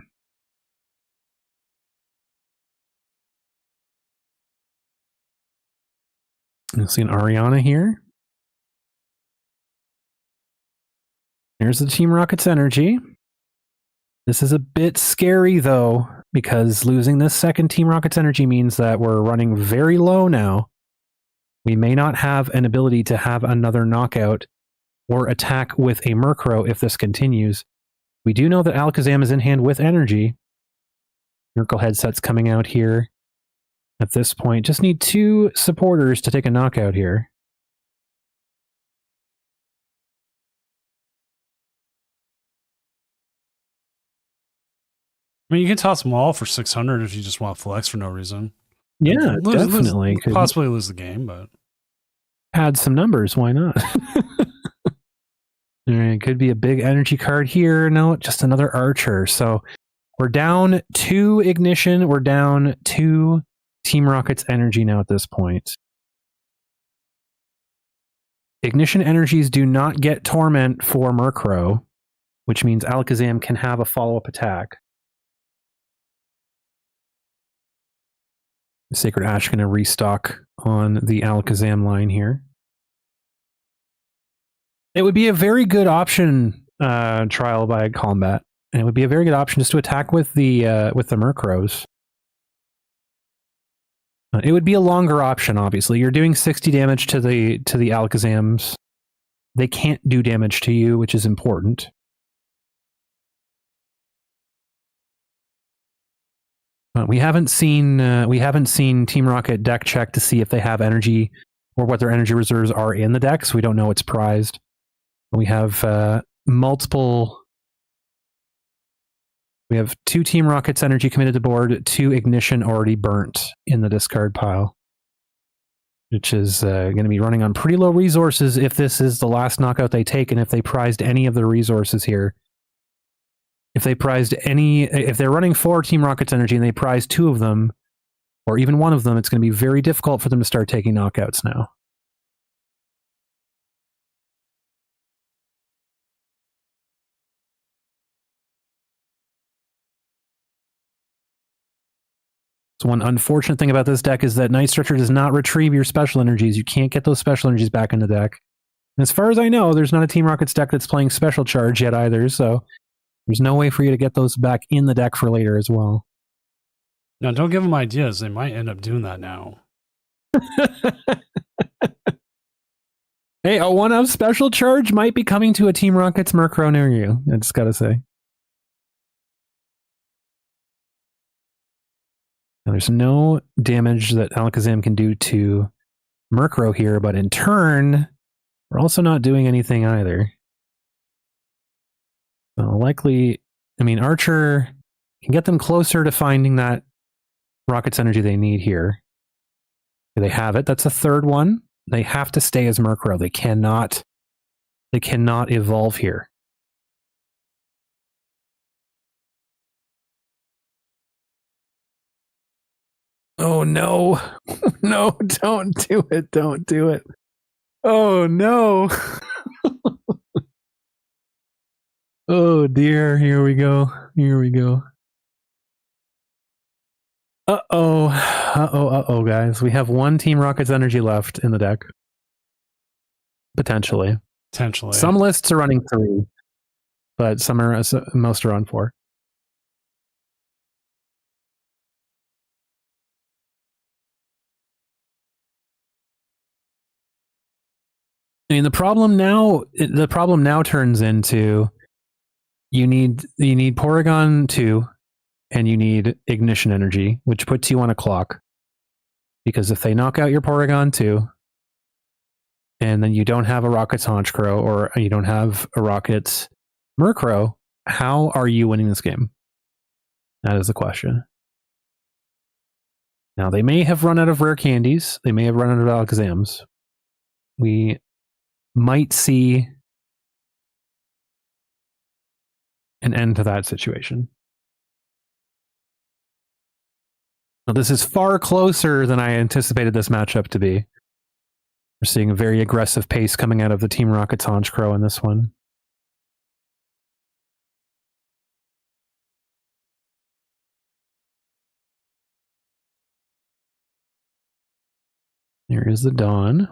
You'll see an Ariana here. Here's the Team Rocket's energy. This is a bit scary, though, because losing this second Team Rocket's energy means that we're running very low now. We may not have an ability to have another knockout or attack with a Murkrow if this continues. We do know that Alakazam is in hand with energy. Miracle Headset's coming out here. At this point, just need 2 supporters to take a knockout here. I mean, you can toss them all for 600 if you just want flex for no reason. Yeah, definitely. Could possibly lose the game, but add some numbers. Why not? All right, could be a big energy card here. No, just another archer. So we're down 2 ignition. We're down 2 Team Rocket's energy now at this point. Ignition energies do not get torment for Murkrow, which means Alakazam can have a follow-up attack. Sacred Ash going to restock on the Alakazam line here. It would be a very good option, Trial by Combat, and it would be a very good option just to attack with the Murkrows. It would be a longer option, obviously. You're doing 60 damage to the Alakazams. They can't do damage to you, which is important. We haven't seen Team Rocket deck check to see if they have energy or what their energy reserves are in the deck, so we don't know what's prized. We have multiple. We have 2 Team Rocket's energy committed to board, 2 Ignition already burnt in the discard pile, which is going to be running on pretty low resources if this is the last knockout they take, and if they prized any of the resources here. If they're running 4 Team Rocket's energy and they prize 2 of them, or even 1 of them, it's going to be very difficult for them to start taking knockouts now. So one unfortunate thing about this deck is that Night Stretcher does not retrieve your special energies. You can't get those special energies back in the deck. And as far as I know, there's not a Team Rocket's deck that's playing Special Charge yet either, so there's no way for you to get those back in the deck for later as well. No, don't give them ideas. They might end up doing that now. Hey, a 1-up Special Charge might be coming to a Team Rocket's Murkrow near you. I just gotta say. Now, there's no damage that Alakazam can do to Murkrow here, but in turn, we're also not doing anything either. Likely, I mean, Archer can get them closer to finding that Rocket's energy they need here. They have it. That's a 3rd one. They have to stay as Murkrow. They cannot evolve here. Oh no. No, don't do it. Don't do it. Oh no. Oh dear, here we go. Here we go. Uh-oh, guys. We have 1 Team Rocket's energy left in the deck. Potentially. Some lists are running 3, but most are on 4. I mean, the problem now turns into you need Porygon 2 and you need Ignition energy, which puts you on a clock. Because if they knock out your Porygon 2 and then you don't have a Rocket's Honchkrow or you don't have a Rocket's Murkrow, how are you winning this game? That is the question. Now, they may have run out of rare candies. They may have run out of Alakazams. We might see an end to that situation. Now, this is far closer than I anticipated this matchup to be. We're seeing a very aggressive pace coming out of the Team Rocket's Honchkrow in this one. There is the Dawn.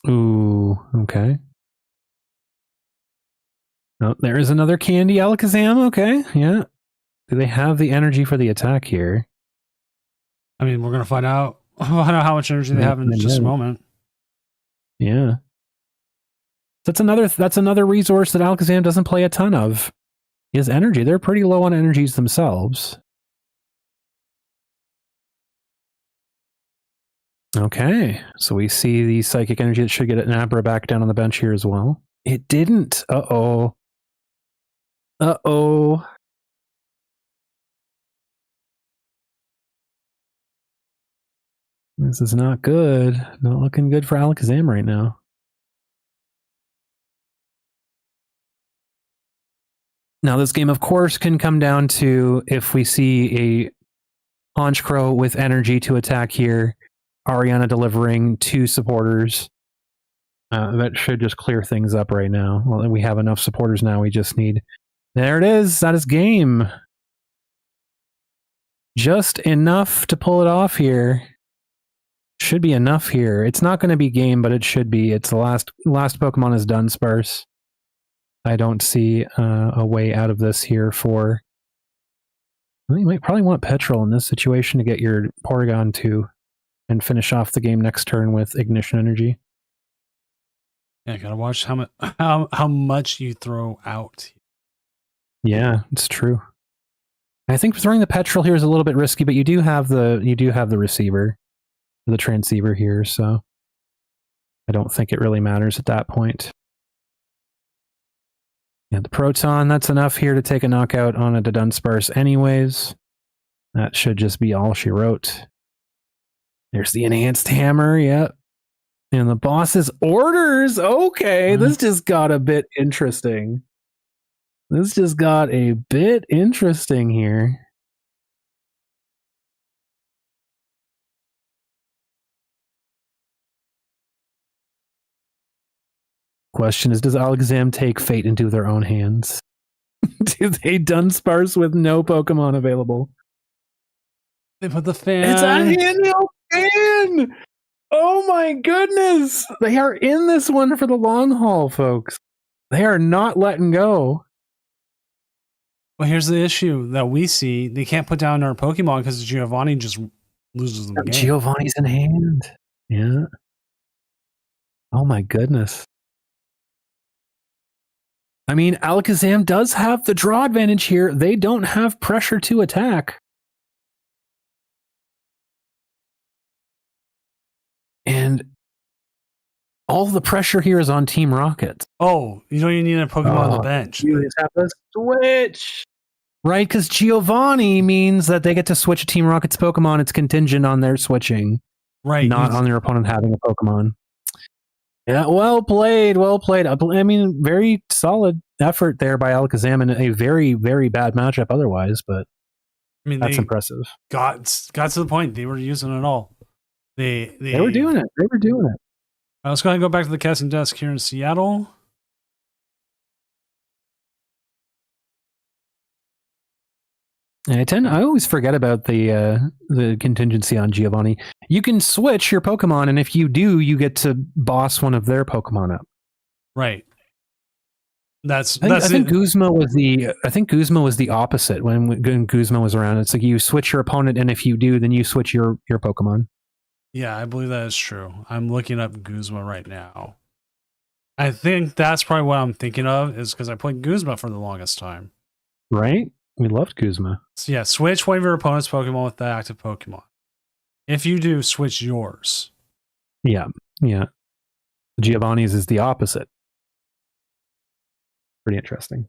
Ooh, okay. Oh, there is another candy Alakazam. Okay, yeah. Do they have the energy for the attack here? I mean, we're going to find out how much energy they have in just a moment. Yeah. That's another resource that Alakazam doesn't play a ton of. Is energy. They're pretty low on energies themselves. Okay, so we see the Psychic Energy that should get an Abra back down on the bench here as well. It didn't. Uh-oh. Uh-oh. This is not good. Not looking good for Alakazam right now. Now, this game, of course, can come down to if we see a Honchkrow with energy to attack here, Ariana delivering 2 supporters. That should just clear things up right now. Well, we have enough supporters now. We just need... There it is. That is game. Just enough to pull it off here. Should be enough here. It's not going to be game, but it should be. It's the last Pokemon is Dunsparce. I don't see a way out of this here for... Well, you might probably want Petrol in this situation to get your Porygon to and finish off the game next turn with Ignition Energy. Yeah, gotta watch how much you throw out. Yeah, it's true. I think throwing the Petrol here is a little bit risky, but you do have the receiver, the transceiver here, so I don't think it really matters at that point. Yeah, the Proton, that's enough here to take a knockout on a Dunsparce anyways. That should just be all she wrote. There's the Enhanced Hammer, yep. And the boss's orders! Okay, this just got a bit interesting. This just got a bit interesting here. Question is, does Alakazam take fate into their own hands? Do they Dunsparce with no Pokemon available? They put the fan. It's a handheld fan! Oh my goodness! They are in this one for the long haul, folks. They are not letting go. Well, here's the issue that we see. They can't put down our Pokemon because Giovanni just loses the game. Giovanni's in hand. Yeah. Oh my goodness. I mean, Alakazam does have the draw advantage here. They don't have pressure to attack. And all the pressure here is on Team Rocket. Oh, you don't even need a Pokemon on the bench. You just have to switch. Right, because Giovanni means that they get to switch Team Rocket's Pokemon. It's contingent on their switching. Right. Not on their opponent having a Pokemon. Yeah, well played, well played. I mean, very solid effort there by Alakazam in a very, very bad matchup otherwise, but I mean, that's impressive. Got to the point. They were using it all. They were doing it. They were doing it. All right, let's go ahead and go back to the casting desk here in Seattle. I always forget about the contingency on Giovanni. You can switch your Pokemon, and if you do, you get to boss one of their Pokemon up. Right. I think Guzma was the opposite when Guzma was around. It's like you switch your opponent, and if you do, then you switch your Pokemon. Yeah, I believe that is true. I'm looking up Guzma right now. I think that's probably what I'm thinking of, is because I played Guzma for the longest time. Right? We loved Guzma. So yeah, switch one of your opponent's Pokemon with the active Pokemon. If you do, switch yours. Yeah. Giovanni's is the opposite. Pretty interesting.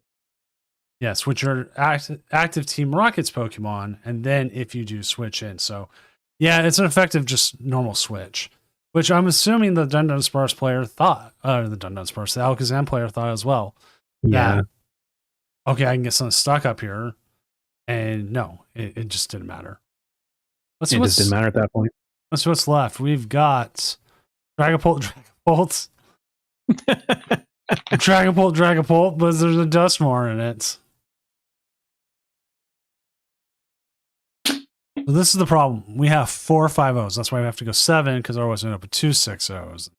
Yeah, switch your active Team Rocket's Pokemon, and then if you do, switch in. So yeah, it's an effective just normal switch, which I'm assuming the Dunsparce player thought, the Alakazam player thought as well. Yeah. Okay, I can get something stuck up here. And no, it just didn't matter. It just didn't matter at that point. Let's see what's left. We've got Dragapult, Dragapult, but there's a Dusknoir in it. So this is the problem. We have 4 5-0s. That's why we have to go 7, because otherwise we end up with 2 6-0s.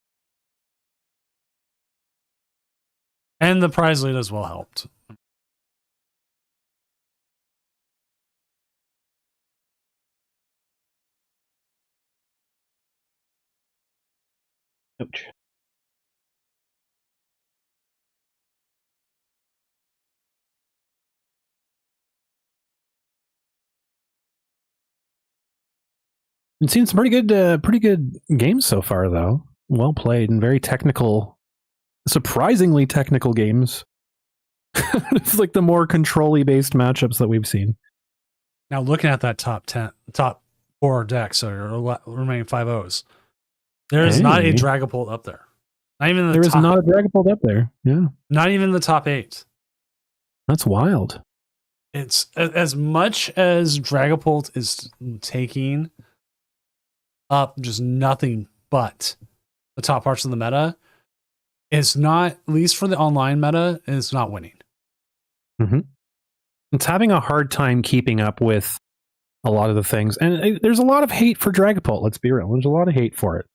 And the prize lead as well helped. Ouch. We've seen some pretty good games so far, though. Well played and very technical, surprisingly technical games. It's like the more control-y based matchups that we've seen. Now, looking at that top 4 decks, so your remaining 5-0s, there is not a Hey. Dragapult up there. Not even There is not a Dragapult up there. Yeah, not even the top 8. that's wild. It's as much as Dragapult is taking up just nothing but the top parts of the meta. It's not, at least for the online meta, it's not winning. It's having a hard time keeping up with a lot of the things, and there's a lot of hate for Dragapult. Let's be real. There's a lot of hate for it.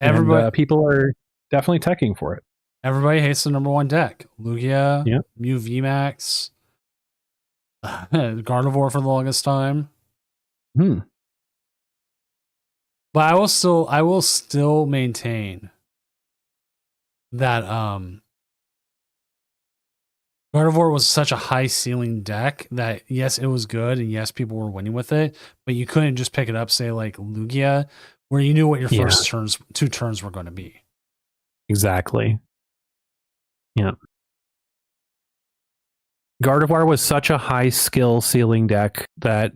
Everybody, And, people are definitely teching for it. everybody hates the number 1 deck. Lugia, Yeah. Mew VMAX, Gardevoir for the longest time. Hmm. But I will still maintain that Gardevoir was such a high ceiling deck that yes, it was good, and yes, people were winning with it, but you couldn't just pick it up, say like Lugia, where you knew what your first 2 turns were going to be. Exactly. Yeah. Gardevoir was such a high skill ceiling deck that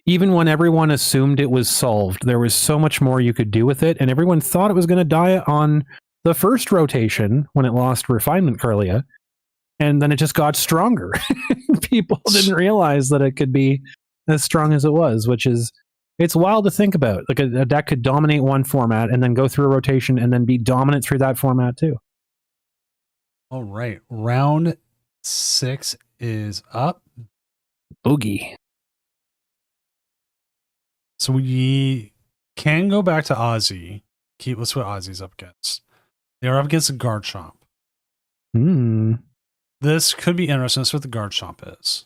even when everyone assumed it was solved, there was so much more you could do with it, and everyone thought it was going to die on the first rotation when it lost Refinement Kirlia, and then it just got stronger. People didn't realize that it could be as strong as it was, which is, it's wild to think about. Like a deck could dominate one format and then go through a rotation and then be dominant through that format too. All right, round 6 is up. Boogie. So we can go back to Ozzy. Let's see what Ozzy's up against. They are up against a Garchomp. Hmm. This could be interesting. That's what the Garchomp is.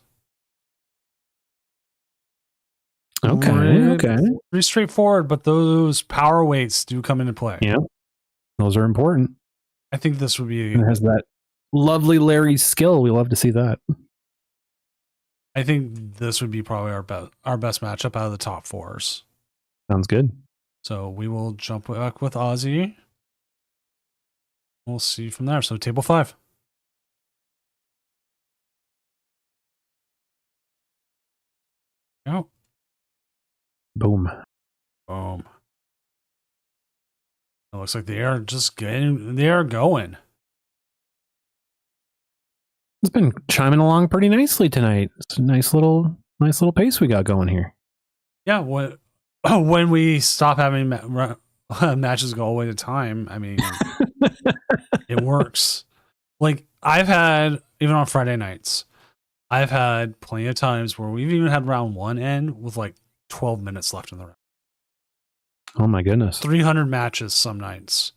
Okay. Okay. Pretty straightforward, but those power weights do come into play. Yeah. Those are important. I think this would be. And it has that lovely Larry skill. We love to see that. I think this would be probably our best matchup out of the top 4s. Sounds good. So we will jump back with Ozzy. We'll see from there. So table 5. Oh. Boom. Boom. It looks like they are going. It's been chiming along pretty nicely tonight. It's a nice little pace we got going here. Yeah, when we stop having matches go away to time, I mean, it works. Like I've had, even on Friday nights, I've had plenty of times where we've even had round 1 end with like 12 minutes left in the round. Oh my goodness. 300 matches some nights.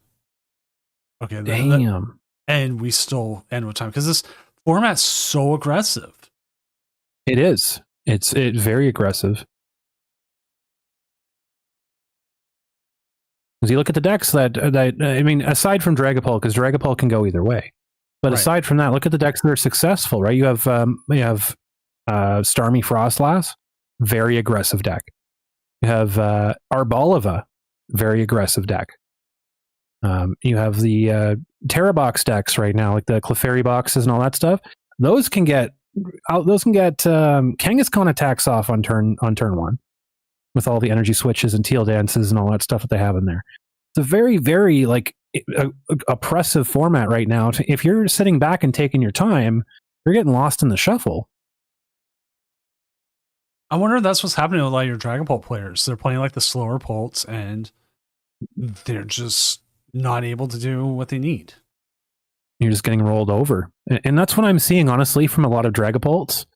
Okay, Damn. And we still end with time because this format's so aggressive. It is. It's very aggressive. As you look at the decks that I mean, aside from Dragapult, because Dragapult can go either way, but Right. aside from that, look at the decks that are successful. Right? You have Starmie Frostlass, very aggressive deck. You have Arboliva, very aggressive deck. You have the Terrabox decks right now, like the Clefairy boxes and all that stuff. Those can get Kangaskhan attacks off on turn 1 with all the energy switches and teal dances and all that stuff that they have in there. It's a very, very like oppressive format right now. If you're sitting back and taking your time, you're getting lost in the shuffle. I wonder if that's what's happening with a lot of your Dragapult players. They're playing like the slower Pults and they're just not able to do what they need. You're just getting rolled over. And that's what I'm seeing, honestly, from a lot of Dragapults.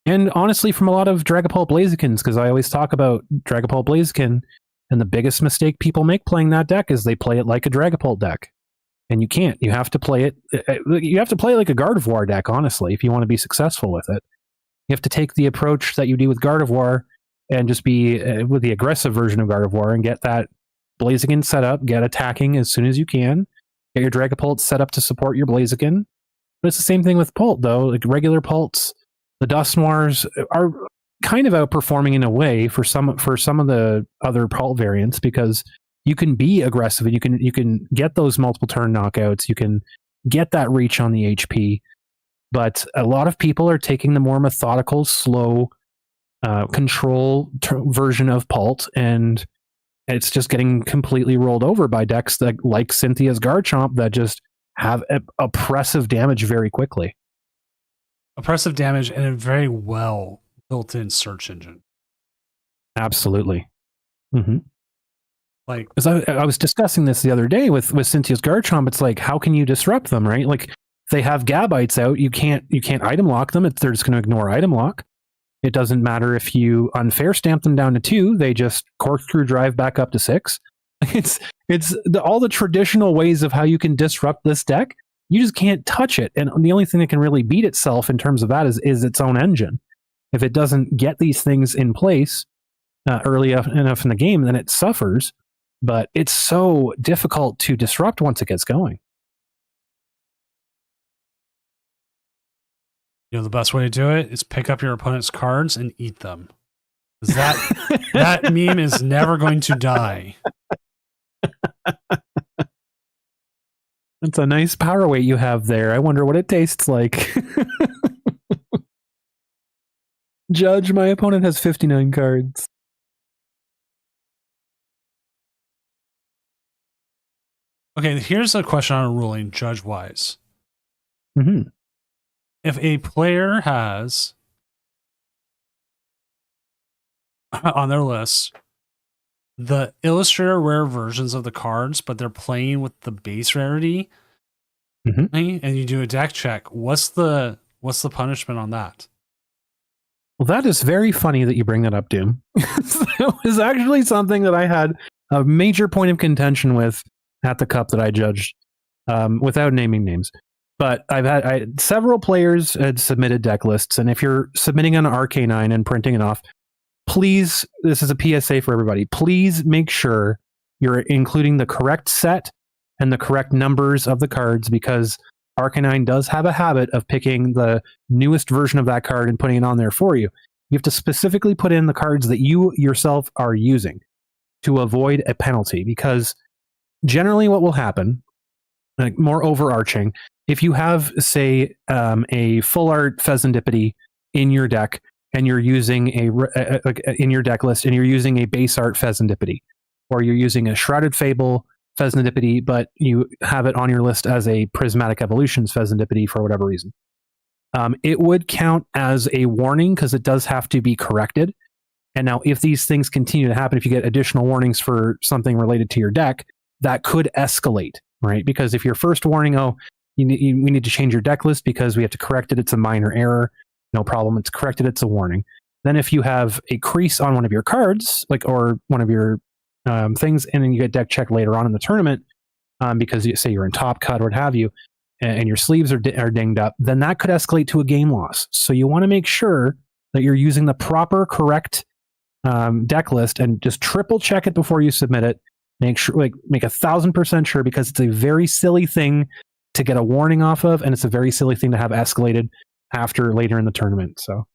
And honestly, from a lot of Dragapult Blazikens, because I always talk about Dragapult Blaziken, and the biggest mistake people make playing that deck is they play it like a Dragapult deck. And you can't. You have to play it. You have to play like a Gardevoir deck, honestly, if you want to be successful with it. You have to take the approach that you do with Gardevoir and just be with the aggressive version of Gardevoir and get that Blaziken set up, get attacking as soon as you can, get your Dragapult set up to support your Blaziken. But it's the same thing with Pult, though. Like regular Pults, the Dusknoirs are kind of outperforming in a way for some of the other Pult variants because you can be aggressive and you can get those multiple turn knockouts. You can get that reach on the HP. But a lot of people are taking the more methodical, slow control version of Pult, and it's just getting completely rolled over by decks that, like Cynthia's Garchomp, that just have oppressive damage very quickly. Oppressive damage and a very well built-in search engine. Absolutely. Mm-hmm. Like, because I was discussing this the other day with Cynthia's Garchomp. It's like, how can you disrupt them, right? Like, they have Gabites out. You can't item lock them. They're just going to ignore item lock. It doesn't matter if you unfair stamp them down to 2. They just corkscrew drive back up to 6. It's all the traditional ways of how you can disrupt this deck. You just can't touch it. And the only thing that can really beat itself in terms of that is its own engine. If it doesn't get these things in place early enough in the game, then it suffers. But it's so difficult to disrupt once it gets going. You know, the best way to do it is pick up your opponent's cards and eat them. That meme is never going to die. That's a nice power weight you have there. I wonder what it tastes like. Judge, my opponent has 59 cards. Okay, here's a question on a ruling, judge-wise. Mm-hmm. If a player has on their list the Illustrator rare versions of the cards, but they're playing with the base rarity, and you do a deck check, what's the punishment on that? Well, that is very funny that you bring that up, Doom. It was actually something that I had a major point of contention with at the Cup that I judged, without naming names. But several players had submitted deck lists, and if you're submitting an Arcanine and printing it off, please, this is a PSA for everybody, please make sure you're including the correct set and the correct numbers of the cards, because Arcanine does have a habit of picking the newest version of that card and putting it on there for you. You have to specifically put in the cards that you yourself are using to avoid a penalty, because generally what will happen, like more overarching, if you have, say, a full art Pheasantipede in your deck, and you're using in your deck list, and you're using a base art Pheasantipede, or you're using a Shrouded Fable Pheasantipede, but you have it on your list as a Prismatic Evolutions Pheasantipede for whatever reason, it would count as a warning, because it does have to be corrected. And now, if these things continue to happen, if you get additional warnings for something related to your deck, that could escalate, right? Because if your first warning, we need to change your deck list because we have to correct it, it's a minor error, no problem, it's corrected, it's a warning. Then if you have a crease on one of your cards, or one of your things, and then you get deck checked later on in the tournament, because you say you're in top cut or what have you, and your sleeves are dinged up, then that could escalate to a game loss. So you want to make sure that you're using the proper, correct deck list, and just triple check it before you submit it. Make 1,000% sure, because it's a very silly thing to get a warning off of, and it's a very silly thing to have escalated after later in the tournament. So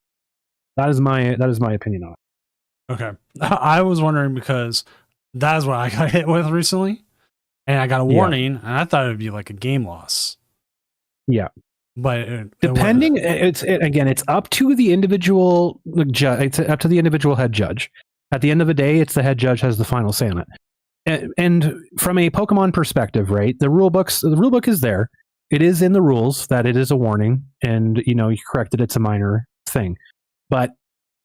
that is my opinion on it. Okay, I was wondering because that is what I got hit with recently, and I got a warning, and I thought it would be like a game loss. Yeah, but depending, it's up to the individual judge. It's up to the individual head judge. At the end of the day, it's the head judge has the final say on it. And from a Pokemon perspective, right? The rule book is there. It is in the rules that it is a warning, and you corrected. It's a minor thing, but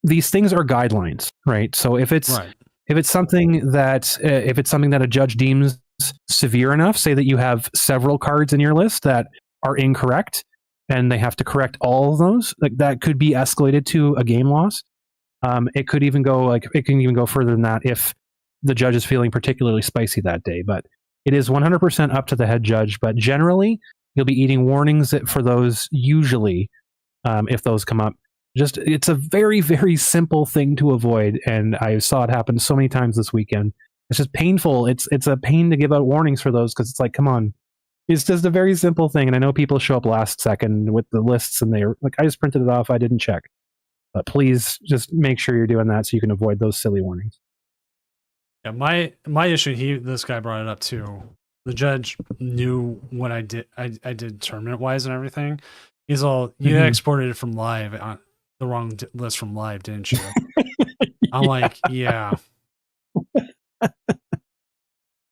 these things are guidelines, right? So if it's something that a judge deems severe enough, say that you have several cards in your list that are incorrect, and they have to correct all of those, like that could be escalated to a game loss. It can even go further than that if the judge is feeling particularly spicy that day. But it is 100% up to the head judge. But generally, you'll be eating warnings for those usually, if those come up. It's a very, very simple thing to avoid, and I saw it happen so many times this weekend. It's just painful. It's a pain to give out warnings for those, because it's like, come on. It's just a very simple thing, and I know people show up last second with the lists, and they're like, I just printed it off, I didn't check. But please just make sure you're doing that so you can avoid those silly warnings. Yeah, my issue, this guy brought it up too. The judge knew what I did. I did tournament wise and everything, He's all, you Mhm. exported it from live on the wrong list from live, didn't you? I'm like, yeah.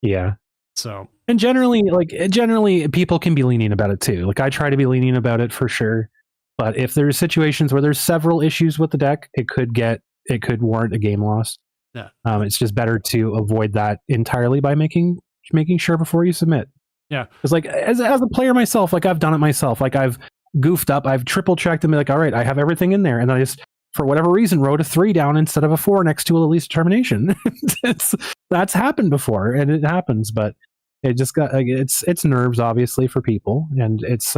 Yeah. So And generally people can be lenient about it too. Like I try to be lenient about it for sure. But if there's situations where there's several issues with the deck, it could warrant a game loss. yeah, It's just better to avoid that entirely by making sure before you submit. yeah, Because like as a player myself, like I've done it myself. Like I've goofed up, I've triple checked and be like, all right, I have everything in there, and then I just for whatever reason wrote a 3 down instead of a 4 next to a least determination. That's happened before, and it happens, but it just got like, it's nerves obviously for people, and it's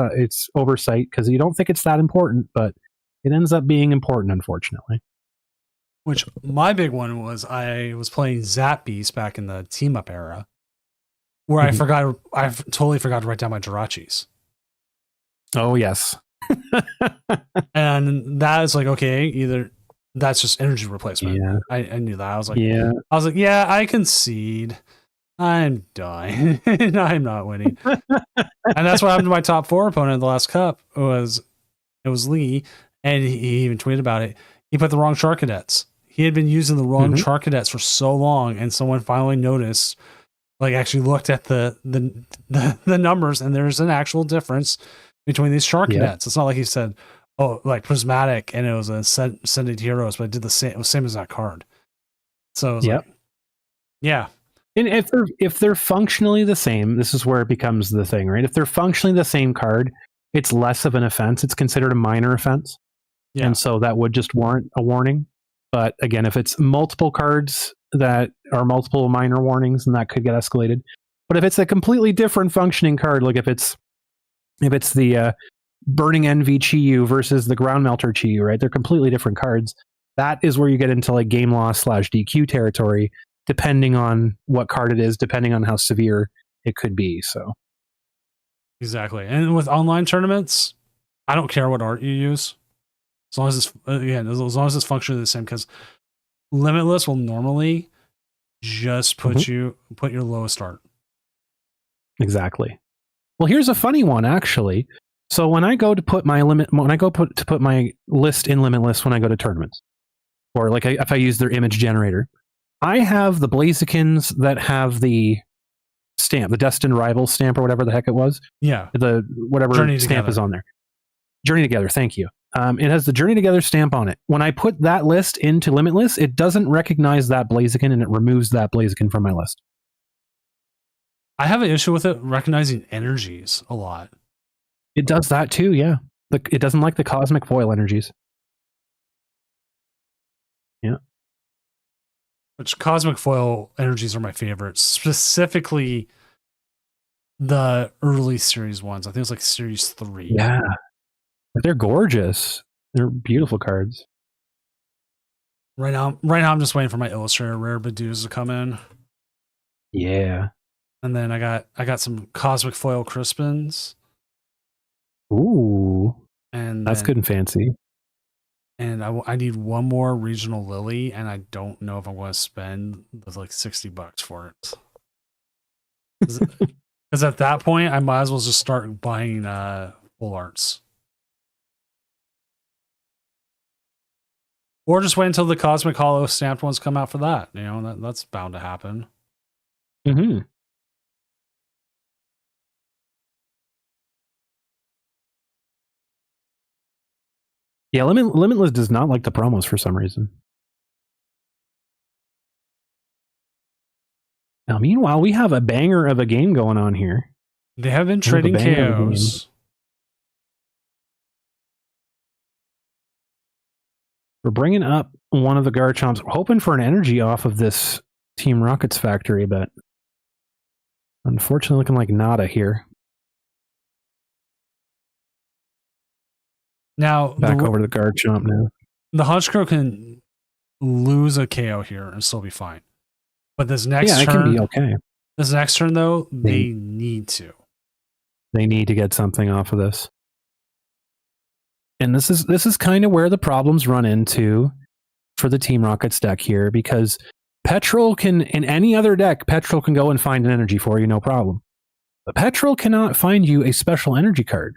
oversight because you don't think it's that important, but it ends up being important, unfortunately. which my big one was I was playing Zap Beast back in the team up era where I totally forgot to write down my Jirachis. Oh yes. And that is like, okay, either that's just energy replacement. Yeah. I knew that. I was like, yeah, I concede. I'm dying. I'm not winning. And that's what happened to my top 4 opponent in the last cup. It was Lee, and he even tweeted about it. He put the wrong Char Cadets. He had been using the wrong Char Cadets for so long, and someone finally noticed, like actually looked at the numbers, and there's an actual difference between these Char Cadets. It's not like he said, oh, like Prismatic, and it was a Ascended Heroes, but it did the same. It was same as that card. So it was like, yeah. And if they're functionally the same, this is where it becomes the thing, right? If they're functionally the same card, it's less of an offense. It's considered a minor offense. Yeah. And so that would just warrant a warning. But again, if it's multiple cards that are multiple minor warnings, then that could get escalated. But if it's a completely different functioning card, like if it's the Burning Envy Chi-Yu versus the Ground Melter Chi-Yu, right? They're completely different cards. That is where you get into like game loss / DQ territory, depending on what card it is, depending on how severe it could be. So exactly. And with online tournaments, I don't care what art you use, as long as it's as long as it's functionally the same. Because Limitless will normally just put your lowest art. Exactly. Well, here's a funny one actually. So when I go to put my put my list in Limitless when I go to tournaments, or like if I use their image generator, I have the Blazikins that have the stamp, the Destined Rival stamp or whatever the heck it was. Yeah. The whatever Journey stamp Together. is on there. Journey Together, thank you. It has the Journey Together stamp on it. When I put that list into Limitless, it doesn't recognize that Blaziken and it removes that Blaziken from my list. I have an issue with it recognizing energies a lot. It does that too, yeah. It doesn't like the Cosmic Foil energies. Yeah. Which Cosmic Foil energies are my favorites, specifically the early series ones. I think it's like series 3. Yeah. They're gorgeous. They're beautiful cards. Right now I'm just waiting for my Illustrator Rare Badoos to come in. Yeah. And then I got some Cosmic Foil Crispins. Ooh. And that's good and fancy. And I need one more Regional Lily, and I don't know if I'm going to spend like $60 for it. Because at that point, I might as well just start buying full arts. Or just wait until the Cosmic Hollow stamped ones come out for that. You know, that's bound to happen. Mm-hmm. Yeah, Limitless does not like the promos for some reason. Now, meanwhile, we have a banger of a game going on here. They have been trading KOs. We're bringing up one of the Garchomps. We're hoping for an energy off of this Team Rockets factory, but unfortunately looking like nada here. Now, back over to the Garchomp now. The Honchkrow can lose a KO here and still be fine. But this next turn, it can be okay. This next turn, though, they need to. They need to get something off of this. And this is kind of where the problems run into for the Team Rockets deck here, because Petrol can, in any other deck, Petrol can go and find an energy for you, no problem. But Petrol cannot find you a special energy card.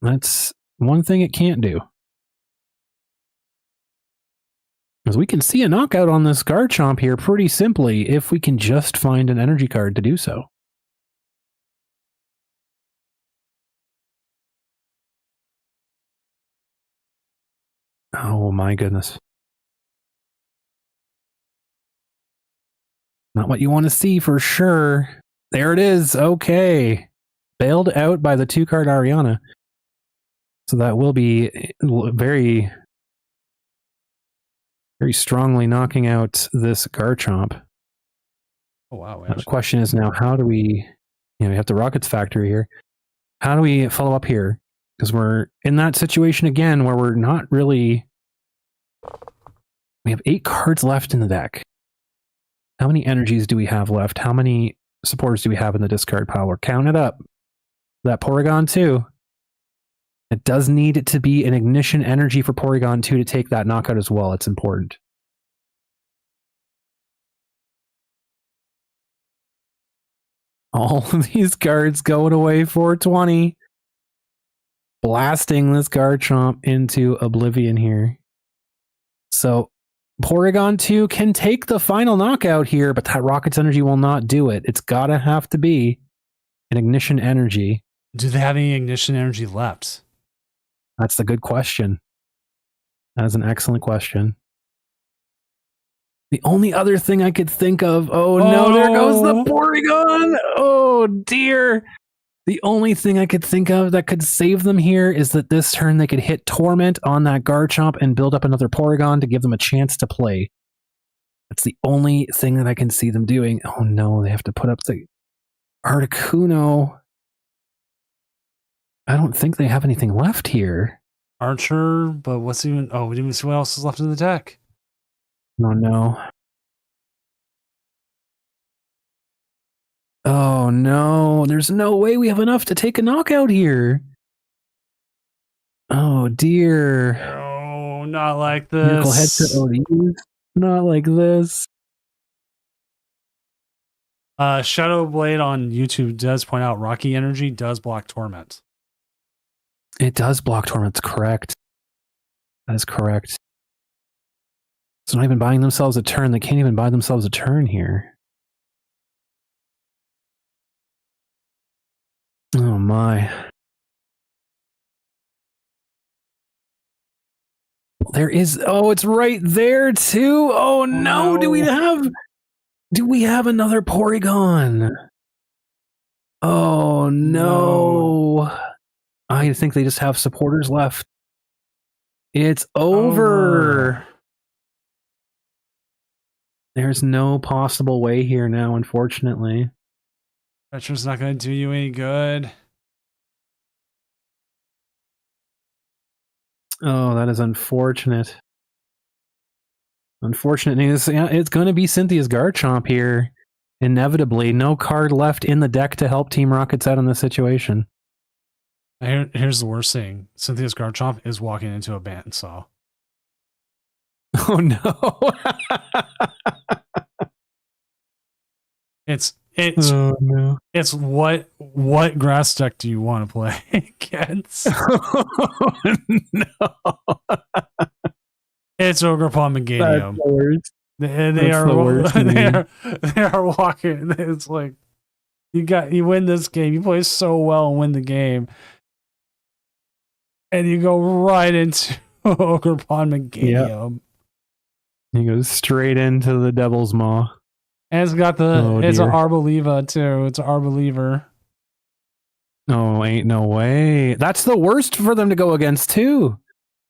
That's One thing it can't do. Because we can see a knockout on this Garchomp here pretty simply if we can just find an energy card to do so. Oh my goodness. Not what you want to see for sure. There it is. Okay. Bailed out by the 2-card Ariana. So that will be very, very strongly knocking out this Garchomp. Oh, wow. The question is now, how do we, we have the Rockets factory here. How do we follow up here? Because we're in that situation again where we're not really, we have 8 cards left in the deck. How many energies do we have left? How many supporters do we have in the discard pile? Count it up. That Porygon 2. It does need it to be an ignition energy for Porygon 2 to take that knockout as well. It's important. All of these cards going away 420. Blasting this Garchomp into oblivion here. So Porygon 2 can take the final knockout here, but that Rocket's energy will not do it. It's gotta have to be an ignition energy. Do they have any ignition energy left? That's the good question. That is an excellent question. The only other thing I could think of, oh no, there goes the Porygon. Oh dear. The only thing I could think of that could save them here is that this turn they could hit Torment on that Garchomp and build up another Porygon to give them a chance to play. That's the only thing that I can see them doing. Oh no, they have to put up the Articuno. I don't think they have anything left here. Archer, but what's even... Oh, we didn't even see what else is left in the deck. Oh no. Oh no, there's no way we have enough to take a knockout here. Oh dear. Oh, not like Miracle this. Headset ODs. Not like this. Shadow Blade on YouTube does point out Rocky Energy does block Torment. It does block Torment, that's correct. That is correct. It's not even buying themselves a turn. They can't even buy themselves a turn here. Oh my. There is, oh, it's right there too. Oh no, do we have another Porygon? Oh no. I think they just have supporters left. It's over. There's no possible way here now, unfortunately. Retro's not going to do you any good. Oh, that is unfortunate. Unfortunate news. Yeah, it's going to be Cynthia's Garchomp here. Inevitably, no card left in the deck to help Team Rockets out in this situation. Here's the worst thing. Cynthia's Garchomp is walking into a bandsaw. Oh no. It's oh no. It's what grass deck do you want to play against? Oh, no. It's Ogerpon Meganium. They are walking. It's like you win this game. You play so well and win the game. And you go right into Ogerpon Meganium. Yep. He goes straight into the Devil's Maw. And it's got it's an Arboliva too. It's an Arboliva. Oh, ain't no way. That's the worst for them to go against too.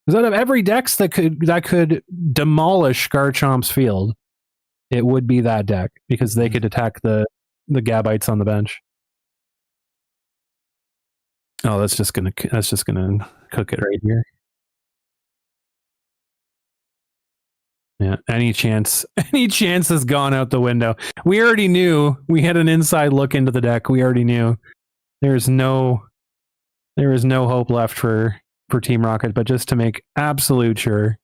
Because out of every dex that could demolish Garchomp's field, it would be that deck because they could attack the Gabites on the bench. Oh, that's just gonna cook it right here. Yeah, any chance has gone out the window. We already knew. We had an inside look into the deck. We already knew there is no hope left for Team Rocket, but just to make absolute sure.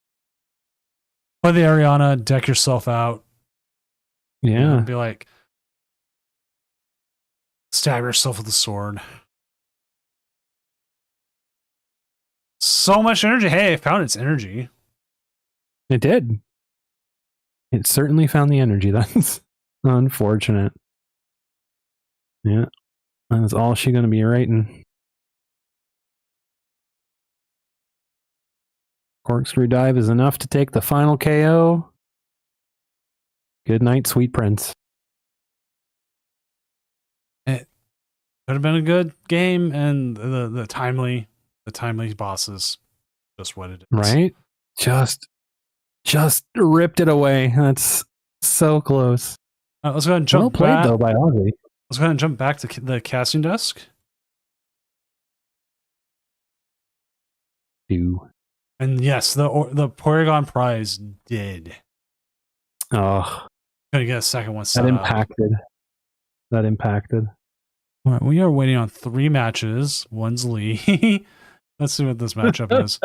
Play the Ariana, deck yourself out. Yeah. Be like, stab yourself with a sword. so much energy. Hey, it found its energy. It did. It certainly found the energy. That's unfortunate. Yeah. That's all she's going to be writing. Corkscrew dive is enough to take the final KO. Good night, sweet prince. It could have been a good game, and the timely bosses just what it is. Right? Just ripped it away. That's so close. Let's go ahead and jump Well played back. though by Ozzy. Let's go ahead and jump back to the casting desk. And yes, the Porygon prize did. Oh, Gonna get a second one. that impacted. All right, we are waiting on 3 matches. One's Lee. Let's see what this matchup is.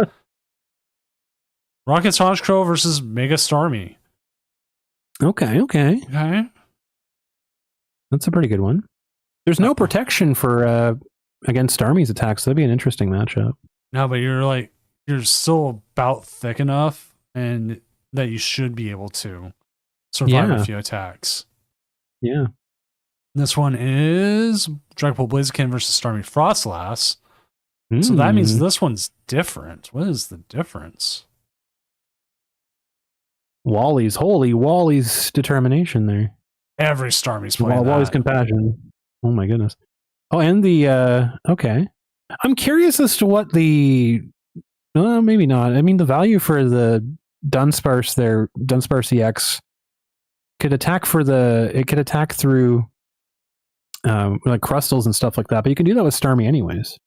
Rocket Honchkrow versus Mega Starmie. Okay. Okay. That's a pretty good one. There's no protection for against Starmie's attacks. So that'd be an interesting matchup. No, but you're still about thick enough and that you should be able to survive a few attacks. Yeah. This one is Dragapult Blaziken versus Starmie Frostlass. So that means this one's different. What is the difference? Wally's determination there. Every Starmie's playing Wally's compassion. Oh my goodness. Oh, and the okay. I'm curious as to what the maybe not. I mean, the value for the Dunsparce there, Dunsparce EX could attack through like crustals and stuff like that, but you can do that with Starmie anyways.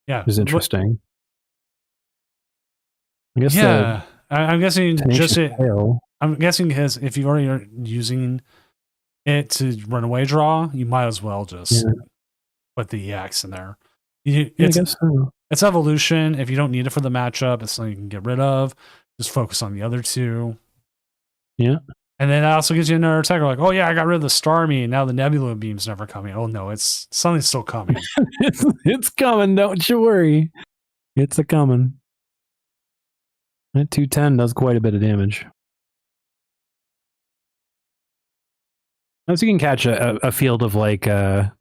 Yeah. Which is interesting. I guess I'm guessing tail. I'm guessing because if you already are using it to run away draw, you might as well just put the EX in there. I guess so. It's evolution. If you don't need it for the matchup, it's something you can get rid of. Just focus on the other 2. Yeah. And then it also gives you another attacker like, oh yeah, I got rid of the Starmie, and now the Nebula Beam's never coming. Oh no, something's still coming. it's coming, don't you worry. It's a coming. That 210 does quite a bit of damage. As you can catch a field of like the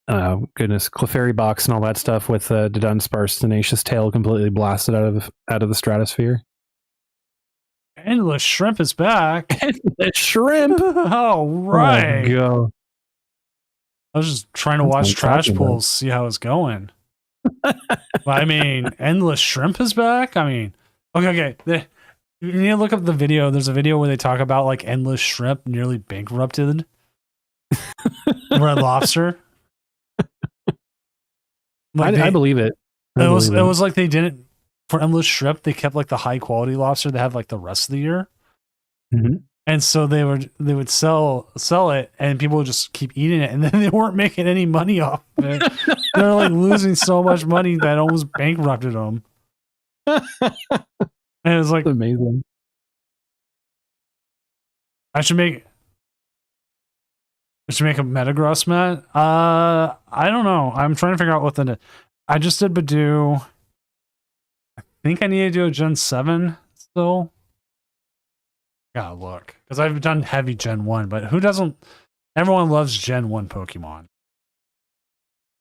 Clefairy box and all that stuff with the Dunsparce Tenacious Tail completely blasted out of the stratosphere. Endless Shrimp is back. Endless Shrimp. Oh right. Oh, I was just trying to watch Trash Pulls, see how it's going. But I mean, Endless Shrimp is back. I mean, okay. You need to look up the video. There's a video where they talk about like Endless Shrimp nearly bankrupted Red Lobster. Like I believe it. It was like they didn't for Endless Shrimp. They kept like the high quality lobster they had like the rest of the year, and so they would sell it, and people would just keep eating it, and then they weren't making any money off of it. They're like losing so much money that it almost bankrupted them. And it was like That's amazing. I should make a Metagross mat. I don't know. I'm trying to figure out what I just did Badoo. I think I need to do a Gen 7 still. Gotta look. Because I've done heavy Gen 1, but who doesn't? Everyone loves Gen 1 Pokemon.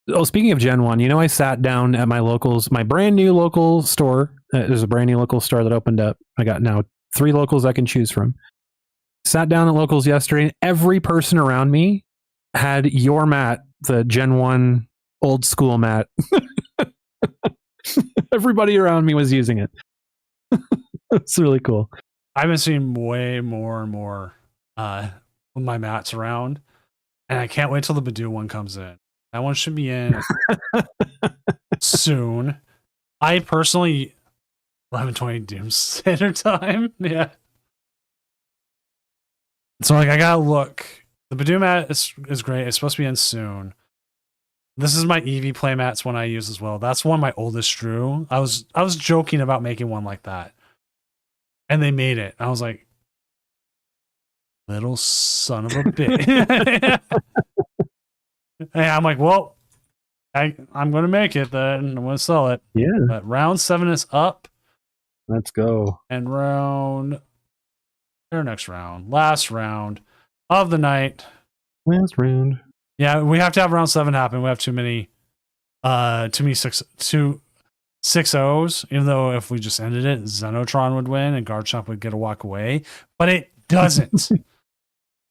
Oh, speaking of Gen 1, I sat down at my brand new local store. There's a brand new local store that opened up. I got now 3 locals I can choose from. Sat down at locals yesterday, and every person around me had your mat, the Gen 1 old school mat. Everybody around me was using it. It's really cool. I've been seeing way more and more with my mats around, and I can't wait till the Badoo one comes in. That one should be in soon. I personally 11:20 Doom Standard Time. Yeah. So like I gotta look. The Badoo mat is great. It's supposed to be in soon. This is my Eevee playmats one I use as well. That's one my oldest drew. I was joking about making one like that. And they made it. I was like, little son of a bitch. And I'm like, well, I'm going to make it then. I'm going to sell it. Yeah, But round 7 is up, let's go. and next round, last round of the night. Last round. Yeah, we have to have round 7 happen. We have too many 6-0s, even though if we just ended it, Xenotron would win and Garchomp would get a walk away. But it doesn't. It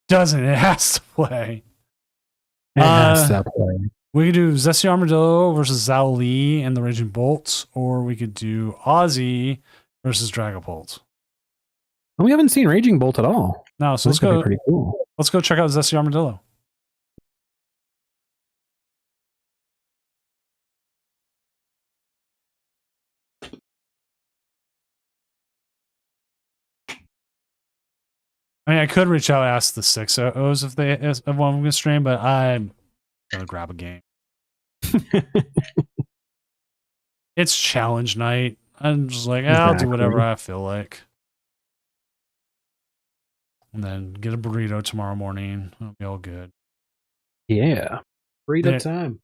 has to play. It has to play. We could do Zesty Armadillo versus Zhao Li and the Raging Bolt, or we could do Ozzy versus Dragapult. We haven't seen Raging Bolt at all. No, so That's gonna be pretty cool. Let's go check out Zesty Armadillo. I mean, I could reach out and ask the 6-0s if they want one of them to stream, but I'm gonna grab a game. It's challenge night. I'm just like, I'll do whatever I feel like. And then get a burrito tomorrow morning. It'll be all good. Yeah. Burrito time.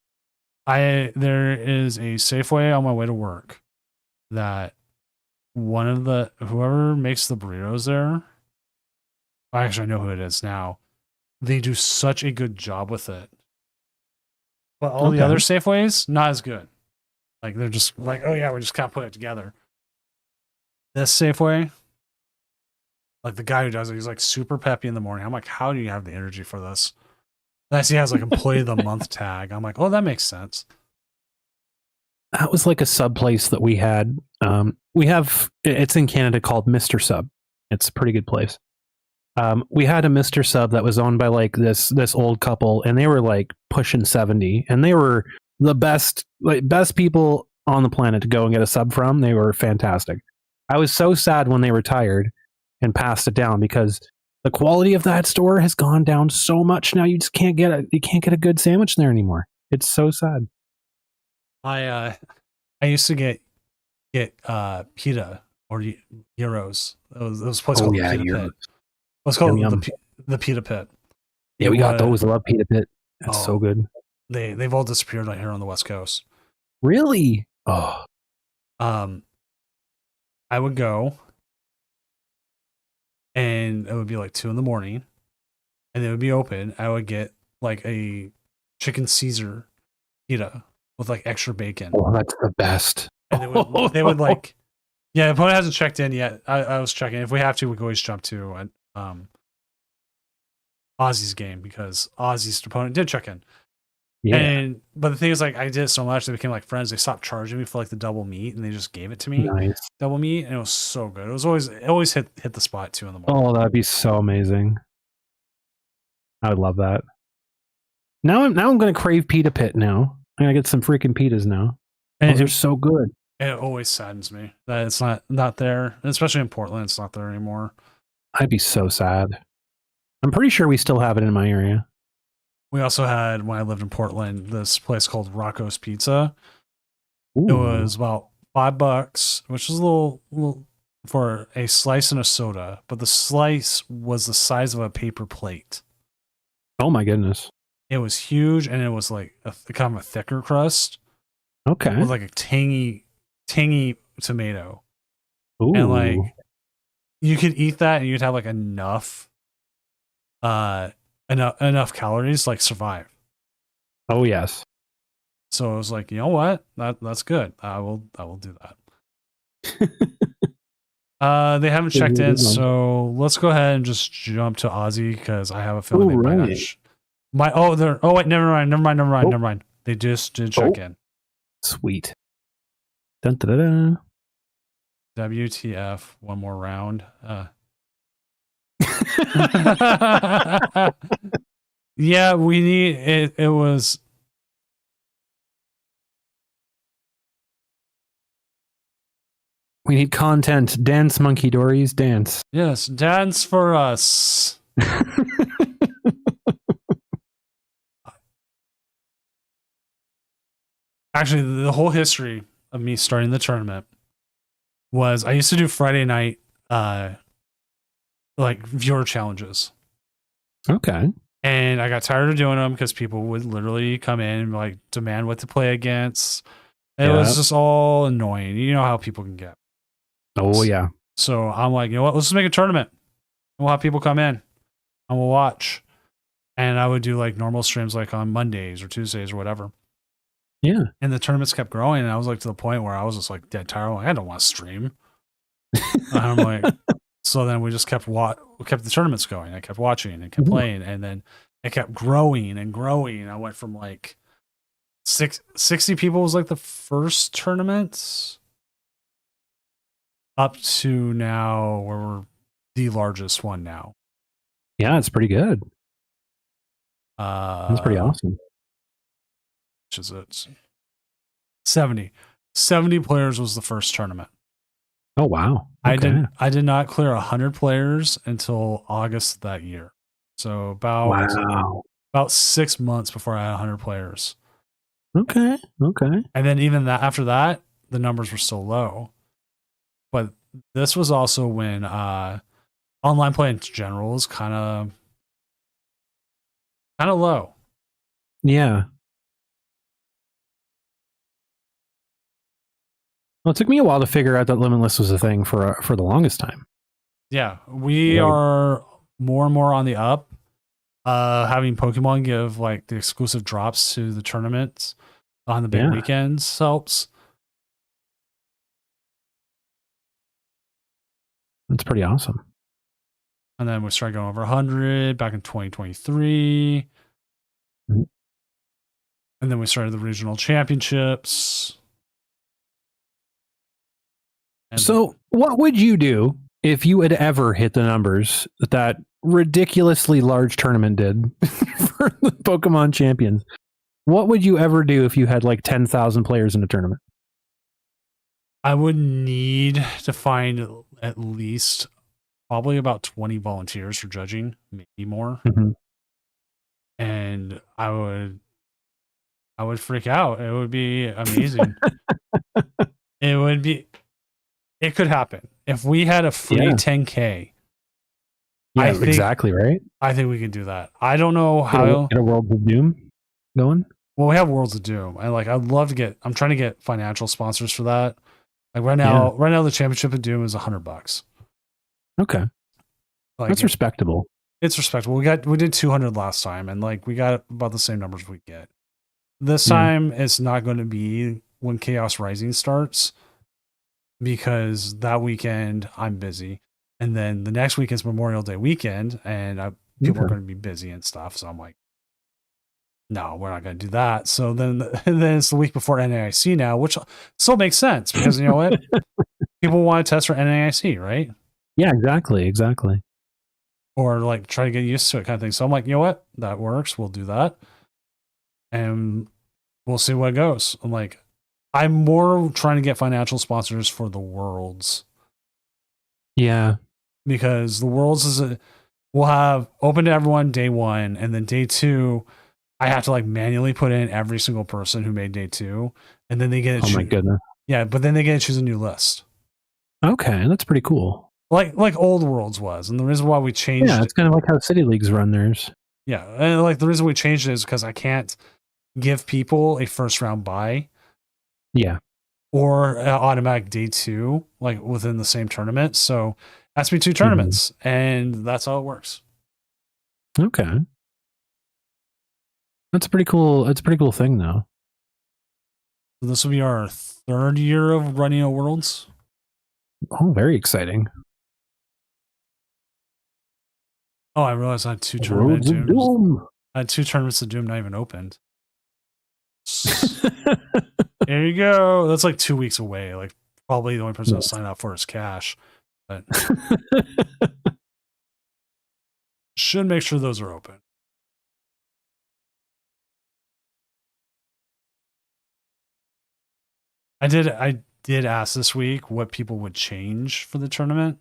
There is a Safeway on my way to work that whoever makes the burritos there, actually I know who it is now. They do such a good job with it. But all the other Safeways, not as good. Like they're just like, oh yeah, we just can't put it together. This Safeway, like the guy who does it, he's like super peppy in the morning. I'm like, how do you have the energy for this? And I see he has like employee of the month tag. I'm like, oh, that makes sense. That was like a sub place that we had. It's in Canada called Mr. Sub. It's a pretty good place. We had a Mr. Sub that was owned by like this old couple, and they were like pushing 70, and they were the best people on the planet to go and get a sub from. They were fantastic. I was so sad when they retired and passed it down because the quality of that store has gone down so much now. You just can't get a good sandwich there anymore. It's so sad. I used to get pita or gyros. It was a place called the Pita Pit. Let's call it the Pita Pit. Yeah, we got those. I love Pita Pit. That's so good. They've all disappeared right here on the West Coast. Really? Oh. I would go, and it would be like 2 a.m, and it would be open. I would get like a chicken Caesar pita with like extra bacon. Oh, that's the best. And they would like, yeah, the opponent hasn't checked in yet. I was checking. If we have to, we can always jump to Ozzy's game because Ozzy's opponent did check in. Yeah. But the thing is, like, I did it so much they became like friends. They stopped charging me for like the double meat, and they just gave it to me. Nice. Double meat, and it was so good. It always hit the spot 2 a.m. Oh, that'd be so amazing. I would love that. Now I'm gonna crave Pita Pit now. I'm gonna get some freaking pitas now. And they're so good. It always saddens me that it's not there, especially in Portland. It's not there anymore. I'd be so sad. I'm pretty sure we still have it in my area. We also had, when I lived in Portland, this place called Rocco's Pizza. Ooh. It was about $5, which was a little for a slice and a soda, but the slice was the size of a paper plate. Oh my goodness. It was huge, and it was like kind of a thicker crust. Okay. With like a tangy tomato. Ooh. And like you could eat that and you'd have like enough calories to like survive. Oh yes. So I was like, you know what? That's good. I will do that. They haven't checked in, so let's go ahead and just jump to Ozzy because I have a feeling they might not. Never mind. They just did check in. Sweet. Dun, dun, dun, dun. WTF, one more round. Yeah, we need it. It was. We need content. Dance, Monkey Dories, dance. Yes, dance for us. Actually, the whole history of me starting the tournament was I used to do Friday night like viewer challenges. Okay. And I got tired of doing them because people would literally come in and like demand what to play against. It was just all annoying. You know how people can get. Oh yeah. So I'm like, you know what? Let's just make a tournament. We'll have people come in and we'll watch. And I would do like normal streams like on Mondays or Tuesdays or whatever. Yeah. And the tournaments kept growing. And I was like to the point where I was just like dead tired. Like, I don't want to stream. And I'm like, so then we just kept the tournaments going. I kept watching and kept playing. And then it kept growing and growing. I went from like 60 people was like the first tournament up to now where we're the largest one now. Yeah, it's pretty good. That's pretty awesome. Which is it? 70 players was the first tournament. Oh wow. Okay. I did not clear 100 players until August that year. So about 6 months before I had 100 players. Okay. And then even that after that, the numbers were still low. But this was also when online play in general is kind of low. Yeah. Well, it took me a while to figure out that Limitless was a thing for the longest time. Yeah, we are more and more on the up. Having Pokemon give like the exclusive drops to the tournaments on the big weekends helps. That's pretty awesome. And then we started going over 100 back in 2023. Mm-hmm. And then we started the regional championships. So what would you do if you had ever hit the numbers that ridiculously large tournament did for the Pokemon champions? What would you ever do if you had like 10,000 players in a tournament? I would need to find at least probably about 20 volunteers for judging, maybe more. Mm-hmm. And I would freak out. It would be amazing. It could happen. If we had a free 10K. Yeah, exactly, right? I think we could do that. I don't know how. Get a World of Doom going? Well, we have Worlds of Doom. And like, I'm trying to get financial sponsors for that. Like right now the championship of Doom is $100. Okay. Like, that's respectable. It's respectable. We did 200 last time and like we got about the same numbers we get. This time it's not going to be when Chaos Rising starts, because that weekend I'm busy, and then the next week is Memorial Day weekend, and people are going to be busy and stuff. So I'm like, no, we're not going to do that. So then it's the week before NAIC now, which still makes sense because you know what, people want to test for NAIC, right? Yeah, exactly. Or like try to get used to it, kind of thing. So I'm like, you know what, that works. We'll do that, and we'll see what goes. I'm like, I'm more trying to get financial sponsors for the Worlds. Yeah. Because the Worlds we'll have open to everyone day 1, and then day 2, I have to like manually put in every single person who made day 2, and then they get to my goodness. Yeah, but then they get to choose a new list. Okay, that's pretty cool. Like old Worlds was, and the reason why we changed it's kind of like how City Leagues run theirs. Yeah, and like the reason we changed it is because I can't give people a first round bye. Yeah. Or automatic day 2, like within the same tournament. So it has to be 2 tournaments, and that's how it works. Okay. That's a pretty cool thing though. So this will be our 3rd year of running a Worlds. Oh, very exciting. Oh, I realized I had 2 tournaments. I had 2 tournaments of Doom not even opened. There you go. That's like 2 weeks away. Like probably the only person I'll sign up for is Cash. But should make sure those are open. I did ask this week what people would change for the tournament.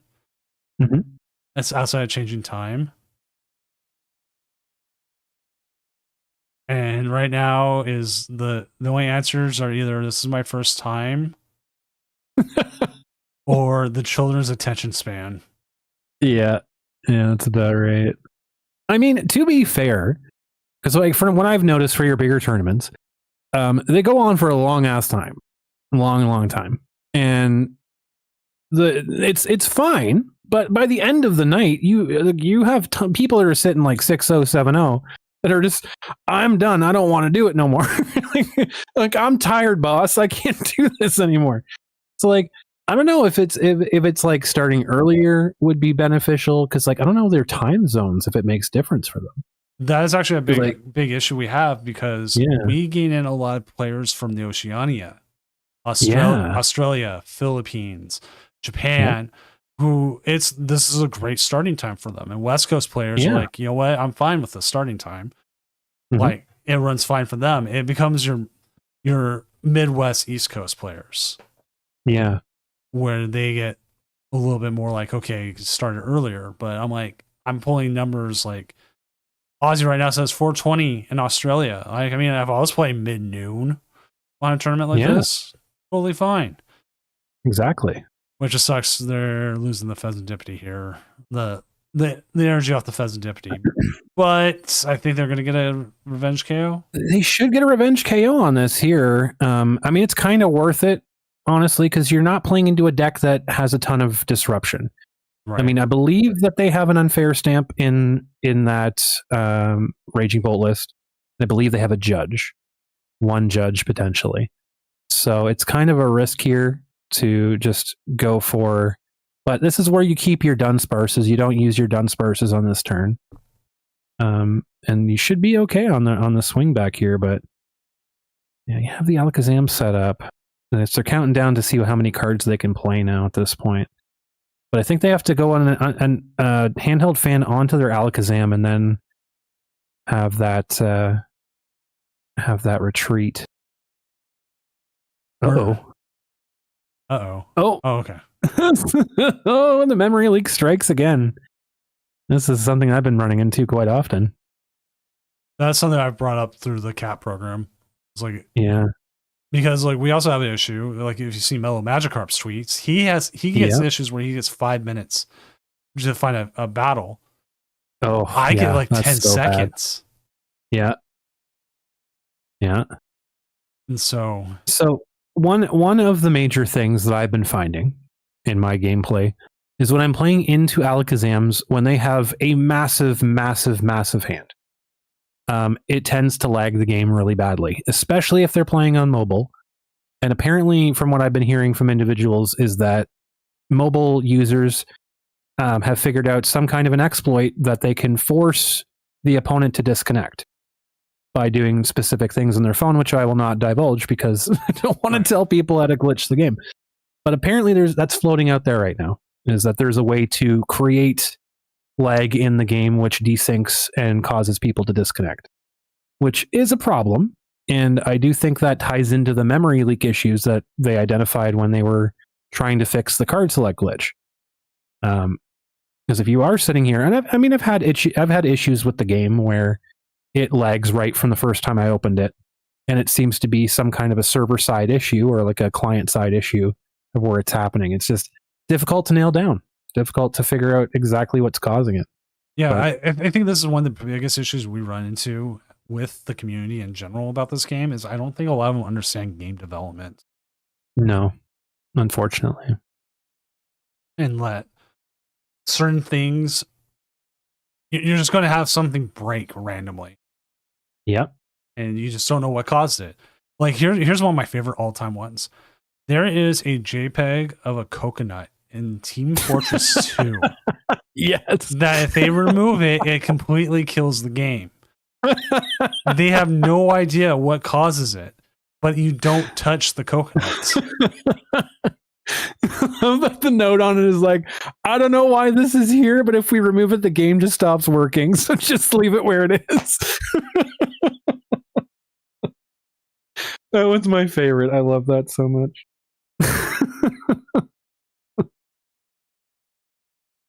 Mm-hmm. That's outside of changing time. And right now is the only answers are either this is my first time or the children's attention span. Yeah, that's about right. I mean, to be fair, because like from what I've noticed for your bigger tournaments, they go on for a long ass time, long time, and it's fine. But by the end of the night, you have people that are sitting like 6-0, 7-0 that are just, I'm done. I don't want to do it no more. like I'm tired, boss. I can't do this anymore. So like, I don't know if it's like starting earlier would be beneficial, because like I don't know their time zones if it makes difference for them. That is actually a Like- big issue we have, because Yeah. we gain in a lot of players from the Oceania, Yeah. Australia, Philippines, Japan, who this is a great starting time for them. And West Coast players are Yeah. like, you know what, I'm fine with the starting time. Mhm. Like it runs fine for them. It becomes your Midwest, East Coast players Yeah. where they get a little bit more like, okay, you can start it earlier. But I'm like, I'm pulling numbers like Aussie right now says 4:20 in Australia. Like, I mean, if I was playing mid-noon on a tournament like Yeah. this, totally fine. Exactly. Which just sucks. They're losing the Pheasantipity here. The energy off the Pheasantipity. But I think they're going to get a revenge KO. They should get a revenge KO on this here. I mean, it's kind of worth it, honestly, because you're not playing into a deck that has a ton of disruption. Right. I mean, I believe that they have an unfair stamp in that Raging Bolt list. I believe they have a judge, one judge potentially. So it's kind of a risk here to just go for. But this is where you keep your Dunsparces. You don't use your Dunsparces on this turn, and you should be okay on the swing back here. But yeah, you have the Alakazam set up. And they're counting down to see how many cards they can play now at this point. But I think they have to go on an handheld fan onto their Alakazam and then have that retreat. Uh-oh. Oh, Oh, okay. oh, and the memory leak strikes again. This is something I've been running into quite often. That's something I've brought up through the CAP program. It's like, Yeah, because like we also have an issue. Like if you see Mellow Magikarp's tweets, he gets issues where he gets 5 minutes to find a battle. Oh, I get like that's 10 so bad. seconds. Yeah. And so One of the major things that I've been finding in my gameplay is when I'm playing into Alakazams, when they have a massive hand, it tends to lag the game really badly, especially if they're playing on mobile. And apparently, from what I've been hearing from individuals, is that mobile users have figured out some kind of an exploit that they can force the opponent to disconnect by doing specific things on their phone, which I will not divulge because I don't want to tell people how to glitch the game. But apparently that's floating out there right now, is that there's a way to create lag in the game which desyncs and causes people to disconnect, which is a problem. And I do think that ties into the memory leak issues that they identified when they were trying to fix the card select glitch. Because if you are sitting here, and I've had issues with the game where it lags right from the first time I opened it, and it seems to be some kind of a server side issue or like a client side issue of where it's happening. It's just difficult to nail down, difficult to figure out exactly what's causing it. yeah, I think this is one of the biggest issues we run into with the community in general about this game. Is I don't think a lot of them understand game development No, unfortunately. and let certain things. You're just going to have something break randomly. Yep. And you just don't know what caused it. Like here's one of my favorite all-time ones. There is a JPEG of a coconut in Team Fortress 2 Yes. that if they remove it, it completely kills the game. They have no idea what causes it, but you don't touch the coconuts. But the note on it is like, I don't know why this is here, but if we remove it, the game just stops working. So just leave it where it is. That one's my favorite. I love that so much.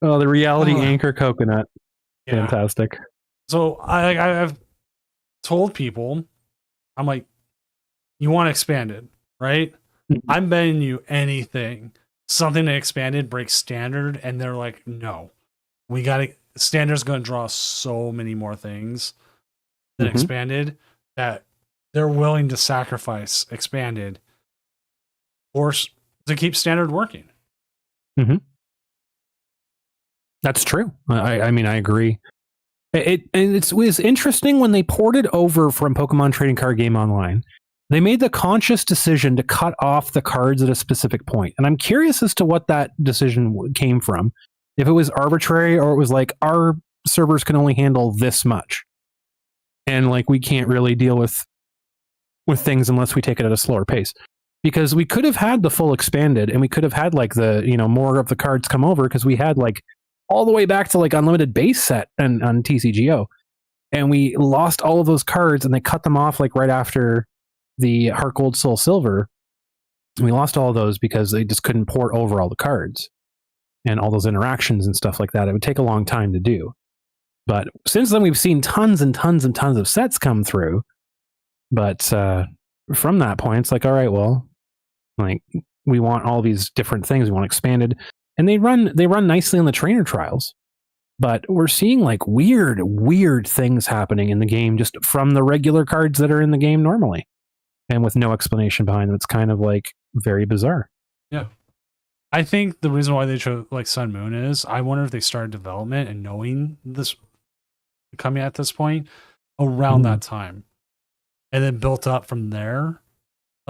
Oh, the reality anchor coconut. Yeah. Fantastic. So I've told people, I'm like, you want expanded, right? Mm-hmm. I'm betting you anything. Something that expanded breaks standard, and they're like, no, we got to standard's going to draw so many more things than Mhm. expanded that they're willing to sacrifice expanded to keep standard working. That's true. I mean, I agree. It was interesting when they ported over from Pokemon Trading Card Game Online. They made the conscious decision to cut off the cards at a specific point, and I'm curious as to what that decision came from. If it was arbitrary, or it was like our servers can only handle this much, and like we can't really deal with things unless we take it at a slower pace. Because we could have had the full expanded, and we could have had like the more of the cards come over, because we had like all the way back to like unlimited base set and on TCGO, and we lost all of those cards, and they cut them off like right after the Heart Gold Soul Silver. And we lost all of those because they just couldn't port over all the cards and all those interactions and stuff like that. It would take a long time to do. But since then, we've seen tons and tons and tons of sets come through. But from that point, it's like, all right, well, like we want all these different things. We want expanded. And they run nicely on the trainer trials, but we're seeing like weird things happening in the game just from the regular cards that are in the game normally, and with no explanation behind them. It's kind of like very bizarre. Yeah, I think the reason why they chose like Sun Moon is I wonder if they started development and knowing this coming at this point around that time, and then built up from there.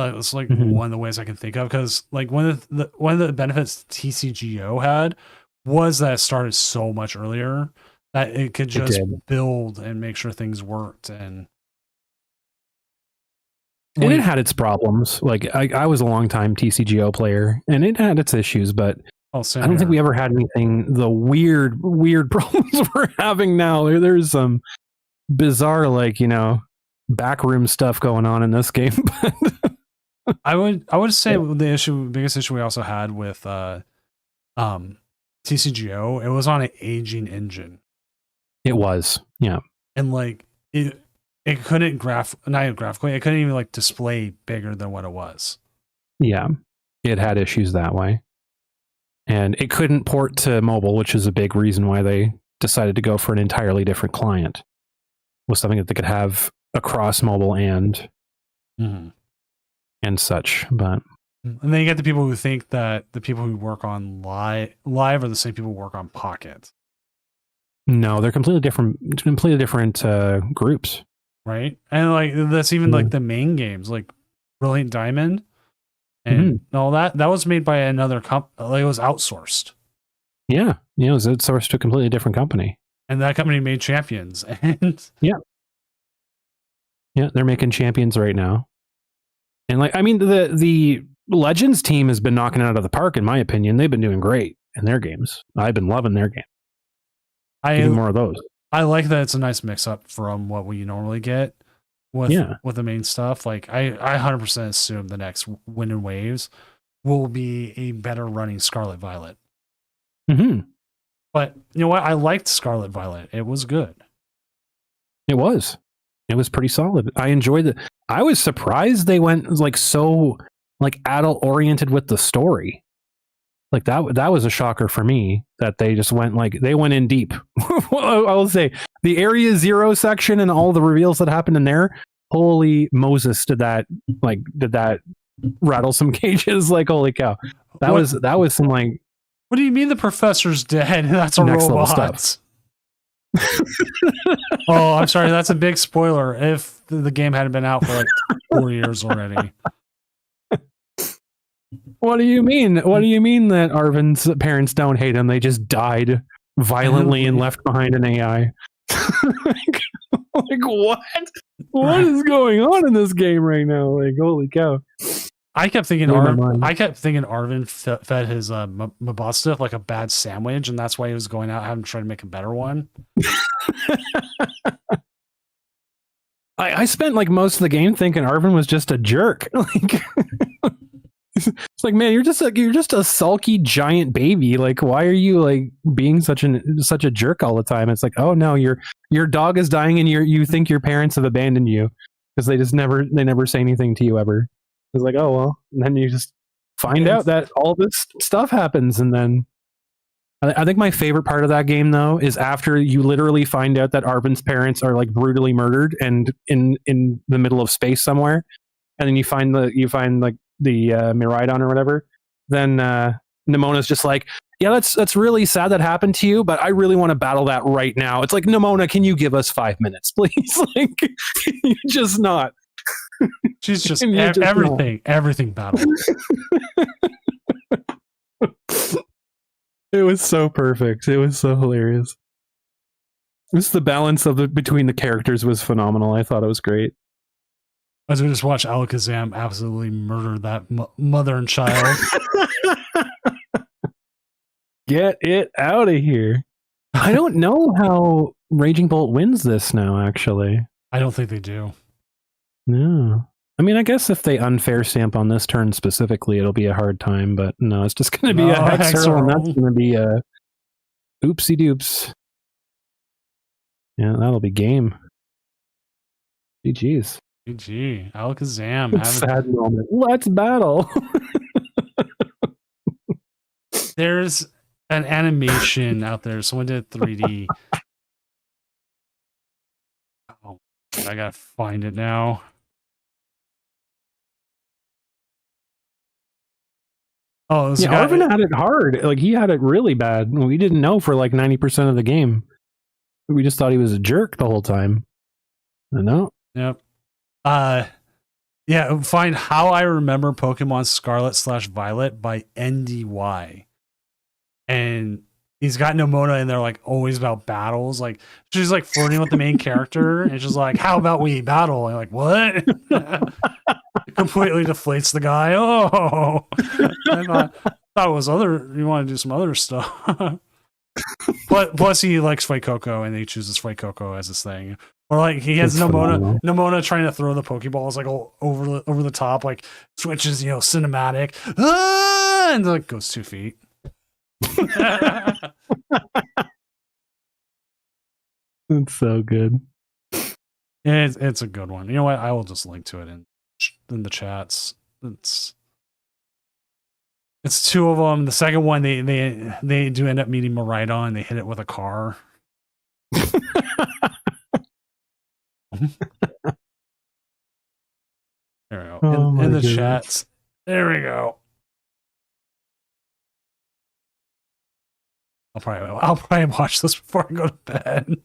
It's like one of the ways I can think of, because like one of the benefits TCGO had was that it started so much earlier that it could just build and make sure things worked. And it had its problems. Like I was a long time TCGO player, and it had its issues, but I don't think we ever had anything the weird problems we're having now. There's some bizarre backroom stuff going on in this game. I would say the biggest issue we also had with TCGO, it was on an aging engine. It was, yeah. And like it couldn't graphically, it couldn't even like display bigger than what it was. Yeah. It had issues that way. And it couldn't port to mobile, which is a big reason why they decided to go for an entirely different client. Was something that they could have across mobile and such. But and then you get the people who think that the people who work on live are the same people who work on Pocket. No, they're completely different groups, right? And like that's even like the main games, like Brilliant Diamond and all that was made by another company. Like it was outsourced. Yeah, it was outsourced to a completely different company, and that company made Champions. And yeah, they're making Champions right now. And like, I mean, the Legends team has been knocking it out of the park, in my opinion. They've been doing great in their games. I've been loving their game. Getting more of those. I like that it's a nice mix up from what we normally get with the main stuff. Like I 100% assume the next Wind and Waves will be a better running Scarlet Violet. But you know what? I liked Scarlet Violet. It was good. It was pretty solid. I enjoyed it. I was surprised they went like so like adult oriented with the story. Like that was a shocker for me that they just went in deep. I will say the Area Zero section and all the reveals that happened in there. Holy Moses, did that rattle some cages? Like holy cow, that was some like. What do you mean the professor's dead? That's a robot. Oh, I'm sorry. That's a big spoiler. If the game hadn't been out for like 4 years already. What do you mean? What do you mean that Arvin's parents don't hate him? They just died violently and left behind an AI. Like what? What is going on in this game right now? Like holy cow! I kept thinking Arvin fed his Mabosstiff like a bad sandwich, and that's why he was going out having to try to make a better one. I spent like most of the game thinking Arvin was just a jerk. Like it's like, man, you're just a sulky giant baby. Like, why are you like being such a jerk all the time? It's like, oh no, your dog is dying, and you think your parents have abandoned you because they never say anything to you ever. It's like, oh well, and then you just find out that all this stuff happens, and then I think my favorite part of that game, though, is after you literally find out that Arven's parents are like brutally murdered and in the middle of space somewhere, and then you find the Miraidon or whatever. Then Nemona's just like, yeah, that's really sad that happened to you, but I really want to battle that right now. It's like, Nemona, can you give us 5 minutes, please? Like, you're just not. She's just You're just everything battle. It was so perfect. It was so hilarious. Just the balance of between the characters was phenomenal. I thought it was great. As we just watched Alakazam absolutely murder that mother and child. Get it out of here. I don't know how Raging Bolt wins this now, actually. I don't think they do. No. I mean, I guess if they unfair stamp on this turn specifically, it'll be a hard time, but no, it's just going to be a Hex Hurl, and that's going to be a oopsie doops. Yeah, that'll be game. GG's. GG. Alakazam. Sad moment. Let's battle. There's an animation out there. Someone did 3D. Oh, I gotta find it now. Oh, Arven had it hard. Like, he had it really bad. We didn't know for like 90% of the game. We just thought he was a jerk the whole time. I know. Yep. Yeah, find How I Remember Pokemon Scarlet/Violet by NDY. And he's got Nemona, and they're like always about battles. Like, she's like flirting with the main character, and she's like, how about we battle? And like, what? It completely deflates the guy. Oh, I thought it was you want to do some other stuff. But plus he likes Fuecoco, and he chooses Fuecoco as his thing. Or like he has Nemona trying to throw the Pokeballs like over the top, like switches, cinematic, and like goes 2 feet. It's so good. It's a good one. You know what? I will just link to it in the chats. It's 2 of them. The second one, they do end up meeting Miraidon, and they hit it with a car. There we go. In the chats. There we go. I'll probably watch this before I go to bed.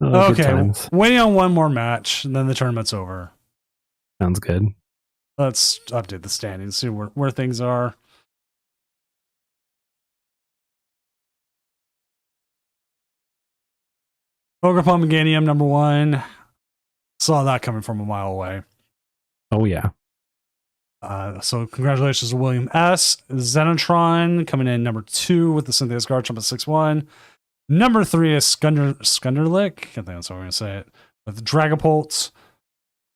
Okay, waiting on one more match, and then the tournament's over. Sounds good. Let's update the standings, see where things are. Ogerpon Meganium, number 1. Saw that coming from a mile away. Oh, yeah. So congratulations to William S. Xenotron coming in number 2 with the Cynthia's Guard Jump at 6-1. Number 3 is Skunderlick. I think that's how we're going to say it. With Dragapult.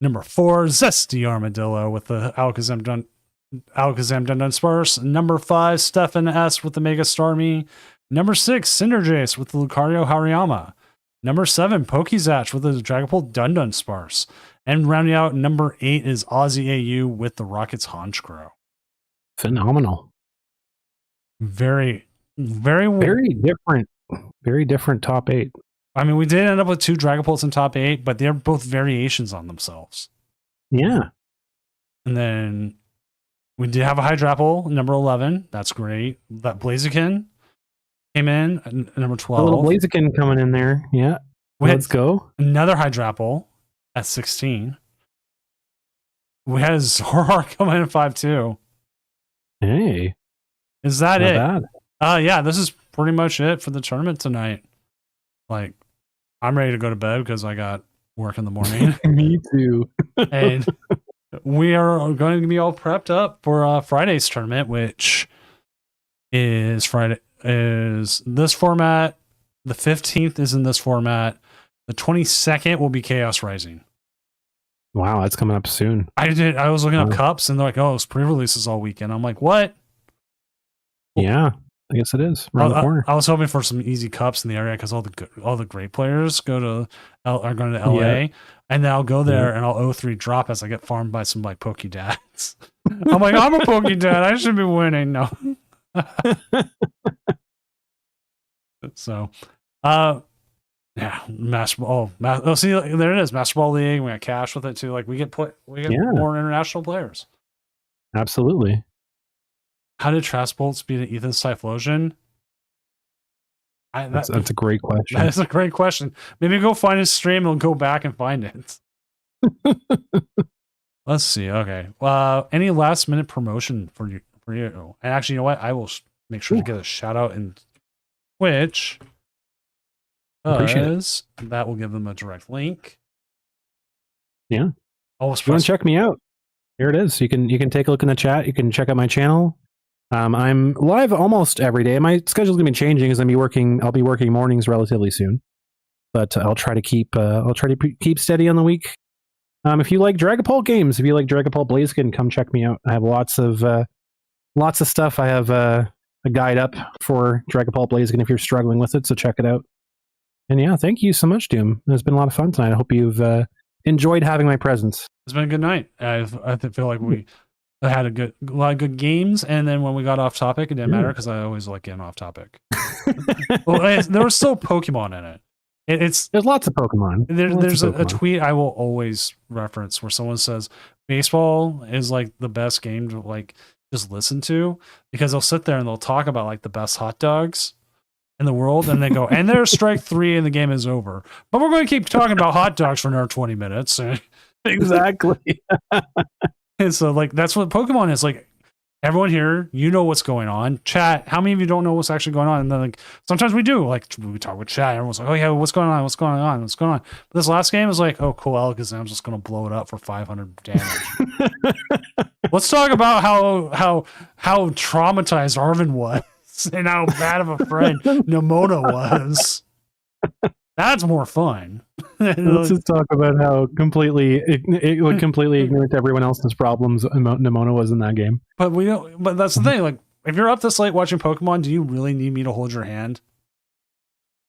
Number 4, Zesty Armadillo with the Alakazam Dunsparce. Number 5, Stefan S. with the Mega Starmie. Number 6, Cinderjace with the Lucario Hariyama. Number 7, Pokezatch with the Dragapult Dunsparce. And rounding out, number 8 is Aussie AU with the Rockets Honchkrow. Phenomenal. Very different. Very different top 8. I mean, we did end up with 2 Dragapults in top 8, but they're both variations on themselves. Yeah. And then we did have a Hydrapple, number 11. That's great. That Blaziken came in at number 12. A little Blaziken coming in there. Yeah. Let's go. Another Hydrapple at 16. We had Zoroark coming in at 5-2. Hey. Is that it? Bad. Yeah, this is pretty much it for the tournament tonight. Like, I'm ready to go to bed because I got work in the morning. Me too. And we are going to be all prepped up for Friday's tournament, which is this format. The 15th is in this format. The 22nd will be Chaos Rising. Wow, that's coming up soon. I was looking up cups, and they're like, "Oh, it's pre-releases all weekend." I'm like, "What?" Yeah, I guess it is around the corner. I was hoping for some easy cups in the area because all the great players are going to LA, and then I'll go there and I'll O3 drop as I get farmed by some like Pokedads. I'm like, I'm a Pokey Dad. I should be winning. No. So, yeah, Master Ball. Oh, see, there it is. Master Ball League. We got cash with it too. Like we get more international players. Absolutely. How did Trasbolts beat an Ethan Typhlosion? That's a great question. That is a great question. Maybe go find his stream and go back and find it. Let's see. Okay. Any last minute promotion for you? And actually, you know what? I will make sure to get a shout out in Twitch. Because that will give them a direct link. Yeah. Oh, if you want to check me out, here it is. You can take a look in the chat. You can check out my channel. I'm live almost every day. My schedule's gonna be changing as I'll be working mornings relatively soon. But I'll try to keep keep steady on the week. If you like Dragapult games, if you like Dragapult Blaziken, come check me out. I have lots of stuff. I have a guide up for Dragapult Blaziken if you're struggling with it, so check it out. And yeah, thank you so much, Doom. It's been a lot of fun tonight. I hope you've enjoyed having my presence. It's been a good night. I feel like we had a lot of good games, and then when we got off topic, it didn't matter because I always like getting off topic. Well, there was still Pokemon in it. There's lots of Pokemon. There's a tweet I will always reference where someone says baseball is like the best game to like just listen to, because they'll sit there and they'll talk about like the best hot dogs in the world, and they go, and there's strike 3 and the game is over. But we're going to keep talking about hot dogs for another 20 minutes. Exactly. And so like that's what Pokemon is. Like everyone here, you know what's going on. Chat, how many of you don't know what's actually going on? And then like sometimes we do. Like we talk with chat, everyone's like, oh yeah, what's going on? What's going on? What's going on? But this last game is like, oh cool, Alakazam's just gonna blow it up for 500 damage. Let's talk about how traumatized Arvin was and how bad of a friend Nemona was. That's more fun. Let's just talk about how completely ignorant to everyone else's problems Nemona was in that game. But we don't. But that's the thing. Like, if you're up this late watching Pokemon, do you really need me to hold your hand?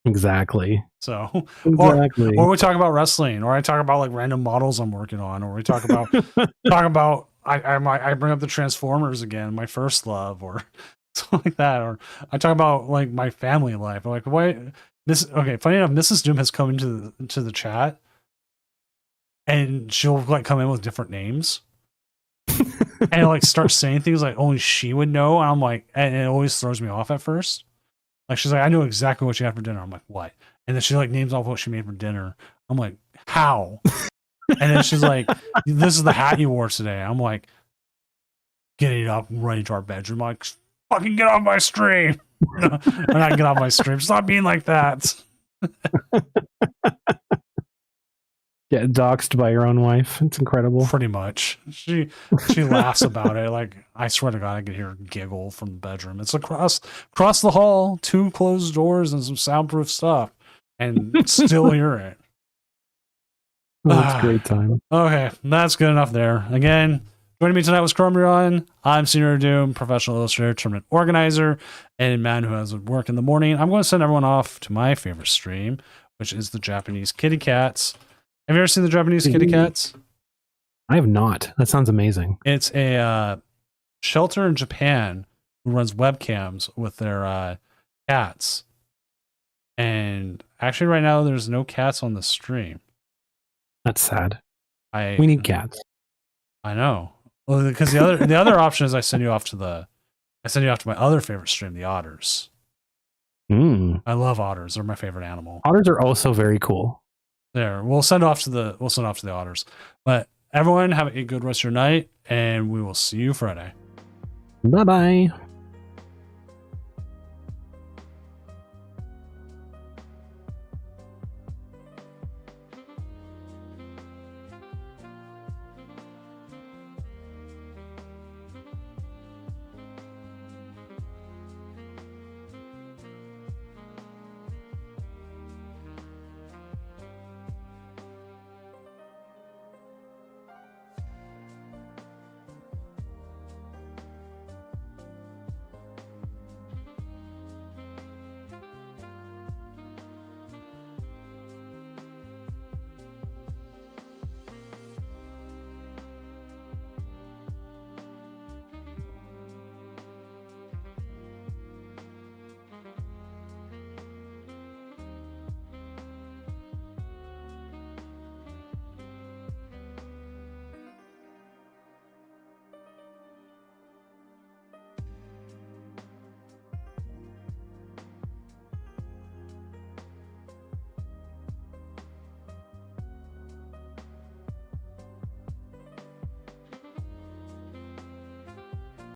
Exactly. So, or we talk about wrestling, or I talk about like random models I'm working on, or we talk about I bring up the Transformers again, my first love, or something like that, or I talk about like my family life. I'm like, why? Funny enough, Mrs. Doom has come into the chat, and she'll like come in with different names, and like start saying things like only she would know. And I'm like, and it always throws me off at first. Like she's like, I know exactly what you had for dinner. I'm like, what? And then she like names off what she made for dinner. I'm like, how? And then she's like, this is the hat you wore today. I'm like, getting up, running to our bedroom, like, fucking get off my stream. I'm not get off my stream. Stop being like that. Get doxxed by your own wife. It's incredible. Pretty much. She laughs about it. Like, I swear to God, I could hear her giggle from the bedroom. It's across the hall, 2 closed doors and some soundproof stuff, and still hear it. Oh, that's a great time. Okay, that's good enough there. Again, joining me tonight was Crumbreon. I'm Senior Doom, professional illustrator, tournament organizer, and a man who has work in the morning. I'm going to send everyone off to my favorite stream, which is the Japanese Kitty Cats. Have you ever seen the Japanese Kitty Cats? I have not. That sounds amazing. It's a shelter in Japan who runs webcams with their cats. And actually right now there's no cats on the stream. That's sad. We need cats. I know. Well, because the other option is I send you off to my other favorite stream, the otters. I love otters. They're my favorite animal. Otters are also very cool. There. We'll send off to the otters. But everyone have a good rest of your night, and we will see you Friday. Bye-bye.